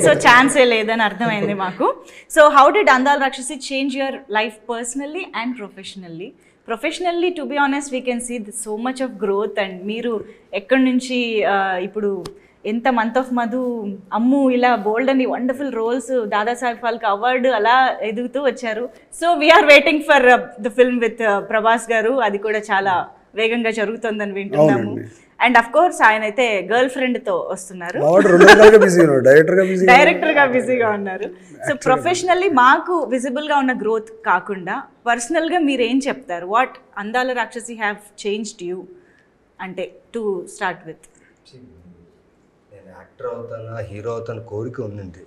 సో ఛాన్సే లేదని అర్థమైంది మాకు. So how did Andala Rakshasi change your life personally and professionally? Professionally to be honest we can see so much of growth. And మీరు ఎక్కడి నుంచి ఇప్పుడు ఎంత మంత్ ఆఫ్ మధు, అమ్ము, ఇలా బోల్డ్ అని wonderful roles, Dadasaheb Phalke award అలా ఎదుగుతూ వచ్చారు. So we are waiting for the film with Prabhas garu, అది కూడా చాలా వేగంగా జరుగుతుందని వింటున్నాము. అండ్ అఫ్ కోర్స్ ఆయన అయితే గర్ల్ ఫ్రెండ్ తో వస్తున్నారు, డైరెక్టర్ గా బిజీగా ఉన్నారు. సో ప్రొఫెషనల్లీ మాకు విజిబుల్ గా ఉన్న గ్రోత్ కాకుండా పర్సనల్ గా మీరు ఏం చెప్తారు? వాట్ అందాల రాక్షసి హ్యావ్ చేంజ్డ్ యూ అంటే టు స్టార్ట్ విత్? నేను యాక్టర్ అవుతానా హీరో అవుతాను కోరిక ఉండింది,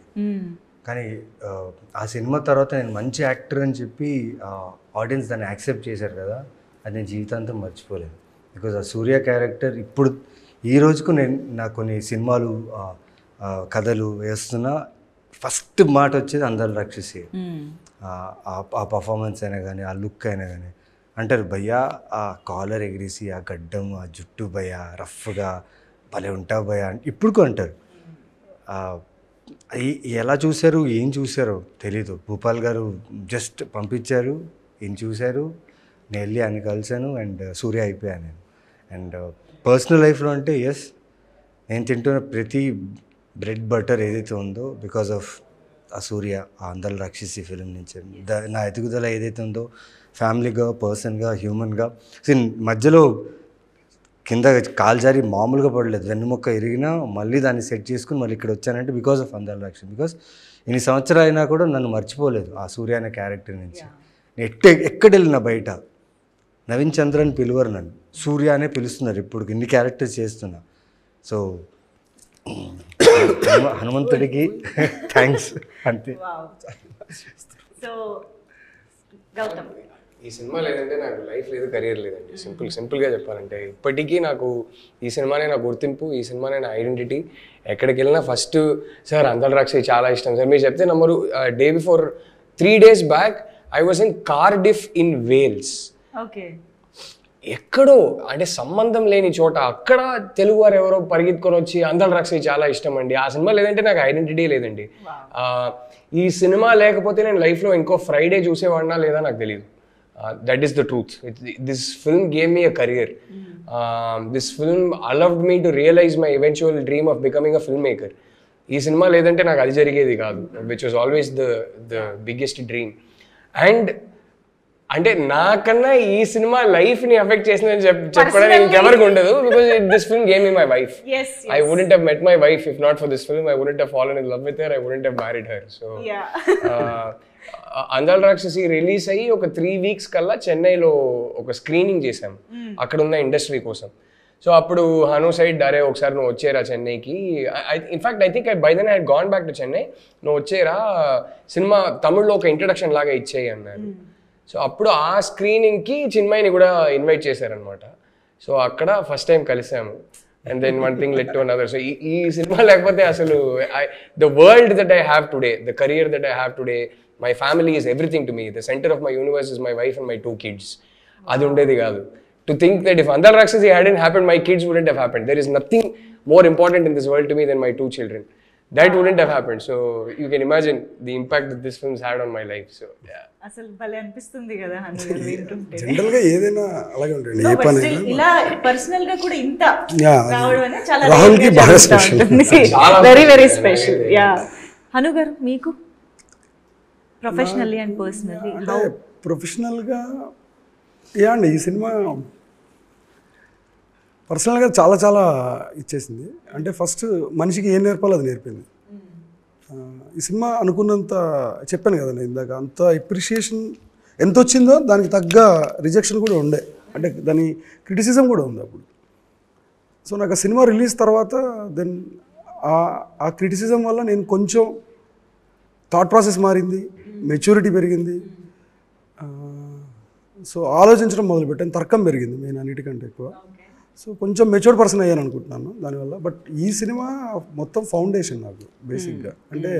కానీ ఆ సినిమా తర్వాత నేను మంచి యాక్టర్ అని చెప్పి ఆడియన్స్ దాన్ని యాక్సెప్ట్ చేశారు కదా, అది నేను జీవితాంతం మర్చిపోలేను. బికాజ్ ఆ సూర్య క్యారెక్టర్ ఇప్పుడు ఈ రోజుకు నేను నాకు కొన్ని సినిమాలు కథలు వేస్తున్నా ఫస్ట్ మాట వచ్చేది అందాల రాక్షసి. ఆ పర్ఫార్మెన్స్ అయినా కానీ ఆ లుక్ అయినా కానీ అంటారు భయ్యా ఆ కాలర్ ఎగిరేసి ఆ గడ్డం ఆ జుట్టు భయ్యా రఫ్గా భలే ఉంటావు భయ్యా ఇప్పుడు అంటారు. ఎలా చూశారు ఏం చూశారో తెలీదు, భూపాల్ గారు జస్ట్ పంపించారు, ఏం చూశారు, నేను వెళ్ళి అని కలిశాను అండ్ సూర్య అయిపోయాను నేను. అండ్ పర్సనల్ లైఫ్లో అంటే ఎస్, నేను తింటున్న ప్రతి బ్రెడ్ బటర్ ఏదైతే ఉందో బికాస్ ఆఫ్ ఆ సూర్య ఆ అందాల రాక్షసి ఫిలిం నుంచి నా ఎదుగుదల ఏదైతే ఉందో ఫ్యామిలీగా పర్సన్గా హ్యూమన్గా మధ్యలో కింద కాలు జారి మామూలుగా పడలేదు, వెన్నుముక్క ఇరిగినా మళ్ళీ దాన్ని సెట్ చేసుకుని మళ్ళీ ఇక్కడ వచ్చానంటే బికాస్ ఆఫ్ అందాల రాక్షసి. బికాస్ ఇన్ని సంవత్సరాలు అయినా కూడా నన్ను మర్చిపోలేదు ఆ సూర్య అనే క్యారెక్టర్ నుంచి. నేను ఎక్కడ వెళ్ళినా బయట నవీన్ చంద్రన్ పిలువరు, నన్ను సూర్య అనే పిలుస్తున్నారు ఇప్పుడు ఇన్ని క్యారెక్టర్స్ చేస్తున్నా. సో హనుమంతుడికి థ్యాంక్స్ అంతే. సో గౌతమ్, ఈ సినిమా లేదంటే నాకు లైఫ్ లేదు, కెరీర్ లేదండి. సింపుల్గా చెప్పాలంటే ఇప్పటికీ నాకు ఈ సినిమానే నా గుర్తింపు, ఈ సినిమానే నా ఐడెంటిటీ. ఎక్కడికి వెళ్ళినా ఫస్ట్ సార్ అందాల రాక్షసి చాలా ఇష్టం సార్ మీరు చెప్తే నమ్మరు. Day before 3 days back I was in Cardiff in Wales. Okay, ఎక్కడో అంటే సంబంధం లేని చోట అక్కడ తెలుగు వారు ఎవరో పరిగెత్తుకొని వచ్చి అందాల రాక్షసి చాలా ఇష్టం అండి. ఆ సినిమా లేదంటే నాకు ఐడెంటిటీ లేదండి. ఈ సినిమా లేకపోతే నేను లైఫ్లో ఇంకో ఫ్రైడే చూసేవాడినా లేదా నాకు తెలియదు. That is the truth. This film gave me a career. This film allowed me to realize my eventual dream of becoming a filmmaker. ఈ సినిమా లేదంటే నాకు అది జరిగేది కాదు, which was always the biggest dream. And అంటే నాకన్నా ఈ cinema లైఫ్ని ఎఫెక్ట్ చేసిందని చెప్పడం ఇంకెవరికి ఉండదు. Because this film gave me my wife. I wouldn't have met my wife if not for this film. I wouldn't have fallen in love with her. I wouldn't have married her. So అందాల రాక్షసి release అయ్యి ఒక 3 weeks కల్లా చెన్నైలో ఒక screening చేశాము అక్కడ ఉన్న ఇండస్ట్రీ కోసం. సో అప్పుడు హను సైడ్ అరే ఒకసారి నువ్వు వచ్చేరా చెన్నైకి. In fact I think by then I had gone back to Chennai. నువ్వు వచ్చేరా సినిమా తమిళ్లో ఒక ఇంట్రడక్షన్ లాగా ఇచ్చేయి అన్నారు. సో అప్పుడు ఆ స్క్రీనింగ్కి చిన్మయిని కూడా ఇన్వైట్ చేశారనమాట. సో అక్కడ ఫస్ట్ టైం కలిసాము. And then one thing led to another. So ఈ సినిమా లేకపోతే అసలు the world that I have today, the career that I have today, my family is everything to me. The center of my universe is my wife and my 2 kids. అది ఉండేది కాదు. To think that if Andal Rakshasi hadn't happened, my kids wouldn't have happened. There is nothing more important in this world to me than my 2 children. That wouldn't have happened. So you can imagine the impact that this film's had on my life. So yeah. అసలు భలే అనిపిస్తుంది కదా వింటుంటే. General గా ఏదైనా అలాగే ఉంటుంది. ఏ పని ఇలా పర్సనల్ గా కూడా ఇంత రావడం అనేది చాలా రాహుల్ కి బాగా special, very very special. Yeah Hanu గారు, మీకు ప్రొఫెషనల్లీ అండ్ పర్సనల్లీ అంటే ప్రొఫెషనల్గా అండి ఈ సినిమా పర్సనల్గా చాలా చాలా ఇచ్చేసింది. అంటే ఫస్ట్ మనిషికి ఏం నేర్పాలో అది నేర్పింది. ఈ సినిమా అనుకున్నంత చెప్పాను కదండి ఇందాక, అంత ఎప్రిషియేషన్ ఎంత వచ్చిందో దానికి తగ్గ రిజెక్షన్ కూడా ఉండే, అంటే దాని క్రిటిసిజం కూడా ఉంది అప్పుడు. సో నాకు ఆ సినిమా రిలీజ్ తర్వాత దెన్ ఆ క్రిటిసిజం వల్ల నేను కొంచెం థాట్ ప్రాసెస్ మారింది, మెచ్యూరిటీ పెరిగింది. సో ఆలోచించడం మొదలుపెట్టాను, తర్కం పెరిగింది మెయిన్ అన్నిటికంటే ఎక్కువ. సో కొంచెం మెచ్యూర్డ్ పర్సన్ అయ్యాను అనుకుంటున్నాను దానివల్ల. బట్ ఈ సినిమా మొత్తం ఫౌండేషన్ నాకు బేసిక్గా. అంటే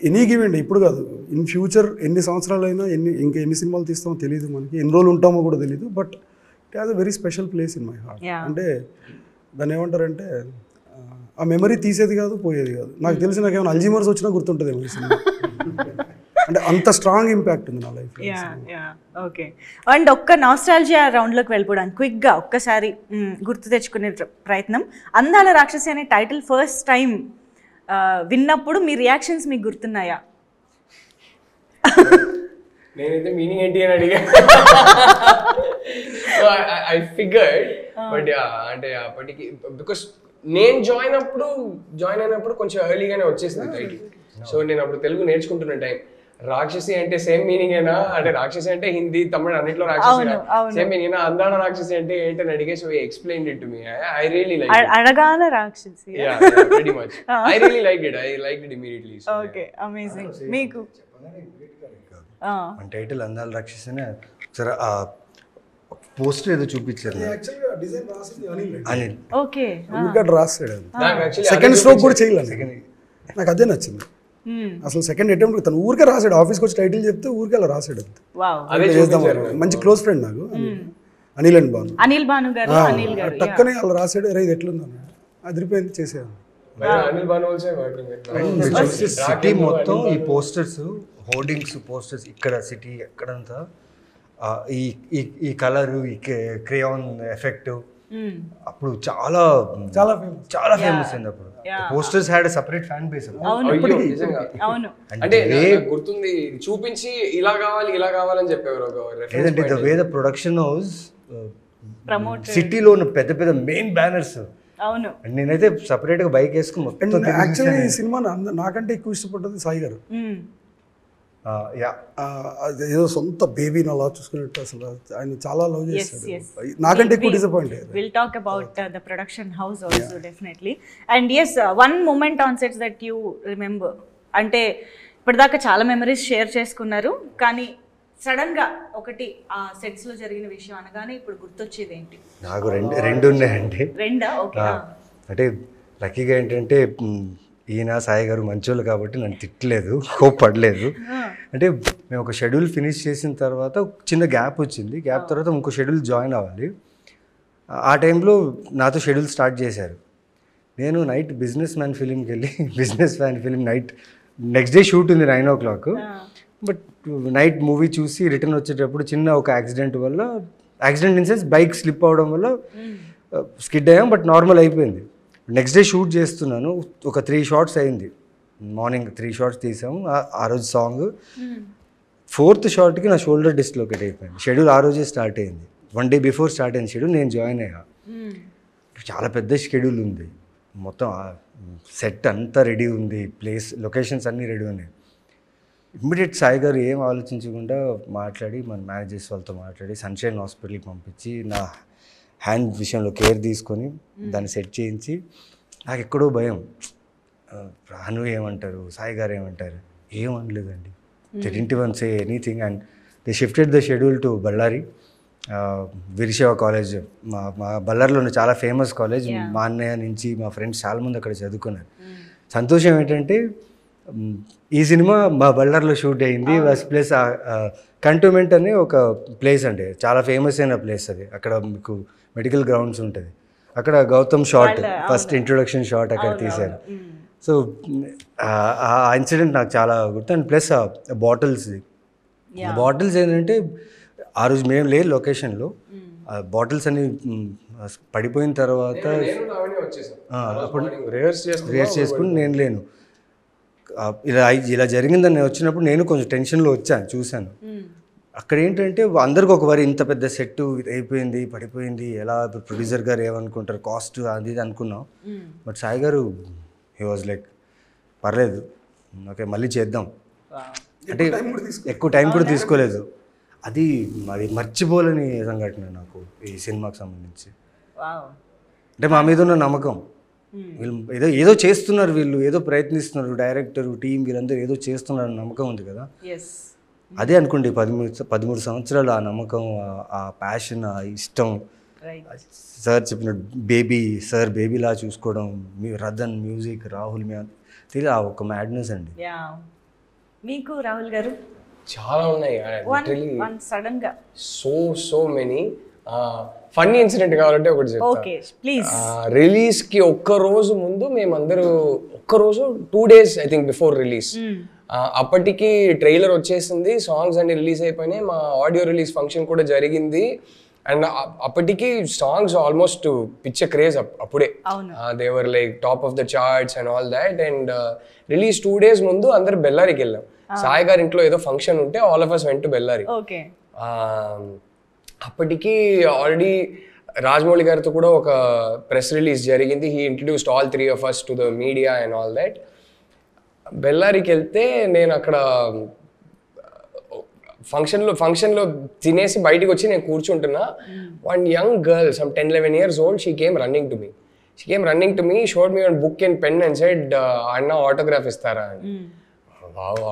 ఎనీ గివెంట్ ఇప్పుడు కాదు, ఇన్ ఫ్యూచర్ ఎన్ని సంవత్సరాలైనా ఇంకా ఎన్ని సినిమాలు తీస్తామో తెలియదు, మనకి ఎన్ని రోజులు ఉంటామో కూడా తెలియదు. But it has a very special place in my heart. అంటే దాన్ని ఏమంటారంటే ఆ మెమరీ తీసేది కాదు, పోయేది కాదు. నాకు తెలిసి నాకు ఏమైనా అల్జీమర్స్ వచ్చినా గుర్తుంటుందేమో ఈ సినిమా. అంటే అంత స్ట్రాంగ్ ఇంపాక్ట్ ఉంది నా లైఫ్. ఓకే, అండ్ ఒక్క నాస్టాల్జియా రౌండ్లోకి వెళ్ళిపోవడానికి క్విక్గా ఒక్కసారి గుర్తు తెచ్చుకునే ప్రయత్నం. అందాల రాక్షసి అనే టైటిల్ ఫస్ట్ టైం విన్నప్పుడు మీ రియాక్షన్స్ మీకు గుర్తున్నాయా? నేనైతే మీనింగ్ ఏంటి అని అడిగా. ఐ ఫిగర్డ్ బట్ అంటే అప్పటికి బికాస్ నేను జాయిన్ అయినప్పుడు కొంచెం ఎర్లీగానే వచ్చేసింది టైటిల్. సో నేను అప్పుడు తెలుగు నేర్చుకుంటున్న టైం. రాక్షసి అంటే సేమ్ మీనింగ్ ఏనా అంటే రాక్షసి అంటే హిందీ తమిళ అన్నిట్లో రాక్షసి సేమ్ మీనింగ్ ఏనా అందాడ రాక్షసి అంటే ఏంటని అడిగే. So explain it to me. I really like అడగాన Rakshasi. Yeah, pretty much. I really liked it. I liked it immediately. So, okay amazing. మీకు మన టైటిల్ అందాల రాక్షసినే ఒకసారి ఆ పోస్టర్ ఏదో చూపించారు యాక్చువల్గా డిజైన్ రాసింది అనిల్. ఓకే ఊరికట్ రాసాడు. నాకు actually సెకండ్ స్ట్రోక్ కూడా చేయలేదు. నాకు అదే నచ్చింది. అసలు సెకండ్ అటెంప్ట్ తను ఊరికే రాసాడు. ఆఫీస్కి వచ్చి టైటిల్ చెప్తే ఊరికే అలా రాసాడు. వావ్. అదే చేద్దాం మంచి క్లోజ్ ఫ్రెండ్ నాకు అనిల్ అండ్ భాను. అనిల్ భాను గారు. అనిల్ గారు టక్కనే అలా రాసాడు. అరే ఇది ఎట్లుందని అదిరిపోయింది చేసాను. Anil Banu also working with me. City మొత్తం ఈ పోస్టర్స్ హోర్డింగ్స్ పోస్టర్స్ ఇక్కడ సిటీ ఎక్కడంతా ఈ కలరు ఈ క్రేయాన్ ఎఫెక్ట్ అప్పుడు చాలా ఫేమస్ అయింది. అప్పుడు posters had separate fan base. అవును. అంటే గుర్తుంది చూపించి ఇలా కావాలని చెప్పేవారు. లేదంటే the way the production house సిటీలో ఉన్న పెద్ద పెద్ద మెయిన్ బ్యానర్స్. అవును. నేనైతే సపరేట్ గా బైక్ వేసుకుని మొత్తం యాక్చువల్లీ ఈ సినిమా నాకంటే ఎక్కువ ఇష్టపడ్డది సాయి గారు. ఏదో సొంత బేబీని అలా చూసుకున్నట్టు అసలు ఆయన చాలా లవ్ చేస్తాడు. నాకంటే ఎక్కువ disappoint. We'll talk about the production house also definitely. And yes, one moment on sets that you remember. అంటే ఇప్పటిదాకా చాలా మెమరీస్ షేర్ చేసుకున్నారు కానీ సడన్ గా ఒకటి ఆ సెట్స్ లో జరిగిన విషయం అనగానే ఇప్పుడు గుర్తొచ్చేది ఏంటి? నాకు రెండు ఉన్నాయండి. రెండా? ఓకే. అంటే లక్కీగా ఏంటంటే ఈయన సాయి గారు మంచోళ్ళు కాబట్టి నన్ను తిట్టలేదు, కోప్పడలేదు. అంటే మేము ఒక షెడ్యూల్ ఫినిష్ చేసిన తర్వాత చిన్న గ్యాప్ వచ్చింది. గ్యాప్ తర్వాత ఇంకో షెడ్యూల్ జాయిన్ అవ్వాలి. ఆ టైంలో నాతో షెడ్యూల్ స్టార్ట్ చేశారు. నేను నైట్ బిజినెస్ మ్యాన్ ఫిలింకి వెళ్ళి business man film night next day shoot ఉంది 9 o'clock. బట్ నైట్ మూవీ చూసి రిటర్న్ వచ్చేటప్పుడు చిన్న ఒక accident in sense bike slip అవడం వల్ల స్కిడ్ అయ్యాం. బట్ నార్మల్ అయిపోయింది. నెక్స్ట్ డే షూట్ చేస్తున్నాను. ఒక 3 shots అయింది. మార్నింగ్ 3 shots తీసాము. ఆ రోజు సాంగ్ 4th shotకి నా షోల్డర్ డిస్లొకేట్ అయిపోయింది. షెడ్యూల్ ఆ రోజే స్టార్ట్ అయింది. 1 day బిఫోర్ స్టార్ట్ అయిన షెడ్యూల్ నేను జాయిన్ అయ్యా. చాలా పెద్ద షెడ్యూల్ ఉంది. మొత్తం సెట్ అంతా రెడీ ఉంది. లొకేషన్స్ అన్నీ రెడీ ఉన్నాయి. ఇమ్మీడియట్ సాయి గారు ఏం ఆలోచించకుండా మాట్లాడి మన మేనేజర్స్ వాళ్ళతో మాట్లాడి సన్షైన్ హాస్పిటల్కి పంపించి నా హ్యాండ్ విషయంలో కేర్ తీసుకొని దాన్ని సెట్ చేయించి నాకు ఎక్కడో భయం. రాను ఏమంటారు, సాయి గారు ఏమంటారు, ఏమనలేదండి. They didn't even say anything and they shifted the schedule to Bellary Veerashaiva college. మా బళ్ళారిలో ఉన్న చాలా ఫేమస్ కాలేజ్. మా అన్నయ్య నుంచి మా ఫ్రెండ్స్ చాలామంది అక్కడ చదువుకున్నారు. సంతోషం ఏంటంటే ఈ సినిమా మా బళ్ళారిలో షూట్ అయింది. ప్లస్ కంటోన్మెంట్ అనే ఒక ప్లేస్ అండి, చాలా ఫేమస్ అయిన ప్లేస్ అది. అక్కడ మీకు మెడికల్ గ్రౌండ్స్ ఉంటుంది. అక్కడ Gautam shot first introduction shot అక్కడ తీశారు. సో ఆ ఇన్సిడెంట్ నాకు చాలా గుర్తు. అండ్ ప్లస్ బాటిల్స్ ఏంటంటే ఆ రోజు మేము లేదు లొకేషన్లో. బాటిల్స్ అన్ని పడిపోయిన తర్వాత అప్పుడు రిహర్స్ చేసుకుని నేను లేను. ఇలా జరిగిందని నేను వచ్చినప్పుడు నేను కొంచెం టెన్షన్లో వచ్చాను, చూశాను. అక్కడ ఏంటంటే అందరికి ఒక వారి ఇంత పెద్ద సెట్ అయిపోయింది, పడిపోయింది, ఎలా ప్రొడ్యూసర్ గారు ఏమనుకుంటారు, కాస్ట్ అది ఇది అనుకున్నాం. బట్ సాయి గారు హీ వాజ్ లైక్ పర్లేదు, ఓకే మళ్ళీ చేద్దాం అంటే ఎక్కువ టైం కూడా తీసుకోలేదు. అది మర్చిపోలేని సంఘటన నాకు ఈ సినిమాకి సంబంధించి. అంటే మా మీద ఉన్న నమ్మకం, వీళ్ళు ఏదో చేస్తున్నారు, వీళ్ళు ఏదో ప్రయత్నిస్తున్నారు, డైరెక్టర్ టీం వీళ్ళందరూ ఏదో చేస్తున్నారు నమ్మకం ఉంది కదా. అదే అనుకోండి 13 సంవత్సరాలు ఆ నమ్మకం, ఆ ప్యాషన్, ఆ ఇష్టం. సార్ చెప్పిన బేబీలా చూసుకోవడం, రదన్ మ్యూజిక్, రాహుల్ తెలియదు ఆ ఒక మ్యాడ్నెస్ అండి. మీకు రాహుల్ గారు చాలా ఉన్నాయి సడన్ గా సో మెనీ. ఫన్నీ ఇన్సిడెంట్ కావాలంటే ఒకటి చెప్తా. రిలీజ్ కి ఒక్కరోజు ముందు మేమందరూ 2 days I think before release అప్పటికి ట్రైలర్ వచ్చేసింది, సాంగ్స్ అన్ని రిలీజ్ అయిపోయినాయి, మా ఆడియో రిలీజ్ ఫంక్షన్ కూడా జరిగింది. అండ్ అప్పటికి సాంగ్స్ ఆల్మోస్ట్ పిచ్చ క్రేజ్ అప్పుడే. They were like top of the charts and all that. And release 2 days ముందు అందరు బెల్లారికి వెళ్ళాం. సాయి గారి ఇంట్లో ఏదో ఫంక్షన్ ఉంటే all of us went to Bellary. అప్పటికి ఆల్రెడీ రాజమౌళి గారితో కూడా ఒక ప్రెస్ రిలీజ్ జరిగింది. He introduced all 3 of us to the media and all that. బెల్లారికి వెళ్తే నేను అక్కడ ఫంక్షన్లో తినేసి బయటకు వచ్చి నేను కూర్చుంటున్నా. One young girl, some 10-11 years old, she came running to me, showed me one book and pen and said, అన్న ఆటోగ్రాఫ్ ఇస్తారా అని.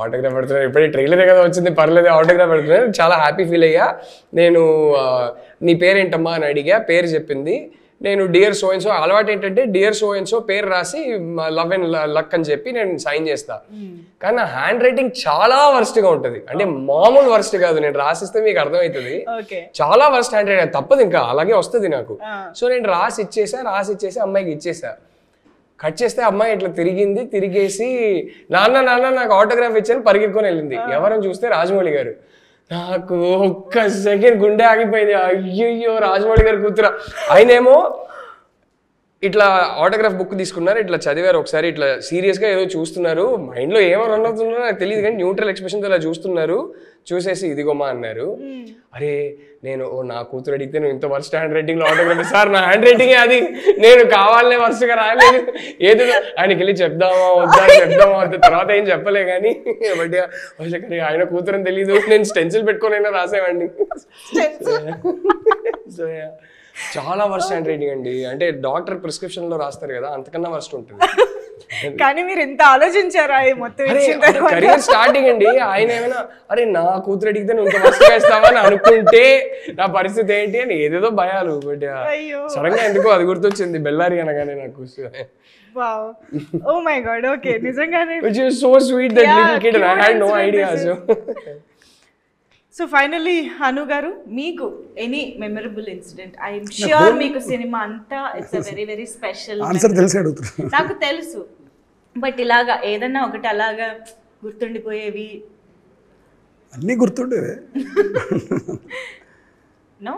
ఆటోగ్రాఫ్ పెడుతున్నారు, ఇప్పుడే ట్రైలరే కదా వచ్చింది, పర్లేదు ఆటోగ్రాఫ్ పెడుతున్నారు. చాలా హ్యాపీ ఫీల్ అయ్యా. నేను నీ పేరేంటమ్మా అని అడిగా, పేరు చెప్పింది. నేను డియర్ సో అండ్ సో, అలవాటు ఏంటంటే డియర్ సో అండ్ సో పేరు రాసి లవ్ అండ్ లక్ అని చెప్పి నేను సైన్ చేస్తా. కానీ నా హ్యాండ్ రైటింగ్ చాలా వర్స్ట్గా ఉంటుంది, అంటే మామూలు వర్స్ట్ కాదు. నేను రాసిస్తే మీకు అర్థమవుతుంది, చాలా వర్స్ట్ హ్యాండ్ రైటింగ్, తప్పదు ఇంకా అలాగే వస్తుంది నాకు. సో నేను రాసి ఇచ్చేసి అమ్మాయికి ఇచ్చేసా. కట్ చేస్తే అమ్మాయి ఇట్లా తిరిగేసి నాన్న నాకు ఆటోగ్రాఫ్ ఇచ్చాను పరిగెత్తుకొని వెళ్ళింది. ఎవరని చూస్తే రాజమౌళి గారు. నాకు ఒక్క సెకండ్ గుండె ఆగిపోయింది. అయ్యో రాజమౌళి గారు కూతురా. ఆయనేమో ఇట్లా ఆటోగ్రాఫ్ బుక్ తీసుకున్నారు, ఇట్లా చదివారు ఒకసారి, ఇట్లా సీరియస్గా ఏదో చూస్తున్నారు, మైండ్లో ఏమో రన్ అవుతున్నారో నాకు తెలియదు కానీ న్యూట్రల్ ఎక్స్ప్రెషన్తో ఇలా చూస్తున్నారు. చూసేసి ఇదిగోమా అన్నారు. అరే నేను నా కూతురు అడిగితే నువ్వు ఇంత వర్స్ట్ హ్యాండ్ రైటింగ్లో ఆటోగ్రాఫ్, సార్ నా హ్యాండ్ రైటింగే అది, నేను కావాలనే వర్స్ట్గా రాయలేదు, ఏదో ఆయనకి వెళ్ళి చెప్దామా వద్దా తర్వాత ఏం చెప్పలే కానీ బట్ ఆయన కూతురని తెలీదు, నేను స్టెన్సిల్ పెట్టుకొని రాసేవాడిని. సో చాలా వర్స్ట్ హ్యాండ్ రైటింగ్ అండి, అంటే డాక్టర్ ప్రిస్క్రిప్షన్ లో రాస్తారు కదా అంతకన్నా వర్స్ట్ ఉంటుంది. కానీ మీరు ఎంత ఆలోచించారా మొత్తం కెరీర్ స్టార్టింగ్ అండి. ఆయన ఏమైనా అరే నా కూతురు అడిగితే నువ్వు ఇంత వర్స్ట్ వేస్తావా అని అనుకుంటే నా పరిస్థితి ఏంటి అని ఏదేదో భయాలు. బట్ సడన్ గా ఎందుకో అది గుర్తొచ్చింది బెల్లారి అనగానే నాకు. ఓ మై గాడ్, ఓకే, నిజంగానే which is so sweet that little kid and I had no idea. So finally Anu garu, మీకు any memorable incident? I'm sure మీకు సినిమా అంతా ఇట్స్ వెరీ వెరీ స్పెషల్. నాకు తెలుసు, బట్ ఇలాగా ఏదన్నా ఒకటి అలాగా గుర్తుండిపోయేవి? అన్నీ గుర్తుండేవే. నో,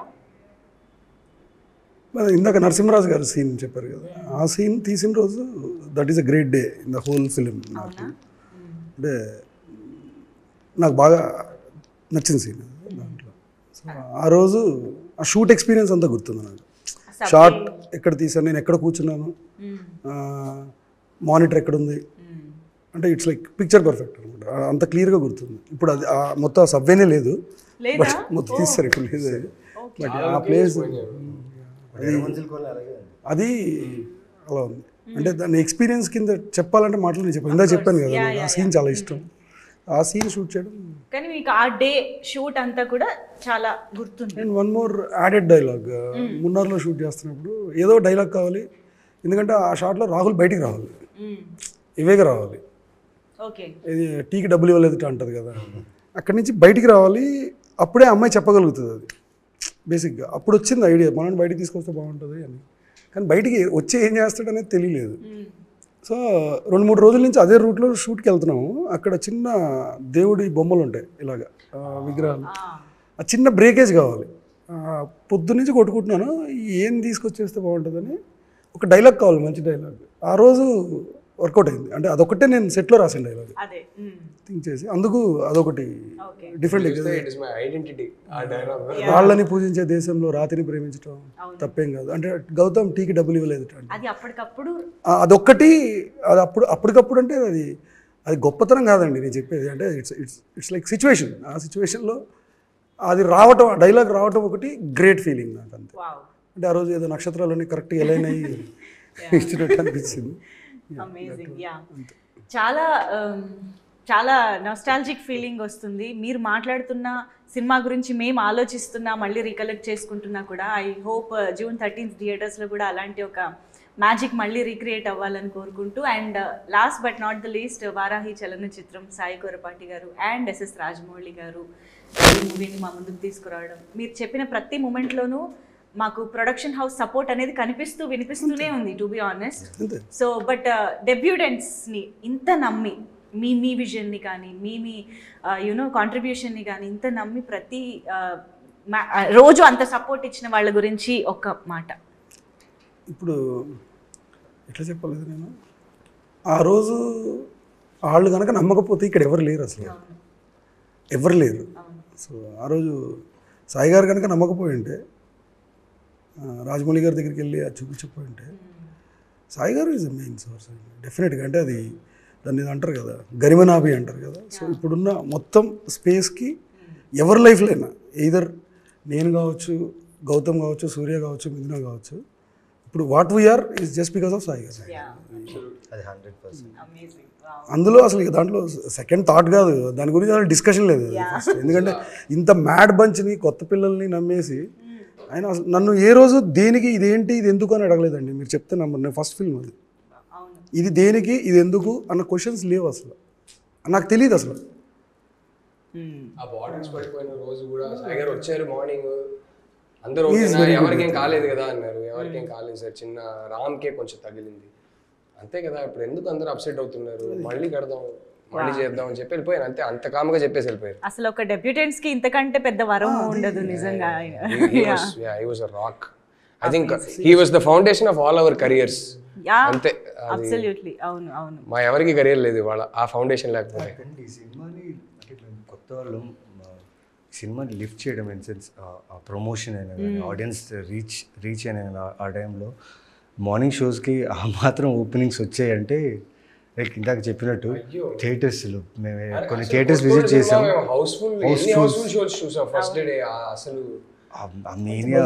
ఇందాక నరసింహరాజు గారు సీన్ చెప్పారు కదా, ఆ సీన్ తీసిన రోజు that is a great day in the whole film. అంటే నాకు బాగా నచ్చిన సీన్ దాంట్లో. సో ఆ రోజు ఆ షూట్ ఎక్స్పీరియన్స్ అంతా గుర్తుంది నాకు. షార్ట్ ఎక్కడ తీసాను, నేను ఎక్కడ కూర్చున్నాను, మానిటర్ ఎక్కడుంది, అంటే ఇట్స్ లైక్ పిక్చర్ పర్ఫెక్ట్ అనమాట. అంత క్లియర్గా గుర్తుంది. ఇప్పుడు అది మొత్తం సబ్వేనే లేదు, బట్ మొత్తం తీస్తారు ఇప్పుడు లేదు. బట్ ఆ ప్లేస్ అది అలా ఉంది. అంటే దాని ఎక్స్పీరియన్స్ కింద చెప్పాలంటే మాటలు నేను చెప్పాను, ఇందా చెప్పాను కదా, ఆ సీన్ చాలా ఇష్టం. ఆ సీన్ షూట్ చేయడం, కానీ మీకు ఆ డే షూట్ అంతా కూడా చాలా గుర్తుంది. And one more added dialogue, మున్నార్లో షూట్ చేస్తున్నప్పుడు ఏదో డైలాగ్ కావాలి, ఎందుకంటే ఆ షాట్లో రాహుల్ బయటికి రావాలి, ఇవేగా రావాలి, ఇది టీకి డబ్బులు ఇవ్వలేదు అంటది కదా, అక్కడి నుంచి బయటికి రావాలి. అప్పుడే అమ్మాయి చెప్పగలుగుతుంది అది బేసిక్గా. అప్పుడు వచ్చింది ఐడియా, మనల్ని బయటికి తీసుకొస్తే బాగుంటుంది అని. కానీ బయటికి వచ్చి ఏం చేస్తాడు అనేది తెలియలేదు. సో 2-3 రోజుల నుంచి అదే రూట్లో షూట్కి వెళ్తున్నాము. అక్కడ చిన్న దేవుడి బొమ్మలు ఉంటాయి ఇలాగ విగ్రహాలు, ఆ చిన్న బ్రేకేజ్ కావాలి. పొద్దున్నుంచి కొట్టుకుంటున్నాను ఏం తీసుకొచ్చేస్తే బాగుంటుందని. ఒక డైలాగ్ కావాలి, మంచి డైలాగ్. ఆ రోజు వర్కౌట్ అయింది. అంటే అదొకటే నేను సెట్లో రాసిన డైలాగ్ థింక్ చేసి, అందుకు అదొకటి డిఫరెంట్. వాళ్ళని పూజించే దేశంలో రాతిని ప్రేమించడం తప్పేం కాదు, అంటే గౌతమ్ టీకి డబ్బులు ఇవ్వలేదు అదొక్కటి. అది అప్పటికప్పుడు అంటే అది గొప్పతనం కాదండి నేను చెప్పేది. అంటే ఇట్స్ లైక్ సిచ్యువేషన్. ఆ సిచ్యువేషన్లో అది రావటం, డైలాగ్ రావటం ఒకటి గ్రేట్ ఫీలింగ్ నాకు అంతే. అంటే ఆ రోజు ఏదో నక్షత్రాలన్నీ కరెక్ట్గా ఎలైన్ అయ్యి ఇచ్చినట్టు అనిపించింది. చాలా చాలా నాస్టాల్జిక్ ఫీలింగ్ వస్తుంది. మీరు మాట్లాడుతున్న సినిమా గురించి మేము ఆలోచిస్తున్నా, మళ్ళీ రీకలెక్ట్ చేసుకుంటున్నా కూడా. ఐ హోప్ June 13th థియేటర్స్లో కూడా అలాంటి ఒక మ్యాజిక్ మళ్ళీ రీక్రియేట్ అవ్వాలని కోరుకుంటూ, and last but not the least, Varahi Chalanachitram Sai Korapati garu and SS Rajamouli గారు ఈ మూవీని మా ముందుకు తీసుకురావడం, మీరు చెప్పిన ప్రతి మూమెంట్లోనూ మాకు ప్రొడక్షన్ హౌస్ సపోర్ట్ అనేది వినిపిస్తూనే ఉంది, to be honest. So but డెబ్యూటెంట్స్ని ఇంత నమ్మి మీ విజన్ని కానీ మీ యునో కాంట్రిబ్యూషన్ని కానీ ఇంత నమ్మి ప్రతి రోజు అంత సపోర్ట్ ఇచ్చిన వాళ్ళ గురించి ఒక మాట. ఇప్పుడు ఎట్లా చెప్పలేదు నేను, ఆ రోజు వాళ్ళు కనుక నమ్మకపోతే ఇక్కడ ఎవరు లేరు, అసలు ఎవరు లేరు. సో ఆ రోజు సాయి గారు కనుక నమ్మకపోయి ఉంటే, రాజమౌళి గారి దగ్గరికి వెళ్ళి అది చూపించకపోయి ఉంటే, సాయి గారు ఈజ్ ద మెయిన్ సోర్స్ అండి డెఫినెట్గా. అంటే అది దాన్ని ఇది అంటారు కదా, గరిమనాభి అంటారు కదా. సో ఇప్పుడున్న మొత్తం స్పేస్కి ఎవరి లైఫ్లో అయినా ఎయిదర్ నేను కావచ్చు, గౌతమ్ కావచ్చు, సూర్య కావచ్చు, మిథున కావచ్చు, ఇప్పుడు what we are is just because of Sai గారు. అది 100%. అందులో అసలు ఇక దాంట్లో సెకండ్ థాట్ కాదు, దాని గురించి అసలు డిస్కషన్ లేదు ఫస్ట్. ఎందుకంటే ఇంత మ్యాడ్ బంచ్ని, కొత్త పిల్లల్ని నమ్మేసి ఆయన అసలు నన్ను ఏ రోజు దేనికి ఇదేంటి ఇది ఎందుకు అని అడగలేదండి. మీరు చెప్తే నమ్మరు, నేను ఫస్ట్ ఫిల్మ్ అది, ఇది దేనికి ఇది ఎందుకు అన్న క్వశ్చన్స్ లేవు అసలు, నాకు తెలియదు అసలు. ఆ బాటిల్స్ పడిపోయిన రోజు కూడా సాయి గారు వచ్చారు మార్నింగ్, అందరూ ఎవరికేం కాలేదు కదా అన్నారు. ఎవరికేం కాలేదు సార్, చిన్న రామ్కే కొంచెం తగిలింది అంతే కదా, ఇప్పుడు ఎందుకు అందరూ అప్సెట్ అవుతున్నారు, మళ్ళీ కడదాం మళ్ళీ చేద్దాం అని చెప్పి వెళ్ళిపోయారు అంతే. అంత కామ్గా చెప్పేసి వెళ్ళిపోయారు. అసలు ఒక డెబ్యూటెంట్స్ కి ఇంతకంటే పెద్ద వరం ఉండదు నిజంగా. He was a rock. I think he was the foundation of all our careers. అంతే, అబ్సల్యూట్లీ. అవును అవును, మా ఎవరికి కెరియర్ లేదు వాళ్ళ ఆ ఫౌండేషన్ లేకపోతే. ఈ సినిమాని అంటే మేము కొత్త వాళ్ళు సినిమాని లిఫ్ట్ చేయడం ఇన్ సెన్స్ ఆ ప్రమోషన్ అయినా కానీ ఆడియన్స్ రీచ్ అయినా ఆ టైంలో మార్నింగ్ షోస్కి ఆ మాత్రం ఓపెనింగ్స్ వచ్చాయంటే లైక్ ఇందాక చెప్పినట్టు థియేటర్స్లో మేము కొన్ని థియేటర్స్ విజిట్ చేసాం. హౌస్ఫుల్ షోస్ చూసాం ఫస్ట్ డే. అసలు ఆ మీనియా.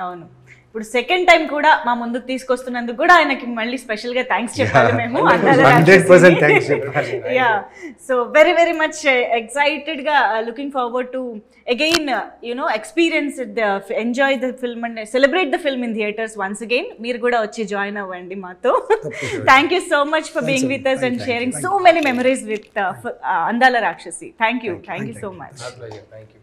అవును, ఇప్పుడు సెకండ్ టైం కూడా మా ముందుకు తీసుకొస్తున్నందుకు కూడా ఆయనకి మళ్ళీ స్పెషల్ గా థ్యాంక్స్ చెప్పాలి మేము. 100% థ్యాంక్స్ చెప్పాలి. Yeah, so very very much excited గా looking forward to again experience enjoy the film and celebrate the film in theaters once again. మీరు కూడా వచ్చి జాయిన్ అవ్వండి మాతో. Thank you so much for being with us and sharing so many memories with Andala Rakshasi. Thank you so much. Thank you.